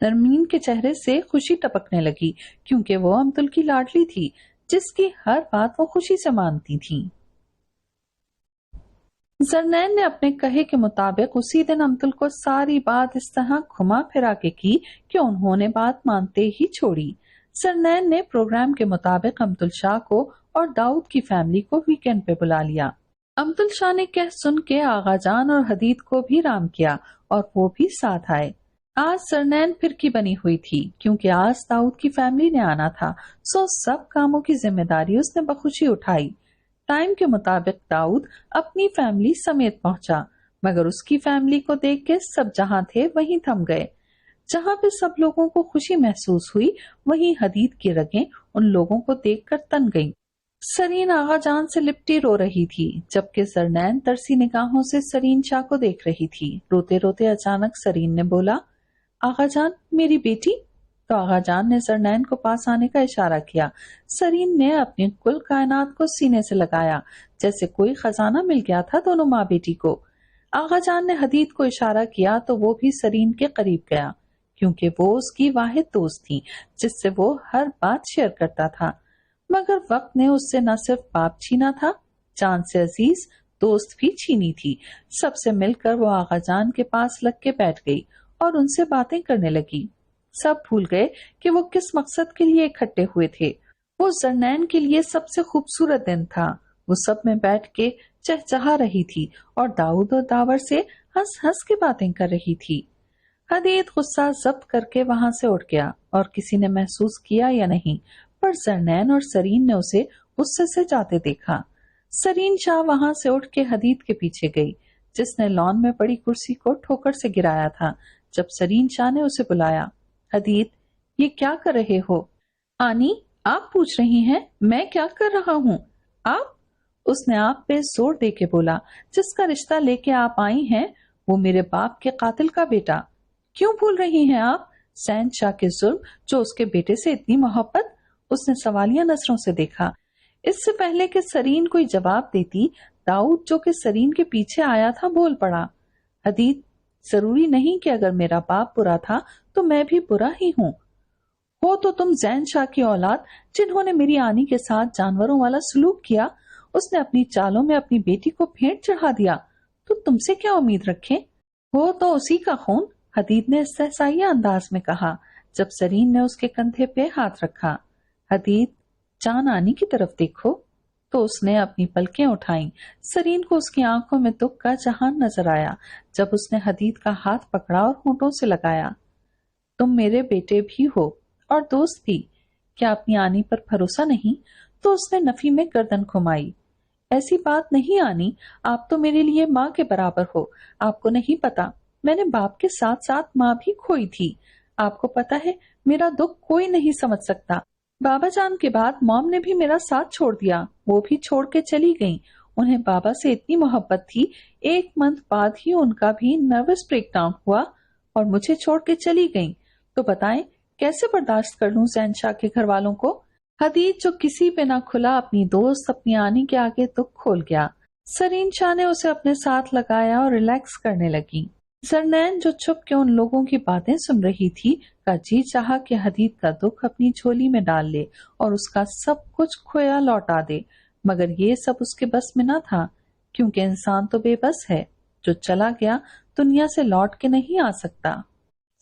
نرمین کے چہرے سے خوشی ٹپکنے لگی کیونکہ وہ امتل کی لاڈلی تھی جس کی ہر بات وہ خوشی سے مانتی تھی۔ زرنین نے اپنے کہے کے مطابق اسی دن امتل کو ساری بات اس طرح گھما پھرا کے کی کہ انہوں نے بات مانتے ہی چھوڑی۔ زرنین نے پروگرام کے مطابق امتل شاہ کو اور داؤد کی فیملی کو ویکینڈ پہ بلا لیا۔ امتل شاہ نے کہہ سن کے آغا جان اور حدید کو بھی رام کیا اور وہ بھی ساتھ آئے۔ آج سرنین پھر کی بنی ہوئی تھی کیونکہ آج داؤد کی فیملی نے آنا تھا، سو سب کاموں کی ذمہ داری اس نے بخوشی اٹھائی۔ ٹائم کے مطابق داؤد اپنی فیملی سمیت پہنچا، مگر اس کی فیملی کو دیکھ کے سب جہاں تھے وہیں تھم گئے۔ جہاں پہ سب لوگوں کو خوشی محسوس ہوئی وہیں حدید کی رگیں ان لوگوں کو دیکھ کر تن گئیں۔ سرین آغا جان سے لپٹی رو رہی تھی، جبکہ زرنین ترسی نگاہوں سے سرین شاہ کو دیکھ رہی تھی۔ روتے روتے اچانک سرین نے بولا، آغا جان، میری بیٹی؟ تو آغا جان نے زرنین کو پاس آنے کا اشارہ کیا۔ سرین نے اپنی کل کائنات کو سینے سے لگایا، جیسے کوئی خزانہ مل گیا تھا دونوں ماں بیٹی کو۔ آغا جان نے حدید کو اشارہ کیا تو وہ بھی سرین کے قریب گیا، کیونکہ وہ اس کی واحد دوست تھی جس سے وہ ہر بات شیئر کرتا تھا۔ مگر وقت نے اس سے نہ صرف باپ چھینا تھا، جان سے عزیز دوست بھی چھینی تھی۔ سب سے مل کر وہ آغا جان کے پاس لگ کے بیٹھ گئی اور ان سے باتیں کرنے لگی۔ سب بھول گئے کہ وہ کس مقصد کے لیے اکٹھے ہوئے تھے۔ وہ زرنین کے لیے سب سے خوبصورت دن تھا۔ وہ سب میں بیٹھ کے چہچہا رہی تھی اور داؤد اور داور سے ہنس ہنس کے باتیں کر رہی تھی۔ حدید غصہ ضبط کر کے وہاں سے اٹھ گیا اور کسی نے محسوس کیا یا نہیں، پر زرنین اور سرین نے اسے غصے سے جاتے دیکھا۔ سرین شاہ وہاں سے اٹھ کے حدید کے پیچھے گئی، جس نے لان میں پڑی کرسی کو ٹھوکر سے گرایا تھا۔ جب سرین شاہ نے اسے بلایا، حدید، یہ کیا کر رہے ہو؟ آنی، آپ پوچھ رہی ہیں میں کیا کر رہا ہوں؟ آپ؟ اس نے آپ پہ زور دے کے بولا، جس کا رشتہ لے کے آپ آئی ہیں وہ میرے باپ کے قاتل کا بیٹا۔ کیوں بھول رہی ہیں آپ زین شاہ کے ظلم، جو اس کے بیٹے سے اتنی محبت؟ اس نے سوالیہ نظروں سے دیکھا۔ اس سے پہلے کہ سرین کوئی جواب دیتی، داؤد جو کہ سرین کے پیچھے آیا تھا بول پڑا، حدید، ضروری نہیں کہ اگر میرا باپ برا تھا تو میں بھی برا ہی ہوں۔ ہو تو تم زین شاہ کی اولاد، جنہوں نے میری آنی کے ساتھ جانوروں والا سلوک کیا۔ اس نے اپنی چالوں میں اپنی بیٹی کو بھیٹ چڑھا دیا، تو تم سے کیا امید رکھیں؟ ہو تو اسی کا خون، حدید نے استحصائیہ انداز میں کہا، جب سرین نے اس کے کندھے پہ ہاتھ رکھا۔ حدید، جان آنی کی طرف دیکھو۔ تو اس نے اپنی پلکیں اٹھائیں۔ سرین کو اس کی آنکھوں میں دکھ کا جہان نظر آیا جب اس نے حدید کا ہاتھ پکڑا اور ہونٹوں سے لگایا۔ تم میرے بیٹے بھی ہو اور دوست بھی، کیا اپنی آنی پر بھروسہ نہیں؟ تو اس نے نفی میں گردن گھمائی۔ ایسی بات نہیں آنی، آپ تو میرے لیے ماں کے برابر ہو۔ آپ کو نہیں پتا، میں نے باپ کے ساتھ ساتھ ماں بھی کھوئی تھی۔ آپ کو پتا ہے میرا دکھ کوئی نہیں سمجھ سکتا۔ بابا جان کے بعد موم نے بھی میرا ساتھ چھوڑ دیا، وہ بھی چھوڑ کے چلی گئیں۔ انہیں بابا سے اتنی محبت تھی، 1 منتھ بعد ہی ان کا بھی نروس بریک ڈاؤن ہوا اور مجھے چھوڑ کے چلی گئیں۔ تو بتائیں کیسے برداشت کر لوں زین شاہ کے گھر والوں کو؟ حدید جو کسی پہ نہ کھلا اپنی دوست اپنی آنی کے آگے دکھ کھول گیا۔ سرین شاہ نے اسے اپنے ساتھ لگایا اور ریلیکس کرنے لگی۔ زرنین جو چھپ کے ان لوگوں کی باتیں سن رہی تھی کا جی چاہا کہ حدید کا دکھ اپنی جھولی میں ڈال لے اور اس کا سب کچھ کھویا لوٹا دے، مگر یہ سب اس کے بس میں نہ تھا، کیونکہ انسان تو بے بس ہے، جو چلا گیا دنیا سے لوٹ کے نہیں آ سکتا۔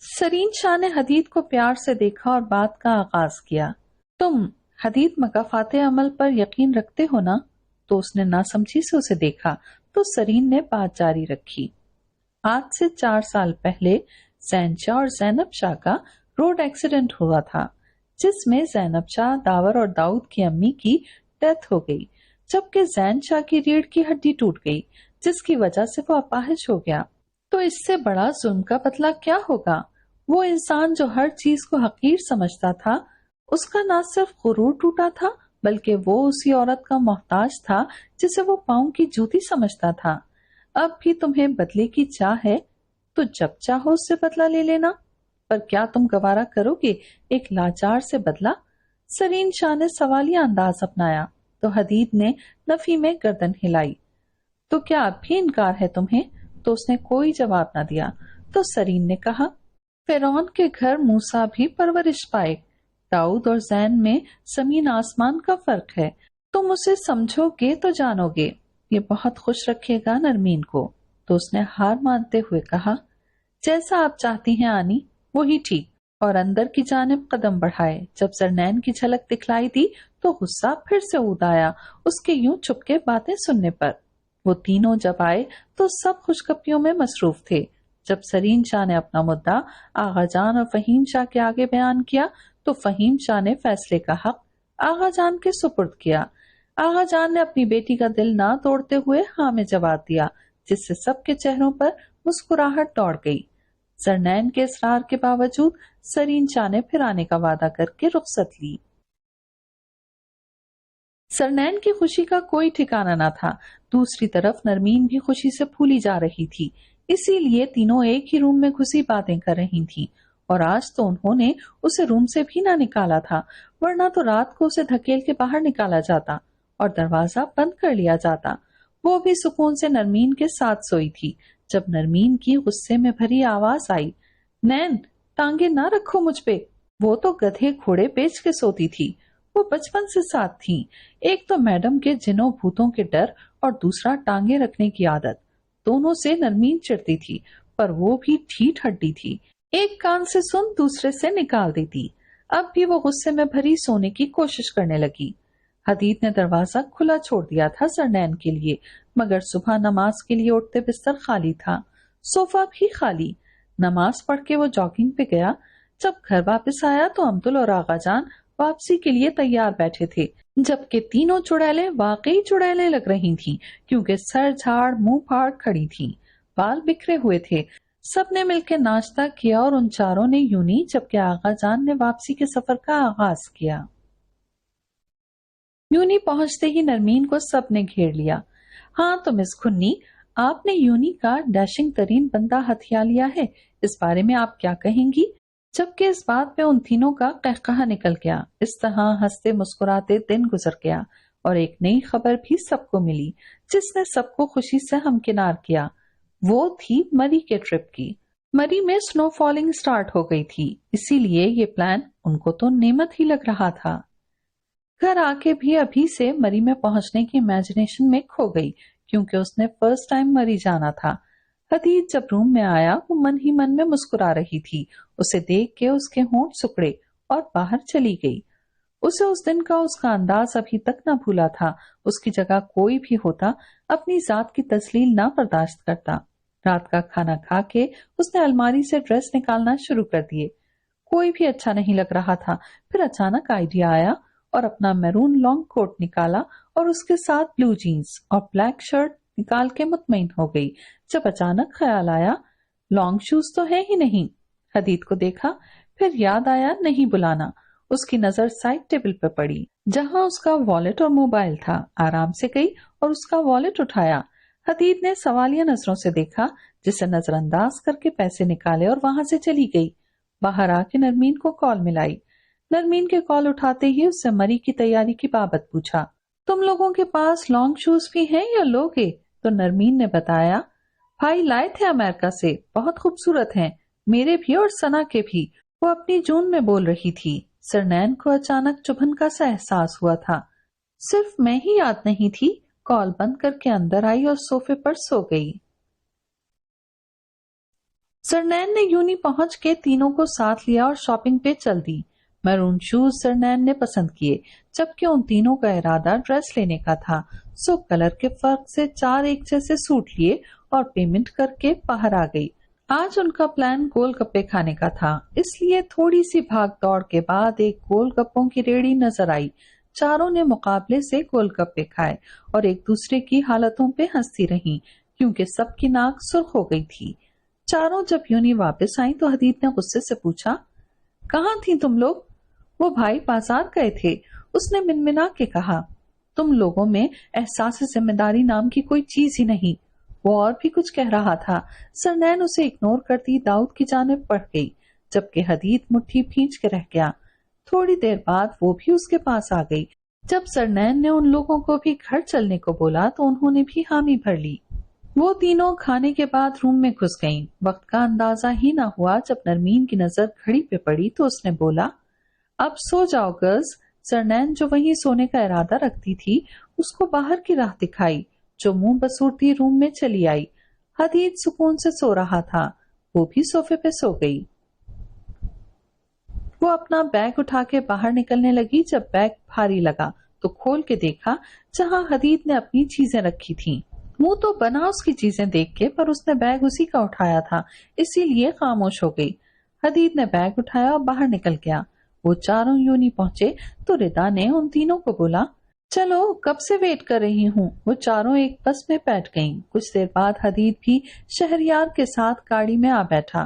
سرین شاہ نے حدید کو پیار سے دیکھا اور بات کا آغاز کیا۔ تم حدید مکافات عمل پر یقین رکھتے ہو نا؟ تو اس نے ناسمجھی سے اسے دیکھا تو سرین نے بات جاری رکھی۔ آج سے 4 سال پہلے زین شاہ اور زینب شاہ کا روڈ ایکسیڈنٹ ہوا تھا، جس میں زینب شاہ، داور اور داؤد کی امی کی ڈیتھ ہو گئی، جبکہ زین شاہ کی ریڑھ کی ہڈی ٹوٹ گئی، جس کی وجہ سے وہ اپاہج ہو گیا۔ تو اس سے بڑا ظلم کا بدلہ کیا ہوگا؟ وہ انسان جو ہر چیز کو حقیر سمجھتا تھا، اس کا نہ صرف غرور ٹوٹا تھا بلکہ وہ اسی عورت کا محتاج تھا جسے وہ پاؤں کی جوتی سمجھتا تھا۔ اب بھی تمہیں بدلے کی چاہ ہے تو جب چاہو اس سے بدلہ لے لینا، پر کیا تم گوارا کرو گے ایک لاچار سے بدلہ؟ سرین شاہ نے سوالیہ انداز اپنایا تو حدید نے نفی میں گردن ہلائی۔ تو کیا اب بھی انکار ہے تمہیں؟ تو اس نے کوئی جواب نہ دیا۔ تو سرین نے کہا، فرعون کے گھر موسیٰ بھی پرورش پائے، داؤد اور زین میں زمین آسمان کا فرق ہے۔ تم اسے سمجھو گے تو جانو گے، یہ بہت خوش رکھے گا نرمین کو۔ تو اس نے ہار مانتے ہوئے کہا، جیسا آپ چاہتی ہیں آنی، وہی ٹھیک، اور اندر کی جانب قدم بڑھائے۔ جب زرنین کی جھلک دکھلائی دی تو غصہ پھر سے اود آیا اس کے یوں چھپ کے باتیں سننے پر۔ وہ تینوں جب آئے تو سب خوشخبریوں میں مصروف تھے۔ جب سرین شاہ نے اپنا مدعا آغا جان اور فہیم شاہ کے آگے بیان کیا تو فہیم شاہ نے فیصلے کا حق آغا جان کے سپرد کیا۔ آغا جان نے اپنی بیٹی کا دل نہ توڑتے ہوئے ہاں میں جواب دیا، جس سے سب کے چہروں پر مسکراہٹ دوڑ گئی۔ زرنین کے اصرار کے باوجود سرین شاہ نے پھر آنے کا وعدہ کر کے رخصت لی۔ سرنین کی خوشی کا کوئی ٹھکانہ نہ تھا، دوسری طرف نرمین بھی خوشی سے پھولی جا رہی تھی، اسی لیے تینوں ایک ہی روم میں گھسی باتیں کر رہی تھیں، اور آج تو انہوں نے اسے روم سے بھی نہ نکالا تھا، ورنہ تو رات کو اسے دھکیل کے باہر نکالا جاتا اور دروازہ بند کر لیا جاتا۔ وہ بھی سکون سے نرمین کے ساتھ سوئی تھی جب نرمین کی غصے میں بھری آواز آئی، نین ٹانگیں نہ رکھو مجھ پہ۔ وہ تو گدھے گھوڑے بیچ کے سوتی تھی، وہ بچپن سے ساتھ تھیں، ایک تو میڈم کے جنوں بھوتوں کے ڈر اور دوسرا ٹانگیں رکھنے کی عادت، دونوں سے نرمین چڑتی تھی، پر وہ بھی ٹھیٹ ہڈی تھی، ایک کان سے سن دوسرے سے نکال دیتی۔ اب بھی وہ غصے میں بھری سونے کی کوشش کرنے لگی۔ حدید نے دروازہ کھلا چھوڑ دیا تھا سرنین کے لیے، مگر صبح نماز کے لیے اٹھتے بستر خالی تھا، صوفہ بھی خالی۔ نماز پڑھ کے وہ جاگنگ پہ گیا، جب گھر واپس آیا تو امدل اور آغا جان واپسی کے لیے تیار بیٹھے تھے، جبکہ تینوں چڑیلیں واقعی چڑیلیں لگ رہی تھیں، کیونکہ سر جھاڑ منہ پھاڑ کھڑی تھیں، بال بکھرے ہوئے تھے۔ سب نے مل کے ناشتہ کیا اور ان چاروں نے یونی جبکہ آغا جان نے واپسی کے سفر کا آغاز کیا۔ یونی پہنچتے ہی نرمین کو سب نے گھیر لیا۔ ہاں تو مس کھنی، آپ نے یونی کا ڈیشنگ ترین بندہ ہتھیا لیا ہے، اس بارے میں آپ کیا کہیں گی؟ جبکہ اس بات پہ ان تینوں کا قہقہہ نکل گیا۔ اس طرح ہنستے مسکراتے دن گزر گیا اور ایک نئی خبر بھی سب کو ملی جس نے سب کو خوشی سے ہمکنار کیا۔ وہ تھی مری کے ٹرپ کی۔ مری میں سنو فالنگ سٹارٹ ہو گئی تھی، اسی لیے یہ پلان ان کو تو نعمت ہی لگ رہا تھا۔ گھر آ کے بھی ابھی سے مری میں پہنچنے کی امیجنیشن میں کھو گئی، کیونکہ اس نے فرسٹ ٹائم مری جانا تھا۔ حدید جب روم میں آیا وہ من ہی من میں مسکرا رہی تھی، اسے دیکھ کے اس کے ہونٹ سکڑے اور باہر چلی گئی۔ اسے اس دن کا اس کا انداز ابھی تک نہ بھولا تھا، اس کی جگہ کوئی بھی ہوتا اپنی ذات کی تذلیل نہ برداشت کرتا۔ رات کا کھانا کھا کے اس نے الماری سے ڈریس نکالنا شروع کر دیے، کوئی بھی اچھا نہیں لگ رہا تھا۔ پھر اچانک آئیڈیا آیا اور اپنا میرون لانگ کوٹ نکالا اور اس کے ساتھ بلو جینز اور بلیک شرٹ نکال کے مطمئن ہو گئی، جب اچانک خیال آیا لانگ شوز تو ہے ہی نہیں۔ حدید کو دیکھا، پھر یاد آیا نہیں بلانا۔ اس کی نظر سائڈ ٹیبل پہ پڑی جہاں اس کا والیٹ اور موبائل تھا، آرام سے گئی اور اس کا والیٹ اٹھایا۔ حدید نے سوالیہ نظروں سے دیکھا، جسے نظر انداز کر کے پیسے نکالے اور وہاں سے چلی گئی۔ باہر آ کے نرمین کو کال ملائی۔ نرمین کے کال اٹھاتے ہی اس سے مری کی تیاری کی بابت پوچھا، تم لوگوں کے پاس لانگ شوز بھی ہیں یا لوگے؟ تو نرمین نے بتایا، بھائی لائے تھے امریکہ سے، بہت خوبصورت ہیں، میرے بھی اور سنا کے بھی۔ وہ اپنی جون میں بول رہی تھی۔ سرنین کو اچانک چبھن کا سا احساس ہوا تھا، صرف میں ہی یاد نہیں تھی۔ کال بند کر کے اندر آئی اور صوفے پر سو گئی۔ سرنین نے یونی پہنچ کے تینوں کو ساتھ لیا اور شاپنگ پہ چل دی۔ میرون شوز سرنین نے پسند کیے، جبکہ ان تینوں کا ارادہ ڈریس لینے کا تھا، سو کلر کے فرق سے 4 ایک جیسے سوٹ لیے اور پیمنٹ کر کے باہر آ گئی۔ آج ان کا پلان گول گپے کھانے کا تھا، اس لیے تھوڑی سی بھاگ دوڑ کے بعد ایک گول گپوں کی ریڑھی نظر آئی۔ چاروں نے مقابلے سے گول گپے کھائے اور ایک دوسرے کی حالتوں پہ ہنستی رہیں، کیونکہ سب کی ناک سرخ ہو گئی تھی۔ چاروں جب یونی واپس آئیں تو حدید نے غصے سے پوچھا، کہاں تھی تم لوگ؟ وہ بھائی بازار گئے تھے، اس نے منمنا کے کہا۔ تم لوگوں میں احساس ذمہ داری نام کی کوئی چیز ہی نہیں۔ وہ اور بھی کچھ کہہ رہا تھا، سرنین اسے اگنور کرتی داؤد کی جانب بڑھ گئی، جبکہ حدید مٹھی بھینچ کے رہ گیا۔ تھوڑی دیر بعد وہ بھی اس کے پاس آ گئی۔ جب سرنین نے ان لوگوں کو بھی گھر چلنے کو بولا تو انہوں نے بھی حامی بھر لی۔ وہ تینوں کھانے کے بعد روم میں گھس گئیں۔ وقت کا اندازہ ہی نہ ہوا جب نرمین کی نظر گھڑی پہ پڑی تو اس نے بولا، اب سو جاؤ گرلز۔ سرنین جو وہیں سونے کا ارادہ رکھتی تھی اس کو باہر کی راہ دکھائی، جو منہ بسورتی روم میں چلی آئی۔ حدید سکون سے سو رہا تھا، وہ بھی صوفے پہ سو گئی۔ وہ اپنا بیگ اٹھا کے باہر نکلنے لگی، جب بیگ بھاری لگا تو کھول کے دیکھا جہاں حدید نے اپنی چیزیں رکھی تھیں۔ منہ تو بنا اس کی چیزیں دیکھ کے، پر اس نے بیگ اسی کا اٹھایا تھا، اسی لیے خاموش ہو گئی۔ حدید نے بیگ اٹھایا اور باہر نکل گیا۔ وہ چاروں یونی پہنچے تو ردا نے ان تینوں کو بولا، چلو کب سے ویٹ کر رہی ہوں۔ وہ چاروں ایک بس میں بیٹھ گئیں۔ کچھ دیر بعد حدید بھی شہریار کے ساتھ گاڑی میں آ بیٹھا۔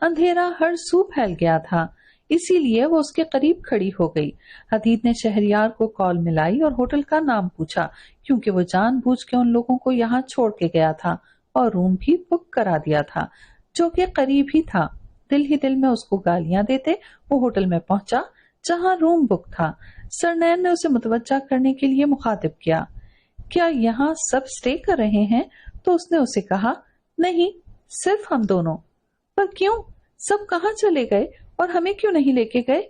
اندھیرا ہر سو پھیل گیا تھا، اسی لیے وہ اس کے قریب کھڑی ہو گئی۔ حدید نے شہریار کو کال ملائی اور ہوٹل کا نام پوچھا، کیونکہ وہ جان بوجھ کے ان لوگوں کو یہاں چھوڑ کے گیا تھا اور روم بھی بک کرا دیا تھا جو کہ قریب ہی تھا۔ دل ہی دل میں اس کو گالیاں دیتے وہ ہوٹل میں پہنچا جہاں روم بک تھا۔ سرنین نے اسے متوجہ کرنے کے لیے مخاطب کیا، کیا یہاں سب سٹے کر رہے ہیں؟ تو اس نے اسے کہا، نہیں، صرف ہم دونوں۔ پر کیوں؟ سب کہاں چلے گئے اور ہمیں کیوں نہیں لے کے گئے؟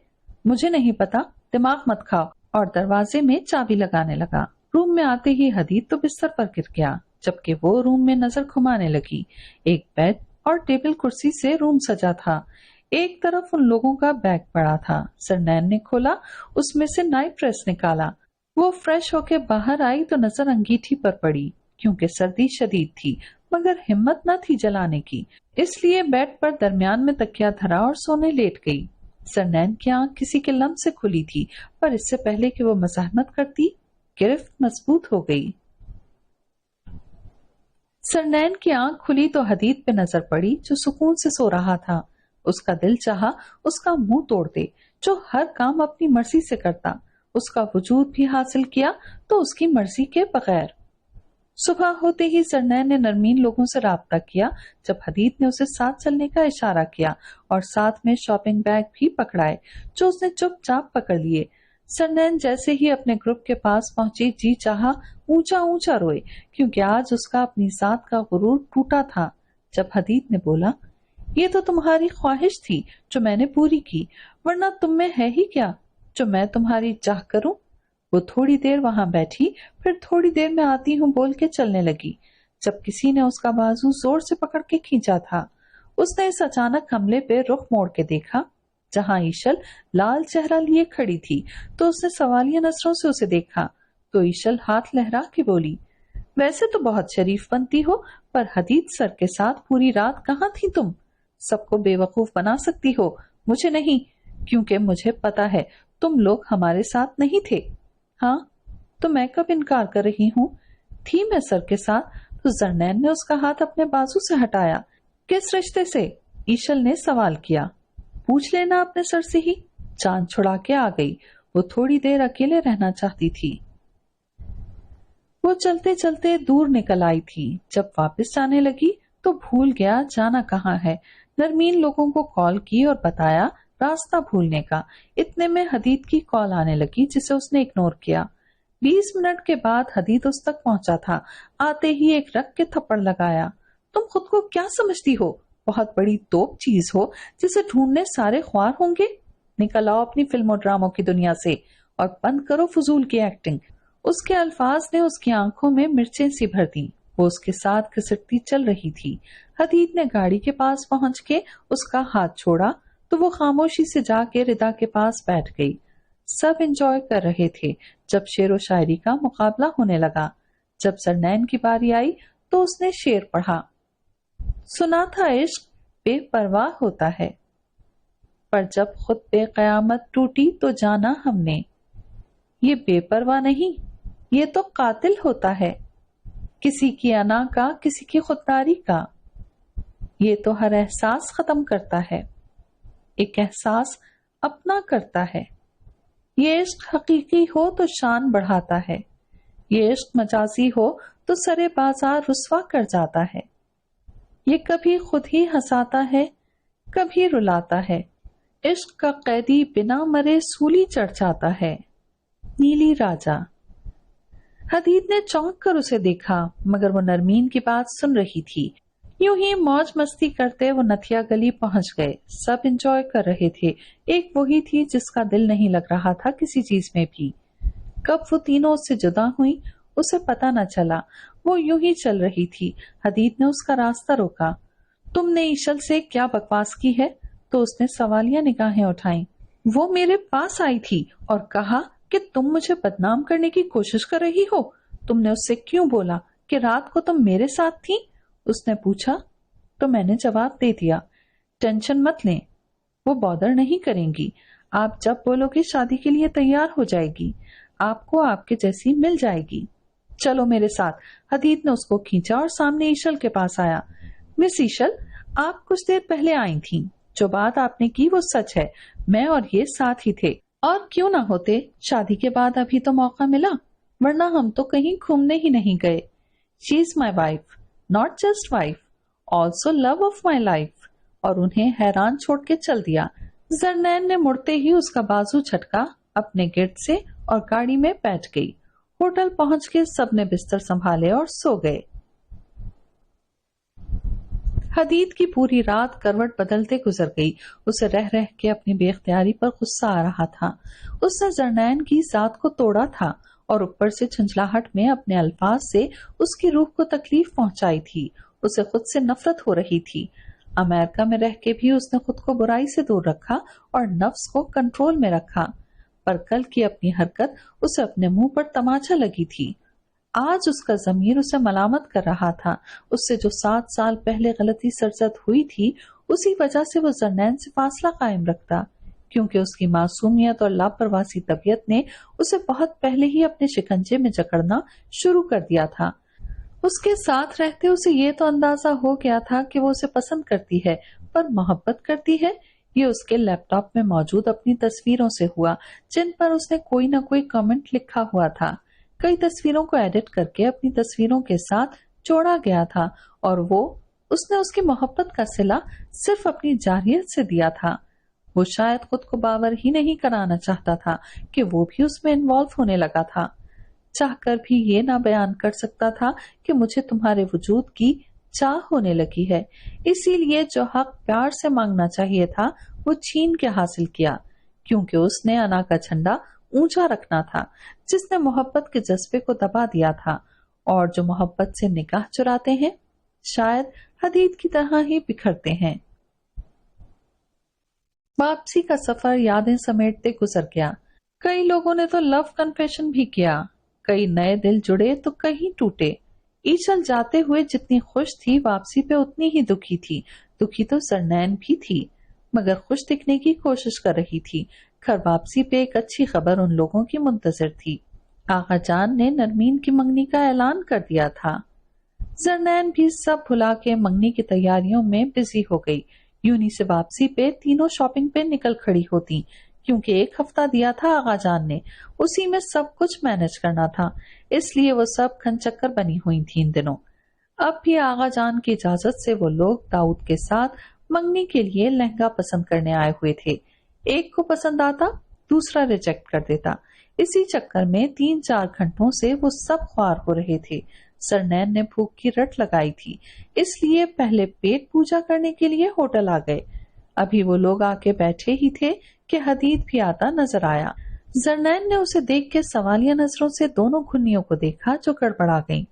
مجھے نہیں پتا، دماغ مت کھاؤ۔ اور دروازے میں چابی لگانے لگا۔ روم میں آتے ہی حدید تو بستر پر گر گیا، جبکہ وہ روم میں نظر گھمانے لگی۔ ایک بیڈ اور ٹیبل کرسی سے روم سجا تھا، ایک طرف ان لوگوں کا بیگ پڑا تھا۔ سرنین نے کھولا، اس میں سے نائٹ ڈریس نکالا۔ وہ فریش ہو کے باہر آئی تو نظر انگیٹھی پر پڑی، کیونکہ سردی شدید تھی مگر ہمت نہ تھی جلانے کی، اس لیے بیڈ پر درمیان میں تکیا دھرا اور سونے لیٹ گئی۔ سرنین کی آنکھ کسی کے لمس سے کھلی تھی، پر اس سے پہلے کہ وہ مزاحمت کرتی، گرفت مضبوط ہو گئی۔ سرنین کی آنکھ کھلی تو حدید پہ نظر پڑی جو سکون سے سو رہا تھا۔ اس کا دل چاہا اس کا منہ توڑ دے، جو ہر کام اپنی مرضی سے کرتا، اس کا وجود بھی حاصل کیا تو اس کی مرضی کے بغیر۔ صبح ہوتے ہی سرنین نے نرمین لوگوں سے رابطہ کیا جب حدید نے اسے ساتھ چلنے کا اشارہ کیا اور ساتھ میں شاپنگ بیگ بھی پکڑائے جو اس نے چپ چاپ پکڑ لیے۔ سرنین جیسے ہی اپنے گروپ کے پاس پہنچی جی چاہا اونچا اونچا روئے، کیونکہ آج اس کا اپنی ذات کا غرور ٹوٹا تھا۔ جب حدید نے بولا، یہ تو تمہاری خواہش تھی جو میں نے پوری کی، ورنہ تم میں ہے ہی کیا جو میں تمہاری چاہ کروں۔ وہ تھوڑی دیر وہاں بیٹھی، پھر تھوڑی دیر میں آتی ہوں بول کے چلنے لگی۔ جب کسی نے اس کا بازو زور سے پکڑ کے کھینچا تھا، اس نے اس اچانک حملے پہ رخ موڑ کے دیکھا جہاں ایشل لال چہرہ لیے کھڑی تھی، تو اس نے سوالیہ نظروں سے اسے دیکھا تو ایشل ہاتھ لہرا کے بولی، ویسے تو بہت شریف بنتی ہو، پر حدید سر کے ساتھ پوری رات کہاں تھی تم؟ سب کو بے وقوف بنا سکتی ہو، مجھے نہیں، کیونکہ مجھے پتا ہے تم لوگ ہمارے ساتھ نہیں تھے۔ ہاں تو میں کب انکار کر رہی ہوں، تھی میں سر کے ساتھ۔ تو سرنین نے اس کا ہاتھ اپنے بازو سے ہٹایا۔ کس رشتے سے؟ ایشل نے سوال کیا۔ پوچھ لینا اپنے سر سے ہی۔ جان چھڑا کے آ گئی، وہ تھوڑی دیر اکیلے رہنا چاہتی تھی۔ وہ چلتے چلتے دور نکل آئی تھی، جب واپس جانے لگی تو بھول گیا جانا کہاں ہے۔ نرمین لوگوں کو کال کی اور بتایا راستہ بھولنے کا۔ اتنے میں حدید کی کال آنے لگی جسے اس نے اگنور کیا۔ 20 منٹ کے بعد حدید اس تک پہنچا تھا، آتے ہی ایک رکھ کے تھپڑ لگایا۔ تم خود کو کیا سمجھتی ہو؟ بہت بڑی توپ چیز ہو جسے ڈھونڈنے سارے خوار ہوں گے؟ نکل آؤ اپنی فلم و ڈراموں کی دنیا سے اور بند کرو فضول کی ایکٹنگ۔ اس کے الفاظ نے اس کی آنکھوں میں مرچیں سی بھر دیں۔ وہ اس کے ساتھ گھسٹتی چل رہی تھی۔ حدید نے گاڑی کے پاس پہنچ کے اس کا ہاتھ چھوڑا تو وہ خاموشی سے جا کے ردا کے پاس بیٹھ گئی۔ سب انجوائے کر رہے تھے جب شعر و شاعری کا مقابلہ ہونے لگا۔ جب سرنین کی باری آئی تو اس نے شعر پڑھا، سنا تھا عشق بے پرواہ ہوتا ہے، پر جب خود بے قیامت ٹوٹی تو جانا ہم نے، یہ بے پرواہ نہیں، یہ تو قاتل ہوتا ہے، کسی کی انا کا کسی کی خودداری کا، یہ تو ہر احساس ختم کرتا ہے، ایک احساس اپنا کرتا ہے، یہ عشق حقیقی ہو تو شان بڑھاتا ہے، یہ عشق مجازی ہو تو سرے بازار رسوا کر جاتا ہے، یہ کبھی خود ہی ہنساتا ہے کبھی رلاتا ہے، عشق کا قیدی بنا مرے سولی چڑھ جاتا ہے۔ نیلی راجا۔ حدید نے چونک کر اسے دیکھا مگر وہ نرمین کی بات سن رہی تھی۔ یوں ہی موج مستی کرتے وہ نتھیا گلی پہنچ گئے۔ سب انجوائے کر رہے تھے، ایک وہی تھی جس کا دل نہیں لگ رہا تھا کسی چیز میں بھی۔ کب وہ تینوں اس سے جدا ہوئی اسے پتا نہ چلا، وہ یوں ہی چل رہی تھی۔ حدید نے اس کا راستہ روکا۔ تم نے ایشل سے کیا بکواس کی ہے؟ تو اس نے سوالیہ نگاہیں اٹھائیں۔ وہ میرے پاس آئی تھی اور کہا کہ تم مجھے بدنام کرنے کی کوشش کر رہی ہو، تم نے اس سے کیوں بولا کہ رات کو تم میرے ساتھ تھی؟ اس نے پوچھا تو میں نے جواب دے دیا۔ ٹینشن مت لیں، وہ بادر نہیں کریں گی، آپ جب بولو گے شادی کے لیے تیار ہو جائے گی، آپ کو آپ کے جیسی مل جائے گی، چلو میرے ساتھ۔ حدید نے اس کو کھینچا اور سامنے ایشل کے پاس آیا۔ مس ایشل، آپ کچھ دیر پہلے آئی تھیں، جو بات آپ نے کی وہ سچ ہے، میں اور یہ ساتھ ہی تھے، اور کیوں نہ ہوتے، شادی کے بعد ابھی تو موقع ملا، ورنہ ہم تو کہیں گھومنے ہی نہیں گئے۔ She is my wife, not just wife, also love of my life, اور انہیں حیران چھوڑ کے چل دیا۔ زرنین نے مڑتے ہی اس کا بازو چھٹکا اپنے گرد سے اور گاڑی میں بیٹھ گئی۔ ہوٹل پہنچ کے سب نے بستر سنبھالے اور سو گئے۔ حدید کی پوری رات کروٹ بدلتے گزر گئی، اسے رہ رہ کے اپنی بے اختیاری پر غصہ آ رہا تھا۔ اس نے زرنین کی ذات کو توڑا تھا اور اوپر سے جھنجھلاہٹ میں اپنے الفاظ سے اس کی روح کو تکلیف پہنچائی تھی۔ اسے خود سے نفرت ہو رہی تھی۔ امریکہ میں رہ کے بھی اس نے خود کو برائی سے دور رکھا اور نفس کو کنٹرول میں رکھا، پر کل کی اپنی حرکت اسے اپنے منہ پر تماچا لگی تھی۔ آج اس کا ضمیر اسے ملامت کر رہا تھا۔ اس سے جو 7 سال پہلے غلطی سرزد ہوئی تھی، اسی وجہ سے وہ زرنین سے فاصلہ قائم رکھتا، کیونکہ اس کی معصومیت اور لاپرواہی طبیعت نے اسے بہت پہلے ہی اپنے شکنجے میں جکڑنا شروع کر دیا تھا۔ اس کے ساتھ رہتے اسے یہ تو اندازہ ہو گیا تھا کہ وہ اسے پسند کرتی ہے، پر محبت کرتی ہے، یہ اس کے لیپ ٹاپ میں موجود اپنی تصویروں سے ہوا، جن پر اس نے کوئی نہ کوئی کمنٹ لکھا ہوا تھا۔ کئی تصویروں کو ایڈٹ کر کے اپنی تصویروں کے ساتھ جوڑا گیا تھا، اور اس نے اس کی محبت کا صلہ صرف اپنی جاریت سے دیا تھا۔ وہ شاید خود کو باور ہی نہیں کرانا چاہتا تھا کہ وہ بھی اس میں انوالو ہونے لگا تھا۔ چاہ کر بھی یہ نہ بیان کر سکتا تھا کہ مجھے تمہارے وجود کی چاہ ہونے لگی ہے، اسی لیے جو حق پیار سے مانگنا چاہیے تھا وہ چھین کے حاصل کیا، کیونکہ اس نے انا کا جھنڈا اونچا رکھنا تھا، جس نے محبت کے جذبے کو دبا دیا تھا، اور جو محبت سے نگاہ چراتے ہیں شاید حدید کی طرح ہی بکھرتے ہیں۔ واپسی کا سفر یادیں سمیٹتے گزر گیا۔ کئی لوگوں نے تو لو کنفیشن بھی کیا، کئی نئے دل جڑے تو کہیں ٹوٹے۔ ایچل جاتے ہوئے جتنی خوش تھی، واپسی پہ اتنی ہی دکھی تھی۔ دکھی تو زرنین بھی تھی، مگر خوش دکھنے کی کوشش کر رہی تھی۔ گھر واپسی پہ ایک اچھی خبر ان لوگوں کی منتظر تھی۔ آغا جان نے نرمین کی منگنی کا اعلان کر دیا تھا۔ زرنین بھی سب بھلا کے منگنی کی تیاریوں میں بزی ہو گئی۔ یونی سے واپسی پہ تینوں شاپنگ پہ نکل کھڑی ہوتی، کیونکہ ایک ہفتہ دیا تھا آغا جان نے، اسی میں سب کچھ مینج کرنا تھا، اس لیے وہ سب کھن چکر بنی ہوئی تھی ان دنوں۔ اب بھی آغا جان کی اجازت سے وہ لوگ داؤد کے ساتھ منگنی کے لیے لہنگا پسند کرنے آئے ہوئے تھے۔ ایک کو پسند آتا، دوسرا ریجیکٹ کر دیتا۔ اسی چکر میں 3-4 گھنٹوں سے وہ سب خوار ہو رہے تھے۔ زرنین نے بھوک کی رٹ لگائی تھی، اس لیے پہلے پیٹ پوجا کرنے کے لیے ہوٹل آ گئے۔ ابھی وہ لوگ آ کے بیٹھے ہی تھے کہ حدید بھی آتا نظر آیا۔ زرنین نے اسے دیکھ کے سوالیہ نظروں سے دونوں گھنیوں کو دیکھا جو گڑبڑا گئیں۔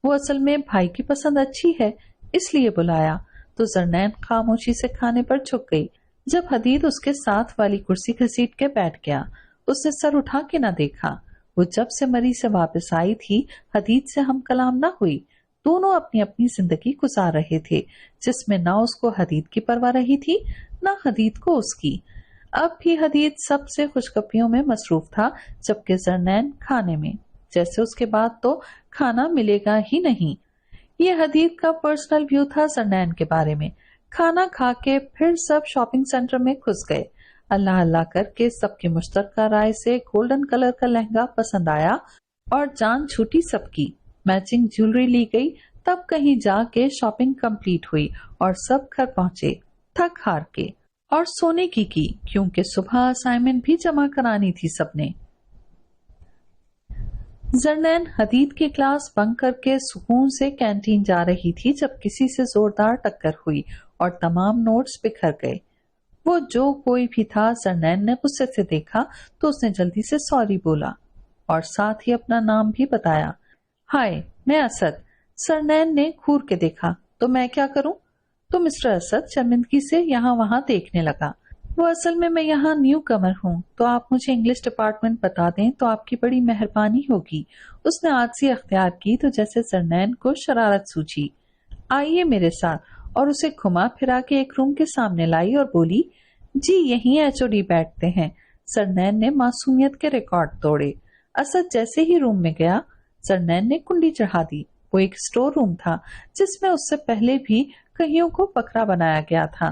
وہ اصل میں بھائی کی پسند اچھی ہے، اس لیے بلایا، تو زرنین خاموشی سے کھانے پر جھک گئی۔ جب حدید اس کے ساتھ والی کرسی گھسیٹ کے بیٹھ گیا، اس نے سر اٹھا کے نہ دیکھا۔ وہ جب سے مری سے واپس آئی تھی، حدید سے ہم کلام نہ ہوئی۔ دونوں اپنی اپنی زندگی گزار رہے تھے، جس میں نہ اس کو حدید کی پرواہ رہی تھی، نہ حدید کو اس کی۔ اب بھی حدید سب سے خوشگپیوں میں مصروف تھا، جبکہ زرنین کھانے میں، جیسے اس کے بعد تو کھانا ملے گا ہی نہیں۔ یہ حدید کا پرسنل ویو تھا زرنین کے بارے میں۔ کھانا کھا کے پھر سب شاپنگ سینٹر میں گھس گئے۔ اللہ اللہ کر کے سب کی مشترکہ رائے سے گولڈن کلر کا لہنگا پسند آیا اور جان چھوٹی سب کی۔ میچنگ جیولری لی گئی، تب کہیں جا کے شاپنگ کمپلیٹ ہوئی اور سب گھر پہنچے تھک ہار کے، اور سونے کی کیونکہ صبح اسائنمنٹ بھی جمع کرانی تھی سب نے۔ زرنین حدید کی کلاس بنک کر کے سکون سے کینٹین جا رہی تھی جب کسی سے زوردار ٹکر ہوئی اور تمام نوٹس بکھر گئے۔ وہ جو کوئی بھی تھا، زرنین نے غصے سے دیکھا تو اس نے جلدی سے سوری بولا اور ساتھ ہی اپنا نام بھی بتایا۔ ہائے، میں اسد۔ زرنین نے گھور کے دیکھا، تو میں کیا کروں؟ تو مسٹر اسد شرمندگی سے یہاں وہاں دیکھنے لگا۔ وہ اصل میں یہاں نیو کمر ہوں، تو آپ مجھے انگلش ڈپارٹمنٹ بتا دیں تو آپ کی بڑی مہربانی ہوگی۔ اس نے عاجزی اختیار کی تو جیسے زرنین کو شرارت سوچی۔ آئیے میرے ساتھ، اور اسے گھما پھرا کے ایک روم کے سامنے لائی اور بولی، جی یہیں HOD بیٹھتے ہیں۔ زرنین نے معصومیت کے ریکارڈ توڑے۔ اسد جیسے ہی روم میں گیا، زرنین نے کنڈی چڑھا دی۔ وہ ایک سٹور روم تھا جس میں اس سے پہلے بھی کہیوں کو بکرا بنایا گیا تھا۔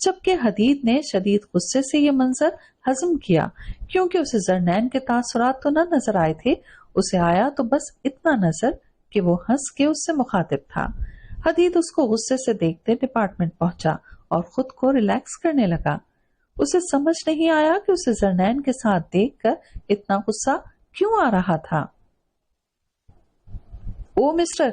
جبکہ حدید نے شدید غصے سے یہ منظر ہضم کیا، کیونکہ اسے زرنین کے تاثرات تو نہ نظر آئے تھے، اسے آیا تو بس اتنا نظر کہ وہ ہنس کے اس سے مخاطب تھا۔ حدید اس کو غصے سے دیکھتے ڈپارٹمنٹ پہنچا اور خود کو ریلیکس کرنے لگا۔ اسے سمجھ نہیں آیا کہ اسے زرنین کے ساتھ دیکھ کر اتنا غصہ کیوں آ رہا تھا۔ او مسٹر،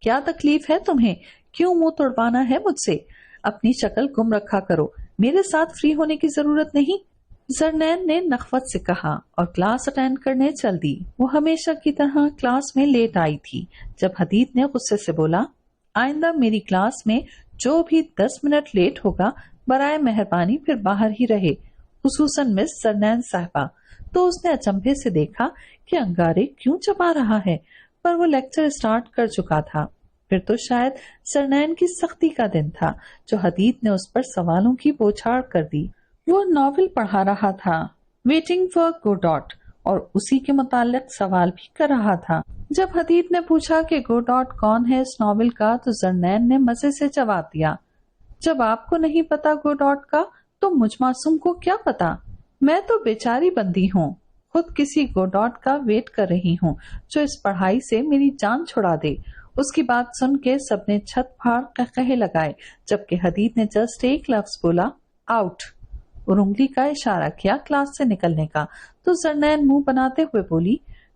کیا تکلیف ہے تمہیں؟ کیوں منہ توڑوانا ہے مجھ سے؟ اپنی شکل گم رکھا کرو، میرے ساتھ فری ہونے کی ضرورت نہیں، زرنین نے نخوت سے کہا اور کلاس اٹینڈ کرنے چل دی۔ وہ ہمیشہ کی طرح کلاس میں لیٹ آئی تھی۔ جب حدید نے غصے سے بولا، آئندہ میری کلاس میں جو بھی 10 منٹ لیٹ ہوگا برائے مہربانی پھر باہر ہی رہے، خصوصاً مس زرنین صاحبہ، تو اس نے اچنبھے سے دیکھا کہ انگارے کیوں چبا رہا ہے، پر وہ لیکچر اسٹارٹ کر چکا تھا۔ پھر تو شاید زرنین کی سختی کا دن تھا جو حدید نے اس پر سوالوں کی بوچھاڑ کر دی۔ وہ ناول پڑھا رہا تھا، ویٹنگ فار گوڈاٹ، اور اسی کے متعلق سوال بھی کر رہا تھا۔ جب حدید نے پوچھا کہ گوڈاٹ کون ہے اس ناول کا، تو زرنین نے مزے سے جواب دیا، جب آپ کو نہیں پتا گوڈاٹ کا تو مجھ معصوم کو کیا پتا؟ میں تو بیچاری بندی ہوں، خود کسی گوڈاٹ کا ویٹ کر رہی ہوں جو اس پڑھائی سے میری جان چھڑا دے۔ اس کی بات سن کے سب نے چھت پھاڑ قہقہے لگائے، جبکہ حدید نے جسٹ ایک لفظ بولا، آؤٹ، اور انگلی کا اشارہ کیا کلاس سے نکلنے کا، تو زرنین منہ بناتے ہوئے بولی،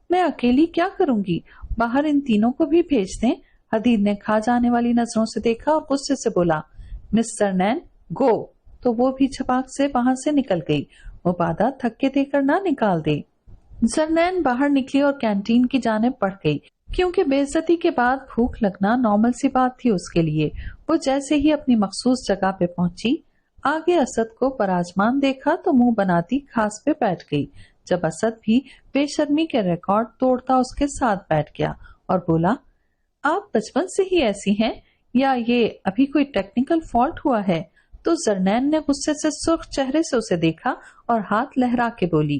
میں اکیلی کیا کروں گی، باہر ان تینوں کو بھی بھیج دیں۔ حدید نے کھا جانے والی نظروں سے دیکھا اور غصے سے بولا، مس زرنین گو، تو وہ بھی چھپاک سے وہاں سے نکل گئی، مبادہ دھکے دے کر نہ نکال دے۔ زرنین باہر نکلی اور کینٹین کی جانب بڑھ گئی، کیونکہ بے عزتی کے بعد بھوک لگنا نارمل سی بات تھی اس کے لیے۔ وہ جیسے ہی اپنی مخصوص جگہ پہ پہنچی، آگے اسد کو پراجمان دیکھا تو منہ بناتی گھاس پہ بیٹھ گئی۔ جب اسد بھی بے شرمی کے ریکارڈ توڑتا اس کے ساتھ بیٹھ گیا اور بولا، آپ بچپن سے ہی ایسی ہیں یا یہ ابھی کوئی ٹیکنیکل فالٹ ہوا ہے؟ تو زرنین نے غصے سے سرخ چہرے سے اسے دیکھا اور ہاتھ لہرا کے بولی،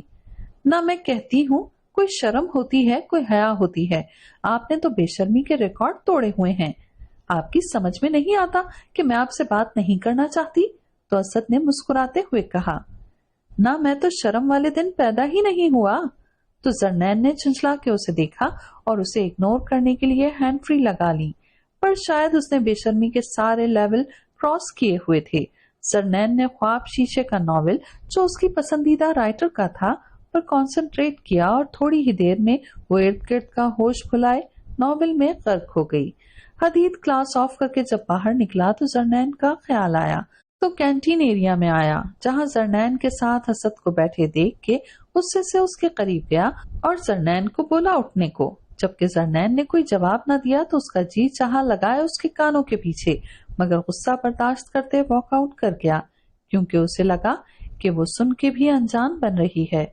نہ میں کہتی ہوں کوئی شرم ہوتی ہے، کوئی حیا ہوتی ہے، آپ نے تو بے شرمی کے ریکارڈ توڑے ہوئے ہیں۔ آپ کی سمجھ میں نہیں آتا کہ میں آپ سے بات نہیں کرنا چاہتی؟ تو اسد نے مسکراتے ہوئے کہا، نہ میں تو شرم والے دن پیدا ہی نہیں ہوا۔ تو زرنین نے جھنجھلا کے اسے دیکھا اور اسے اگنور کرنے کے لیے ہینڈ فری لگا لی، پر شاید اس نے بے شرمی کے سارے لیول کراس کیے ہوئے تھے۔ زرنین نے خواب شیشے کا ناول جو اس کی پسندیدہ رائٹر کا تھا پر کانسنٹریٹ کیا اور تھوڑی ہی دیر میں وہ ارد گرد کا ہوش بھلائے ناول میں غرق ہو گئی۔ حدید کلاس آف کر کے جب باہر نکلا تو زرنین کا خیال آیا تو کینٹین ایریا میں آیا، جہاں زرنین کے ساتھ اسد کو بیٹھے دیکھ کے غصے سے اس کے قریب گیا اور زرنین کو بولا اٹھنے کو۔ جبکہ زرنین نے کوئی جواب نہ دیا تو اس کا جی چاہا لگائے اس کے کانوں کے پیچھے، مگر غصہ برداشت کرتے واک آؤٹ کر گیا، کیونکہ اسے لگا کہ وہ سن کے بھی انجان بن رہی ہے۔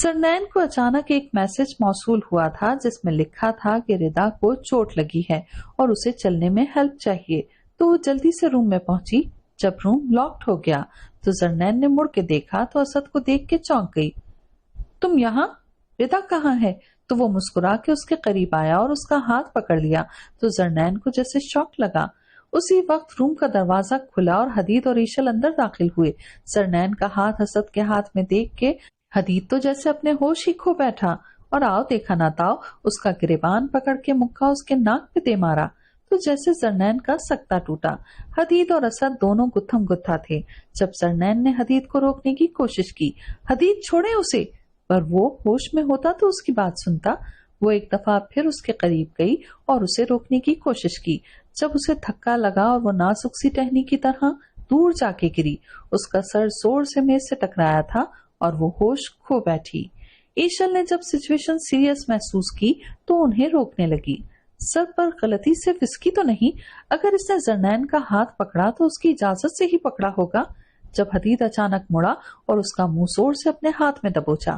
زرنین کو اچانک ایک میسج موصول ہوا تھا جس میں لکھا تھا کہ ردا کو چوٹ لگی ہے اور اسے چلنے میں ہیلپ چاہیے، تو وہ جلدی سے روم میں پہنچی۔ جب روم لاکڈ ہو گیا تو زرنین نے مڑ کے دیکھا تو اسد کو دیکھ کے چونک گئی، تم یہاں؟ ردا کہاں ہے؟ تو وہ مسکرا کے اس کے قریب آیا اور اس کا ہاتھ پکڑ لیا تو زرنین کو جیسے شوق لگا۔ اسی وقت روم کا دروازہ کھلا اور حدید اور ایشل اندر داخل ہوئے۔ زرنین کا ہاتھ اسد کے ہاتھ میں دیکھ کے حدید تو جیسے اپنے ہوش ہی کھو بیٹھا اور آؤ دیکھا نہ تاؤ اس کا گریبان پکڑ کے مکہ اس کے ناک پہ دے مارا تو جیسے زرنین کا سکتا ٹوٹا۔ حدید اور اسد دونوں گتھم گتھا تھے۔ جب زرنین نے حدید کو روکنے کی کوشش کی، حدید چھوڑے اسے، پر وہ ہوش میں ہوتا تو اس کی بات سنتا۔ وہ ایک دفعہ پھر اس کے قریب گئی اور اسے روکنے کی کوشش کی۔ جب اسے دھکا لگا اور وہ نازک سی ٹہنی کی طرح دور جا کے گری، اس کا سر زور سے میز سے ٹکرایا تھا اور وہ ہوش کھو بیٹھی۔ ایشل نے جب سچویشن سیریس محسوس کی تو انہیں روکنے لگی۔ سر پر غلطی سے وسکی تو نہیں؟ اگر اس نے زرنین کا ہاتھ پکڑا تو اس کی اجازت سے ہی پکڑا ہوگا۔ جب حدید اچانک مڑا اور اس کا منہ زور سے اپنے ہاتھ میں دبوچا،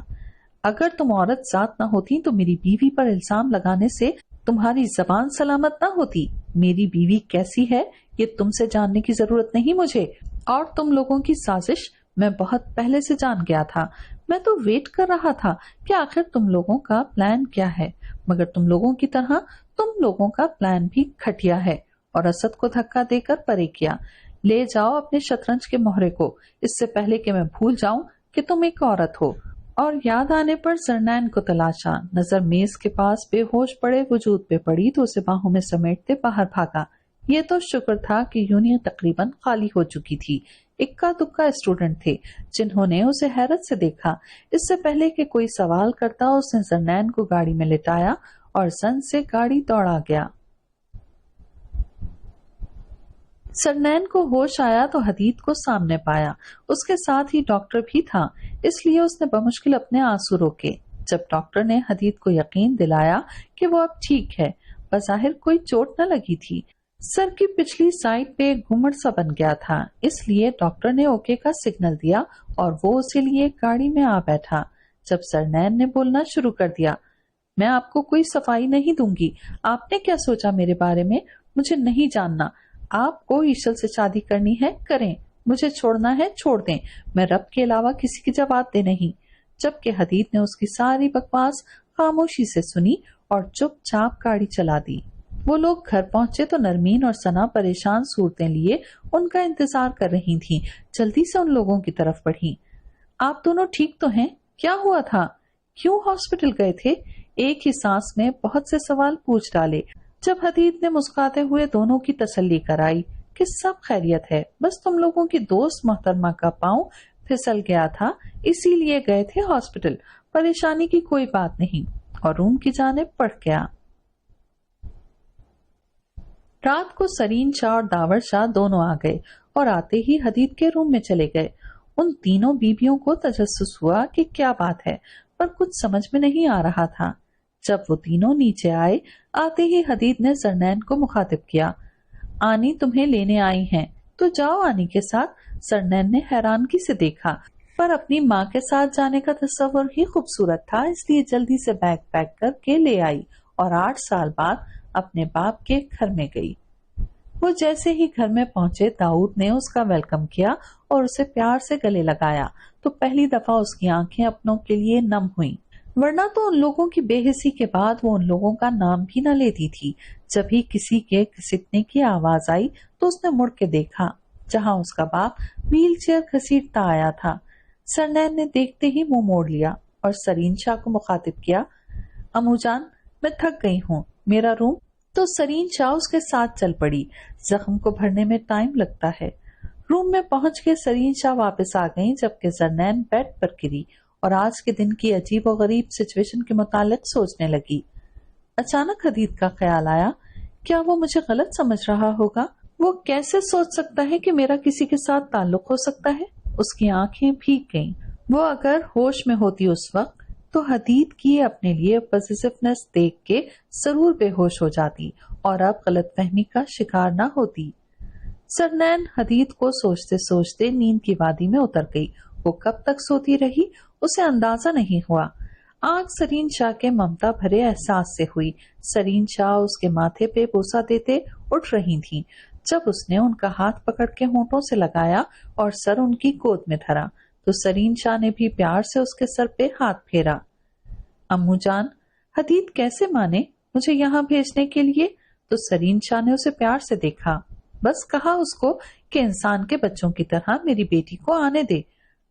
اگر تم عورت ذات نہ ہوتی تو میری بیوی پر الزام لگانے سے تمہاری زبان سلامت نہ ہوتی۔ میری بیوی کیسی ہے یہ تم سے جاننے کی ضرورت نہیں مجھے، اور تم لوگوں کی سازش میں بہت پہلے سے جان گیا تھا۔ میں تو ویٹ کر رہا تھا کہ آخر تم لوگوں کا پلان کیا ہے، مگر تم لوگوں کی طرح تم لوگوں کا پلان بھی گھٹیا ہے اور اسد کو دھکا دے کر پرے کیا۔ لے جاؤ اپنے شطرنج کے مہرے کو، اس سے پہلے کہ میں بھول جاؤں کہ تم ایک عورت ہو۔ اور یاد آنے پر زرنین کو تلاشا۔ نظر میز کے پاس بے ہوش پڑے وجود پہ پڑی تو اسے باہوں میں سمیٹتے باہر بھاگا۔ یہ تو شکر تھا کہ یونین تقریباً خالی ہو چکی تھی۔ اکا دکا اسٹوڈنٹ تھے جنہوں نے اسے حیرت سے دیکھا۔ اس سے پہلے کہ کوئی سوال کرتا اس نے زرنین کو گاڑی میں لٹایا اور زن سے گاڑی دوڑا گیا۔ زرنین کو ہوش آیا تو حدید کو سامنے پایا۔ اس کے ساتھ ہی ڈاکٹر بھی تھا، اس لیے اس نے بمشکل اپنے آنسو روکے۔ جب ڈاکٹر نے حدید کو یقین دلایا کہ وہ اب ٹھیک ہے، بظاہر کوئی چوٹ نہ لگی تھی، سر کی پچھلی سائڈ پہ ایک گھمڑ سا بن گیا تھا، اس لیے ڈاکٹر نے اوکے کا سگنل دیا اور وہ اسے لیے گاڑی میں آ بیٹھا۔ جب زرنین نے بولنا شروع کر دیا، میں آپ کو کوئی صفائی نہیں دوں گی، آپ نے کیا سوچا میرے بارے میں؟ مجھے نہیں جاننا، آپ کو ایشل سے شادی کرنی ہے کریں، مجھے چھوڑنا ہے چھوڑ دیں، میں رب کے علاوہ کسی کی جواب دے نہیں۔ جبکہ حدید نے اس کی ساری بکواس خاموشی سے سنی اور چپ چاپ گاڑی چلا دی۔ وہ لوگ گھر پہنچے تو نرمین اور ثنا پریشان صورتیں لیے ان کا انتظار کر رہی تھیں۔ جلدی سے ان لوگوں کی طرف بڑھی۔ آپ دونوں ٹھیک تو ہیں؟ کیا ہوا تھا؟ کیوں ہاسپٹل گئے تھے؟ ایک ہی سانس میں بہت سے سوال پوچھ ڈالے۔ جب حدید نے مسکراتے ہوئے دونوں کی تسلی کرائی کہ سب خیریت ہے، بس تم لوگوں کی دوست محترمہ کا پاؤں پھسل گیا تھا اسی لیے گئے تھے ہاسپٹل، پریشانی کی کوئی بات نہیں، اور روم کی جانب بڑھ گیا۔ رات کو سرین شاہ اور داور شاہ دونوں آ گئے اور آتے ہی حدید کے روم میں چلے گئے۔ ان تینوں بیویوں کو تجسس ہوا کہ کیا بات ہے، پر کچھ سمجھ میں نہیں آ رہا تھا۔ جب وہ تینوں نیچے آئے، آتے ہی حدید نے زرنین کو مخاطب کیا، آنی تمہیں لینے آئی ہیں تو جاؤ آنی کے ساتھ۔ زرنین نے حیرانگی سے دیکھا، پر اپنی ماں کے ساتھ جانے کا تصور ہی خوبصورت تھا، اس لیے جلدی سے بیگ پیک کر کے لے آئی اور 8 سال بعد اپنے باپ کے گھر میں گئی۔ وہ جیسے ہی گھر میں پہنچے، داؤد نے اس کا ویلکم کیا اور اسے پیار سے گلے لگایا تو پہلی دفعہ اس کی آنکھیں اپنوں کے لیے نم ہوئیں، ورنہ تو ان لوگوں کی بے حسی کے بعد وہ ان لوگوں کا نام بھی نہ لیتی تھی۔ جب ہی کسی کے گھسیٹنے کی آواز آئی تو اس نے مڑ کے دیکھا، جہاں اس کا باپ ویل چیئر گھسیٹتا آیا تھا۔ زرنین نے دیکھتے ہی منہ موڑ لیا اور سرین شاہ کو مخاطب کیا، امو جان میں تھک گئی ہوں، میرا روم؟ تو سرین شاہ اس کے ساتھ چل پڑی۔ زخم کو بھرنے میں ٹائم لگتا ہے۔ روم میں پہنچ کے سرین شاہ واپس آ گئیں، جبکہ زرنین بیڈ پر گری اور آج کے دن کی عجیب و غریب سچویشن کے متعلق سوچنے لگی۔ اچانک حدید کا خیال آیا، کیا وہ مجھے غلط سمجھ رہا ہوگا؟ وہ کیسے سوچ سکتا ہے کہ میرا کسی کے ساتھ تعلق ہو سکتا ہے؟ اس کی آنکھیں بھیگ گئیں۔ وہ اگر ہوش میں ہوتی اس وقت تو حدید کی اپنے لیے پوزیسیونیس دیکھ کے ضرور بے ہوش ہو جاتی اور اب غلط فہمی کا شکار نہ ہوتی۔ زرنین حدید کو سوچتے سوچتے نیند کی وادی میں اتر گئی۔ وہ کب تک سوتی رہی اسے اندازہ نہیں ہوا۔ آنکھ سرین شاہ کے ممتا بھرے احساس سے ہوئی۔ سرین شاہ اس کے ماتھے پہ بوسہ دیتے اٹھ رہی تھیں جب اس نے ان کا ہاتھ پکڑ کے ہونٹوں سے لگایا اور سر ان کی گود میں دھرا تو سرین شاہ نے بھی پیار سے اس کے سر پہ ہاتھ پھیرا۔ امو جان، حدید کیسے مانے مجھے یہاں بھیجنے کے لیے؟ تو سرین شاہ نے اسے پیار سے دیکھا، بس کہا اس کو کہ انسان کے بچوں کی طرح میری بیٹی کو آنے دے،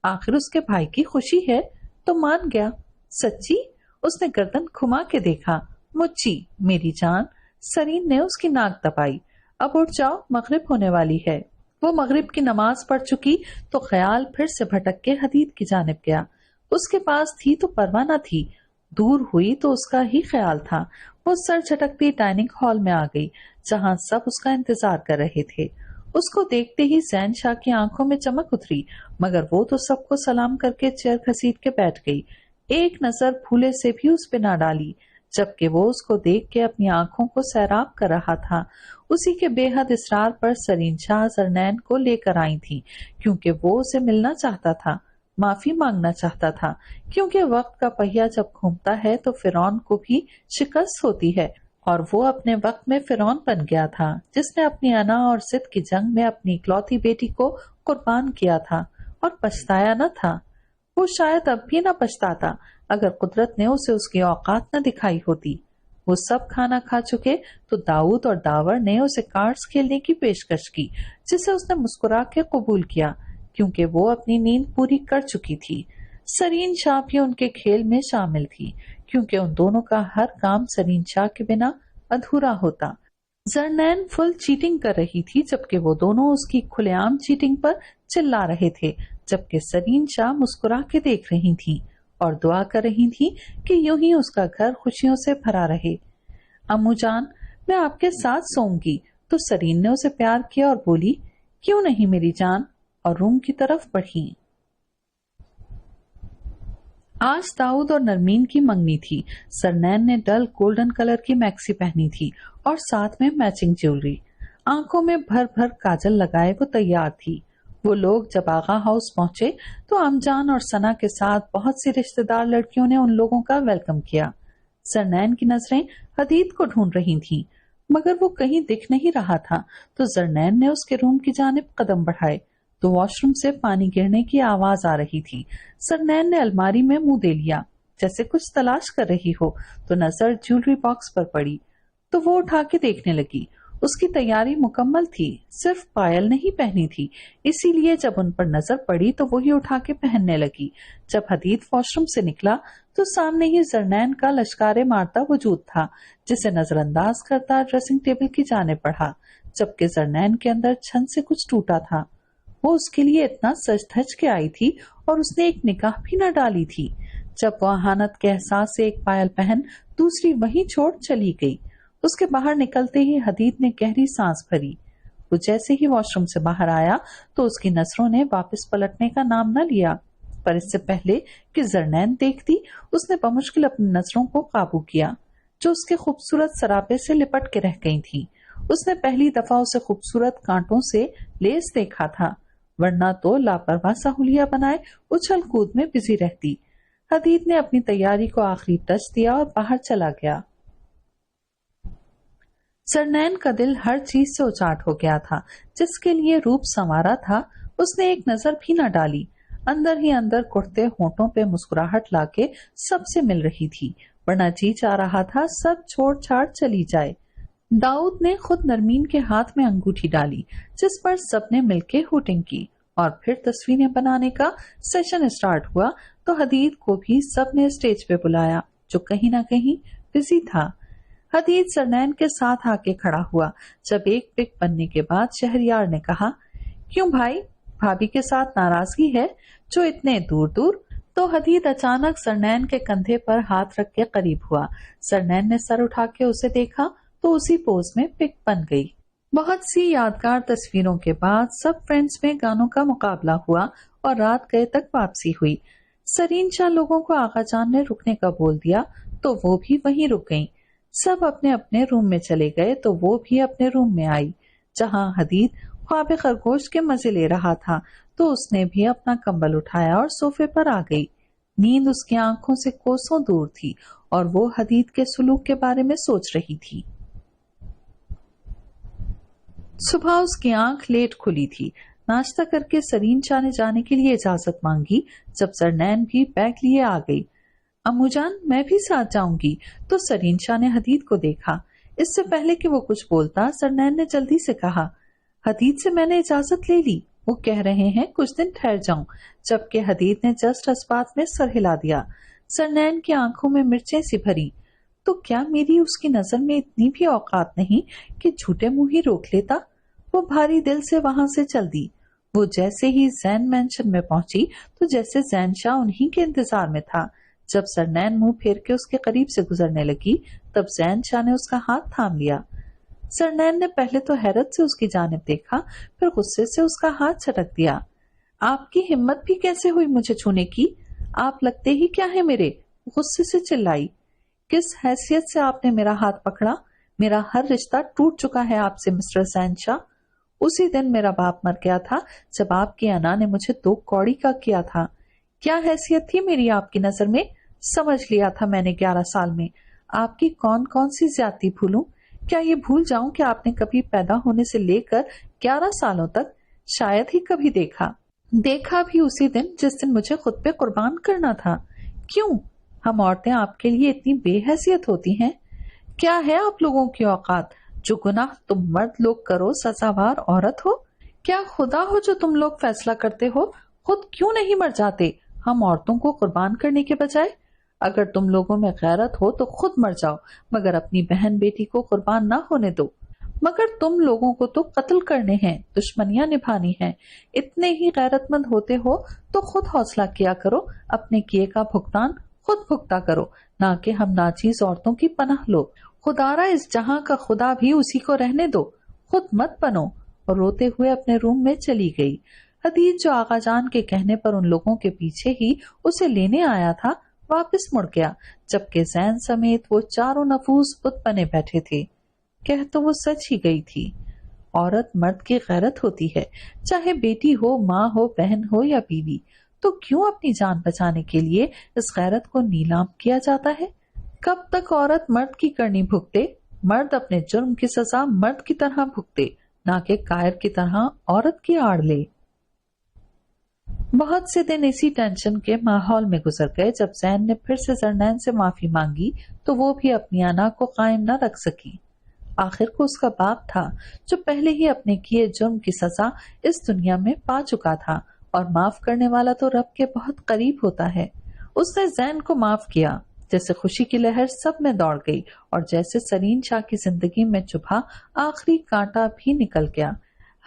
آخر اس کے بھائی کی خوشی ہے، تو مان گیا۔ سچی؟ اس نے گردن گھما کے دیکھا۔ مچی میری جان۔ سرین نے اس کی ناک دبائی۔ اب اٹھ جاؤ، مغرب ہونے والی ہے۔ وہ مغرب کی نماز پڑھ چکی تو خیال پھر سے بھٹک کے حدید کی جانب گیا۔ اس کے پاس تھی تو پرواہ نہ تھی، دور ہوئی تو اس کا ہی خیال تھا۔ وہ سر جھٹکتی ڈائننگ ہال میں آ گئی جہاں سب اس کا انتظار کر رہے تھے۔ اس کو دیکھتے ہی زین شاہ کی آنکھوں میں چمک اتری، مگر وہ تو سب کو سلام کر کے چیئر گھسیٹ کے بیٹھ گئی، ایک نظر پھولے سے بھی اس پہ نہ ڈالی، جبکہ وہ اس کو دیکھ کے اپنی آنکھوں کو سیراب کر رہا تھا۔ اسی کے بے حد اصرار پر سرین شاہ زرنین کو لے کر آئی تھی، کیونکہ وہ اسے ملنا چاہتا تھا، معافی مانگنا چاہتا تھا، کیونکہ وقت کا پہیہ جب گھومتا ہے تو فرعون کو بھی شکست ہوتی ہے، اور وہ اپنے وقت میں فرعون بن گیا تھا جس نے اپنی انا اور ضد کی جنگ میں اپنی اکلوتی بیٹی کو قربان کیا تھا اور پچھتایا نہ تھا۔ وہ شاید اب بھی نہ پچھتاتا اگر قدرت نے اسے اس کی اوقات نہ دکھائی ہوتی۔ وہ سب کھانا کھا چکے تو داؤد اور داور نے اسے کارڈز کھیلنے کی پیشکش کی، جسے اس نے مسکرا کے قبول کیا کیونکہ وہ اپنی نیند پوری کر چکی تھی۔ سرین شاہ بھی ان کے کھیل میں شامل تھی کیونکہ ان دونوں کا ہر کام سرین شاہ کے بنا ادھورا ہوتا۔ زرنین فل چیٹنگ کر رہی تھی جبکہ وہ دونوں اس کی کھلے عام چیٹنگ پر چلا رہے تھے، جبکہ سرین شاہ مسکرا کے دیکھ رہی تھی اور دعا کر رہی تھی کہ یوں ہی اس کا گھر خوشیوں سے بھرا رہے۔ امو جان، میں آپ کے ساتھ سوؤں گی، تو سرین نے اسے پیار کیا اور بولی، کیوں نہیں میری جان، اور روم کی طرف بڑھی۔ آج داؤد اور نرمین کی منگنی تھی۔ سرنین نے ڈل گولڈن کلر کی میکسی پہنی تھی اور ساتھ میں میچنگ جیولری۔ آنکھوں میں بھر بھر کاجل لگائے وہ تیار تھی۔ وہ لوگ جب آغا ہاؤس پہنچے تو امجان اور ثنا کے ساتھ بہت سی رشتہ دار لڑکیوں نے ان لوگوں کا ویلکم کیا۔ سرنین کی نظریں حدید کو ڈھونڈ رہی تھیں مگر وہ کہیں دکھ نہیں رہا تھا، تو زرنین نے اس کے روم کی جانب قدم بڑھائے تو واش روم سے پانی گرنے کی آواز آ رہی تھی۔ سرنین نے الماری میں منہ دے لیا جیسے کچھ تلاش کر رہی ہو، تو نظر جیولری باکس پر پڑی تو وہ اٹھا کے دیکھنے لگی۔ اس کی تیاری مکمل تھی، صرف پائل نہیں پہنی تھی، اسی لیے جب ان پر نظر پڑی تو وہی اٹھا کے پہننے لگی۔ جب حدید واش روم سے نکلا تو سامنے ہی زرنین کا لشکارے مارتا وجود تھا، جسے نظر انداز کرتا ڈریسنگ ٹیبل کی جانب بڑھا، جبکہ زرنین کے اندر چھن سے کچھ ٹوٹا تھا۔ وہ اس کے لیے اتنا سج دھج کے آئی تھی اور اس نے ایک نگاہ بھی نہ ڈالی تھی۔ جب وہ اہانت کے احساس سے ایک پائل پہن دوسری وہیں چھوڑ چلی گئی، اس کے باہر نکلتے ہی حدید نے گہری سانس بھری۔ وہ جیسے ہی واش روم سے باہر آیا تو اس کی نظروں نے واپس پلٹنے کا نام نہ لیا، پر اس سے پہلے کہ زرنین دیکھتی اس نے بمشکل اپنی نظروں کو قابو کیا جو اس کے خوبصورت سراپے سے لپٹ کے رہ گئی تھی۔ اس نے پہلی دفعہ اسے خوبصورت کانٹوں سے لیس دیکھا تھا، ورنہ تو لاپرواہ سہولیہ بنائے اچھل کود میں بزی رہتی۔ حدید نے اپنی تیاری کو آخری ٹچ دیا اور باہر چلا گیا۔ سرنین کا دل ہر چیز سے اچاٹ ہو گیا تھا، جس کے لیے روپ سنوارا تھا اس نے ایک نظر بھی نہ ڈالی۔ اندر ہی اندر کڑتے ہونٹوں پہ مسکراہٹ لا کے سب سے مل رہی تھی، ورنہ جی چاہ رہا تھا سب چھوڑ چھاڑ چلی جائے۔ داؤد نے خود نرمین کے ہاتھ میں انگوٹھی ڈالی جس پر سب نے مل کے ہوٹنگ کی، اور پھر تصویریں بنانے کا سیشن اسٹارٹ ہوا تو حدید کو بھی سب نے اسٹیج پہ بلایا جو کہیں نہ کہیں بزی تھا۔ حدید سرنین کے ساتھ آ کے کھڑا ہوا جب ایک پک بننے کے بعد شہریار نے کہا، کیوں بھائی، بھابھی کے ساتھ ناراضگی ہے جو اتنے دور دور؟ تو حدید اچانک سرنین کے کندھے پر ہاتھ رکھ کے قریب ہوا۔ سرنین نے سر اٹھا کے اسے دیکھا تو اسی پوز میں پک بن گئی۔ بہت سی یادگار تصویروں کے بعد سب فرینڈز میں گانوں کا مقابلہ ہوا اور رات گئے تک واپسی ہوئی۔ سرین شاہ لوگوں کو آقا جان نے رکنے کا بول دیا تو وہ بھی وہیں رک گئیں۔ سب اپنے اپنے روم میں چلے گئے تو وہ بھی اپنے روم میں آئی، جہاں حدید خواب خرگوش کے مزے لے رہا تھا تو اس نے بھی اپنا کمبل اٹھایا اور صوفے پر آ گئی۔ نیند اس کی آنکھوں سے کوسوں دور تھی اور وہ حدید کے سلوک کے بارے میں سوچ رہی تھی۔ صبح اس کی آنکھ لیٹ کھلی تھی۔ ناشتہ کر کے سرین شاہ نے جانے کے لیے اجازت مانگی جب سرنین بھی بیگ لیے آ گئی۔ امو جان، میں بھی ساتھ جاؤں گی، تو سرین شاہ نے حدید کو دیکھا۔ اس سے پہلے کہ وہ کچھ بولتا سرنین نے جلدی سے کہا، حدید سے میں نے اجازت لے لی، وہ کہہ رہے ہیں کچھ دن ٹھہر جاؤں، جبکہ حدید نے جسٹ اس بات میں سر ہلا دیا۔ سرنین کی آنکھوں میں مرچیں سی بھری، تو کیا میری اس کی نظر میں اتنی بھی اوقات نہیں کہ جھوٹے منہ ہی روک لیتا؟ وہ بھاری دل سے وہاں سے چل دی۔ وہ جیسے ہی زین مینشن میں پہنچی تو جیسے زین شاہ انہی کے انتظار میں تھا۔ جب سرنین منہ پھیر کے اس کے قریب سے گزرنے لگی تب زین شاہ نے اس کا ہاتھ تھام لیا۔ سرنین نے پہلے تو حیرت سے اس کی جانب دیکھا، پھر غصے سے اس کا ہاتھ چھٹک دیا۔ آپ کی ہمت بھی کیسے ہوئی مجھے چھونے کی؟ آپ لگتے ہی کیا ہے میرے؟ غصے سے چلائی۔ کس حیثیت سے آپ نے میرا ہاتھ پکڑا؟ میرا ہر رشتہ ٹوٹ چکا ہے آپ سے مسٹر زین شاہ۔ اسی دن میرا باپ مر گیا تھا جب آپ کی انا نے مجھے 2 کوڑی کا کیا تھا۔ کیا حیثیت تھی میری آپ کی نظر میں؟ سمجھ لیا تھا میں نے 11 سال میں۔ آپ کی کون کون سی زیادتی بھولوں؟ کیا یہ بھول جاؤں کہ آپ نے کبھی پیدا ہونے سے لے کر 11 سالوں تک شاید ہی کبھی دیکھا بھی اسی دن جس دن مجھے خود پہ قربان کرنا تھا۔ کیوں ہم عورتیں آپ کے لیے اتنی بے حیثیت ہوتی ہیں؟ کیا ہے آپ لوگوں کی اوقات؟ جو گناہ تم مرد لوگ کرو سزاوار عورت ہو؟ کیا خدا ہو جو تم لوگ فیصلہ کرتے ہو؟ خود کیوں نہیں مر جاتے ہم عورتوں کو قربان کرنے کے بجائے؟ اگر تم لوگوں میں غیرت ہو تو خود مر جاؤ، مگر اپنی بہن بیٹی کو قربان نہ ہونے دو۔ مگر تم لوگوں کو تو قتل کرنے ہیں، دشمنیاں نبھانی ہیں۔ اتنے ہی غیرت مند ہوتے ہو تو خود حوصلہ کیا کرو، اپنے کیے کا بھگتان خود بھگتا کرو، نہ کہ ہم ناچیز عورتوں کی پناہ لو۔ خدارا اس جہاں کا خدا بھی اسی کو رہنے دو، خود مت بنو۔ اور روتے ہوئے اپنے روم میں چلی گئی۔ حدید جو آغا جان کے کہنے پر ان لوگوں کے پیچھے ہی اسے لینے آیا تھا واپس مڑ گیا، جبکہ زین سمیت وہ چاروں نفوس بت بنے بیٹھے تھے۔ کہہ تو وہ سچ ہی گئی تھی، عورت مرد کی غیرت ہوتی ہے، چاہے بیٹی ہو، ماں ہو، بہن ہو یا بیوی، تو کیوں اپنی جان بچانے کے لیے اس غیرت کو نیلام کیا جاتا ہے؟ کب تک عورت مرد کی کرنی بھگتے؟ مرد اپنے جرم کی سزا مرد کی طرح بھگتے، نہ کہ کائر کی طرح عورت کی آڑ لے۔ بہت سے دن اسی ٹینشن کے ماحول میں گزر گئے۔ جب زین نے پھر سے زرنین سے معافی مانگی تو وہ بھی اپنی انا کو قائم نہ رکھ سکی۔ آخر کو اس کا باپ تھا جو پہلے ہی اپنے کیے جرم کی سزا اس دنیا میں پا چکا تھا، اور معاف کرنے والا تو رب کے بہت قریب ہوتا ہے۔ اس نے زین کو معاف کیا، جیسے خوشی کی لہر سب میں دوڑ گئی، اور جیسے سرین شاہ کی زندگی میں چبھا آخری کانٹا بھی نکل گیا۔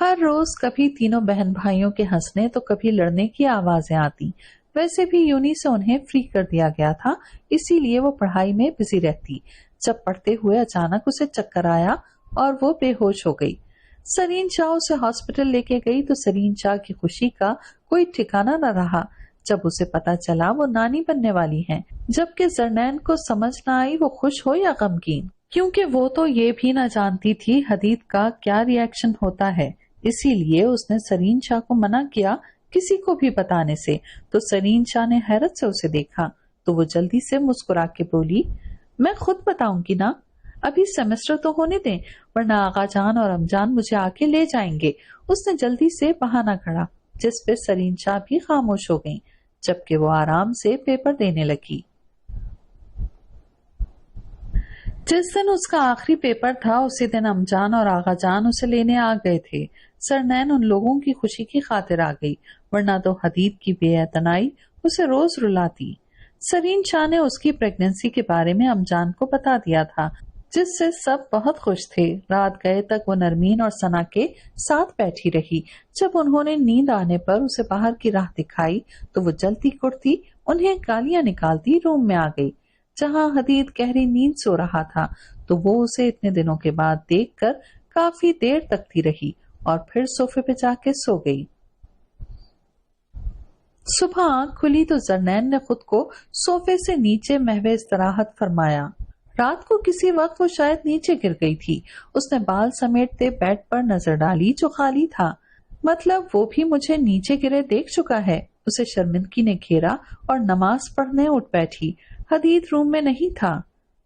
ہر روز کبھی تینوں بہن بھائیوں کے ہنسنے تو کبھی لڑنے کی آوازیں آتی۔ ویسے بھی یونی سے انہیں فری کر دیا گیا تھا، اسی لیے وہ پڑھائی میں بزی رہتی۔ جب پڑھتے ہوئے اچانک اسے چکر آیا اور وہ بے ہوش ہو گئی۔ سرین شاہ اسے ہاسپٹل لے کے گئی تو سرین شاہ کی خوشی کا کوئی ٹھکانہ نہ رہا جب اسے پتا چلا وہ نانی بننے والی ہیں، جبکہ زرنین کو سمجھ نہ آئی وہ خوش ہو یا غمگین، کیونکہ وہ تو یہ بھی نہ جانتی تھی حدید کا کیا ری ایکشن ہوتا ہے۔ اسی لیے اس نے سرین شاہ کو منع کیا کسی کو بھی بتانے سے، تو سرین شاہ نے حیرت سے اسے دیکھا تو وہ جلدی سے مسکرا کے بولی، میں خود بتاؤں گی نا، ابھی سیمسٹر تو ہونے دیں، ورنہ آغا جان اور ام جان مجھے آ کے لے جائیں گے۔ اس نے جلدی سے بہانہ گھڑا، جس پہ سرین شاہ بھی خاموش ہو گئیں، جبکہ وہ آرام سے پیپر دینے لگی۔ جس دن اس کا آخری پیپر تھا اسی دن ام جان اور آغا جان اسے لینے آ گئے تھے۔ سرنین ان لوگوں کی خوشی کی خاطر آ گئی، ورنہ تو حدید کی بے اعتنائی اسے روز رلاتی۔ سرین شاہ نے اس کی پریگننسی کے بارے میں ام جان کو بتا دیا تھا، جس سے سب بہت خوش تھے۔ رات گئے تک وہ نرمین اور ثنا کے ساتھ بیٹھی رہی۔ جب انہوں نے نیند آنے پر اسے باہر کی راہ دکھائی تو وہ جلتی کڑتی انہیں گالیاں نکالتی روم میں آ گئی، جہاں حدید گہری نیند سو رہا تھا، تو وہ اسے اتنے دنوں کے بعد دیکھ کر کافی دیر تکتی رہی اور پھر صوفے پہ جا کے سو گئی۔ صبح آنکھ کھلی تو زرنین نے خود کو صوفے سے نیچے محو استراحت فرمایا۔ رات کو کسی وقت وہ شاید نیچے گر گئی تھی۔ اس نے بال سمیٹتے بیڈ پر نظر ڈالی جو خالی تھا۔ مطلب وہ بھی مجھے نیچے گرے دیکھ چکا ہے۔ اسے شرمندگی نے گھیرا اور نماز پڑھنے اٹھ بیٹھی۔ حدید روم میں نہیں تھا،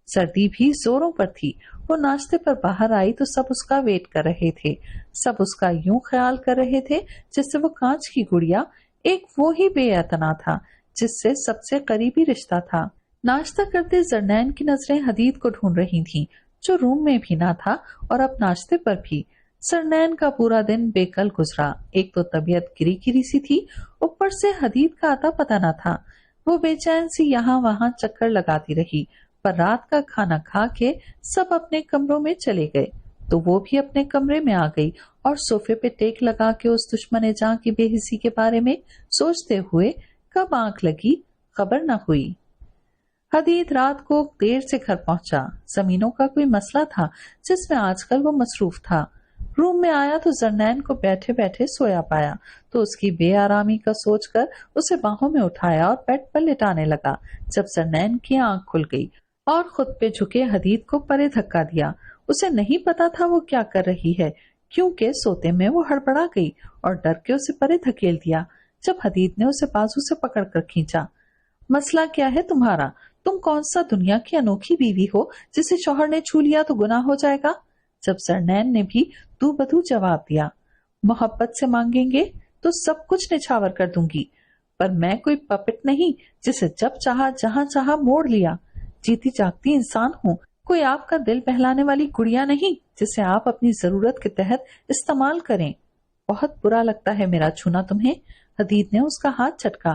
سردی بھی زوروں پر تھی۔ وہ ناشتے پر باہر آئی تو سب اس کا ویٹ کر رہے تھے، سب اس کا یوں خیال کر رہے تھے جس سے وہ کانچ کی گڑیا ایک وہی بے اعتنا تھا جس سے سب سے قریبی رشتہ تھا۔ ناشتہ کرتے زرنین کی نظریں حدید کو ڈھونڈ رہی تھیں، جو روم میں بھی نہ تھا اور اب ناشتے پر بھی۔ زرنین کا پورا دن بے کل گزرا۔ ایک تو طبیعت گری گری سی تھی، اوپر سے حدید کا اتا پتا نہ تھا۔ وہ بے چین سی یہاں وہاں چکر لگاتی رہی، پر رات کا کھانا کھا کے سب اپنے کمروں میں چلے گئے تو وہ بھی اپنے کمرے میں آ گئی اور صوفے پہ ٹیک لگا کے اس دشمن جاں کی بے حسی کے بارے میں سوچتے ہوئے کب آنکھ لگی خبر نہ ہوئی۔ حدید رات کو دیر سے گھر پہنچا۔ زمینوں کا کوئی مسئلہ تھا جس میں آج کل وہ مصروف تھا۔ روم میں آیا تو زرنین کو بیٹھے بیٹھے سویا پایا تو اس کی بے آرامی کا سوچ کر اسے باہوں میں اٹھایا اور بیڈ پر لٹانے لگا۔ جب زرنین کی آنکھ کھل گئی اور خود پہ جھکے حدید کو پرے دھکا دیا۔ اسے نہیں پتا تھا وہ کیا کر رہی ہے، کیونکہ سوتے میں وہ ہڑبڑا گئی اور ڈر کے اسے پرے دھکیل دیا۔ جب حدید نے اسے بازو سے پکڑ کر کھینچا، مسئلہ کیا ہے تمہارا؟ تم کون سا دنیا کی انوکھی بیوی ہو جسے شوہر نے چھو لیا تو گناہ ہو جائے گا؟ جب زرنین نے بھی دو بدو جواب دیا، محبت سے مانگیں گے تو سب کچھ نچھاور کر دوں گی، پر میں کوئی پپٹ نہیں جسے جب چاہا جہاں چاہا موڑ لیا۔ جیتی جاگتی انسان ہوں، کوئی آپ کا دل بہلانے والی گڑیا نہیں جسے آپ اپنی ضرورت کے تحت استعمال کریں۔ بہت برا لگتا ہے میرا چھونا تمہیں۔ حدید نے اس کا ہاتھ جھٹکا۔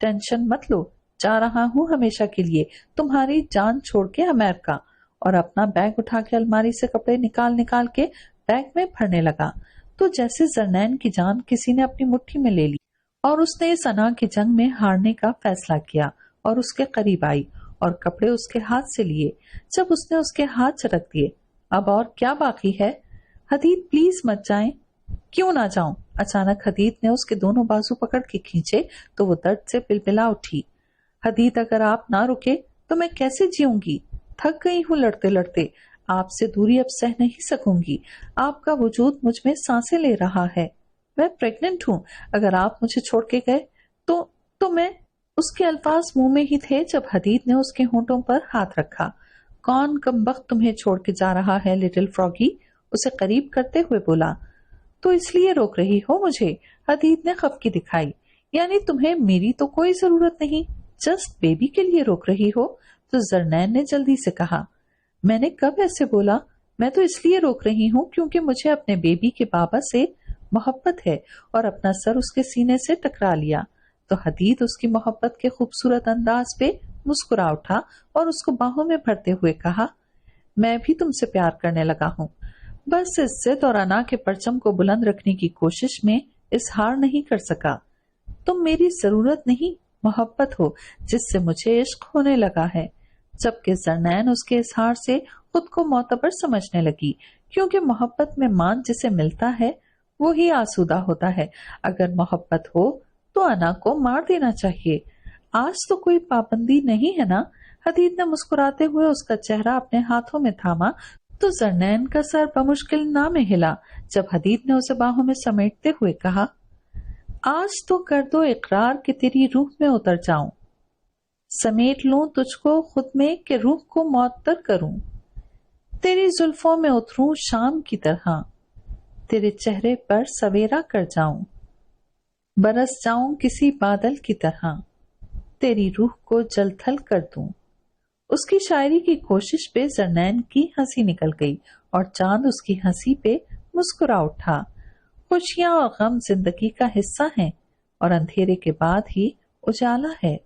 ٹینشن مت لو، جا رہا ہوں ہمیشہ کے لیے تمہاری جان چھوڑ کے امریکہ۔ اور اپنا بیگ اٹھا کے الماری سے کپڑے نکال نکال کے بیگ میں بھرنے لگا تو جیسے زرنین کی جان کسی نے اپنی مٹھی میں لے لی اور اس نے اس انا کی جنگ میں ہارنے کا فیصلہ کیا اور اس کے قریب آئی اور کپڑے اس کے ہاتھ سے لیے۔ جب اس نے اس کے ہاتھ چٹک دیے، اب اور کیا باقی ہے؟ حدید پلیز مت جائیں۔ کیوں نہ جاؤں؟ اچانک حدید نے اس کے دونوں بازو پکڑ کے کھینچے تو وہ درد سے پلپلا اٹھی۔ حدید اگر آپ نہ رکے تو میں کیسے جیوں گی؟ تھک گئی ہوں لڑتے لڑتے، آپ سے دوری اب سہ نہیں سکوں گی۔ آپ کا وجود مجھ میں سانسیں لے رہا ہے۔ میں پریگننٹ ہوں، اگر آپ مجھے چھوڑ کے گئے تو میں۔ اس کے الفاظ منہ میں ہی تھے جب حدید نے اس کے ہونٹوں پر ہاتھ رکھا۔ کون کمبخت تمہیں چھوڑ کے جا رہا ہے لٹل فراگی؟ اسے قریب کرتے ہوئے بولا۔ تو اس لیے روک رہی ہو مجھے؟ حدید نے خفگی دکھائی۔ یعنی تمہیں میری تو کوئی ضرورت نہیں، جسٹ بیبی کے لیے روک رہی ہو؟ تو زرنین نے جلدی سے کہا۔ میں نے کب ایسے بولا؟ میں تو اس لیے روک رہی ہوں کیونکہ مجھے اپنے بیبی کے بابا سے محبت ہے، اور اپنا سر اس کے سینے سے ٹکرا لیا تو حدید اس کی محبت کے خوبصورت انداز پہ مسکرا اٹھا اور اس کو باہوں میں بھرتے ہوئے کہا، میں بھی تم سے پیار کرنے لگا ہوں، بس عزت اور انا کے پرچم کو بلند رکھنے کی کوشش میں اظہار نہیں کر سکا۔ تم میری ضرورت نہیں، محبت ہو جس سے مجھے عشق ہونے لگا ہے۔ جبکہ زرنین اس کے اظہار سے خود کو معتبر سمجھنے لگی، کیونکہ محبت میں مان جسے ملتا ہے وہی آسودہ ہوتا ہے۔ اگر محبت ہو تو انا کو مار دینا چاہیے۔ آج تو کوئی پابندی نہیں ہے نا؟ حدید نے مسکراتے ہوئے اس کا چہرہ اپنے ہاتھوں میں تھاما تو زرنین کا سر بمشکل نہ میں ہلا جب حدید نے اسے باہوں میں سمیٹتے ہوئے کہا، آج تو کر دو اقرار کہ تیری روح میں اتر جاؤں، سمیٹ لوں تجھ کو خود میں کہ روح کو معطر کروں، تیری زلفوں میں اتروں شام کی طرح، تیرے چہرے پر سویرا کر جاؤں، برس جاؤں کسی بادل کی طرح، تیری روح کو جل تھل کر دوں۔ اس کی شاعری کی کوشش پہ زرنین کی ہنسی نکل گئی اور چاند اس کی ہنسی پہ مسکرا اٹھا۔ خوشیاں اور غم زندگی کا حصہ ہیں اور اندھیرے کے بعد ہی اجالا ہے۔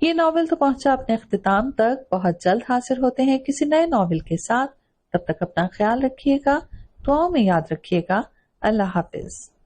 یہ ناول تو پہنچا اپنے اختتام تک، بہت جلد حاضر ہوتے ہیں کسی نئے ناول کے ساتھ۔ تب تک اپنا خیال رکھیے گا، دعاؤں میں یاد رکھیے گا۔ اللہ حافظ۔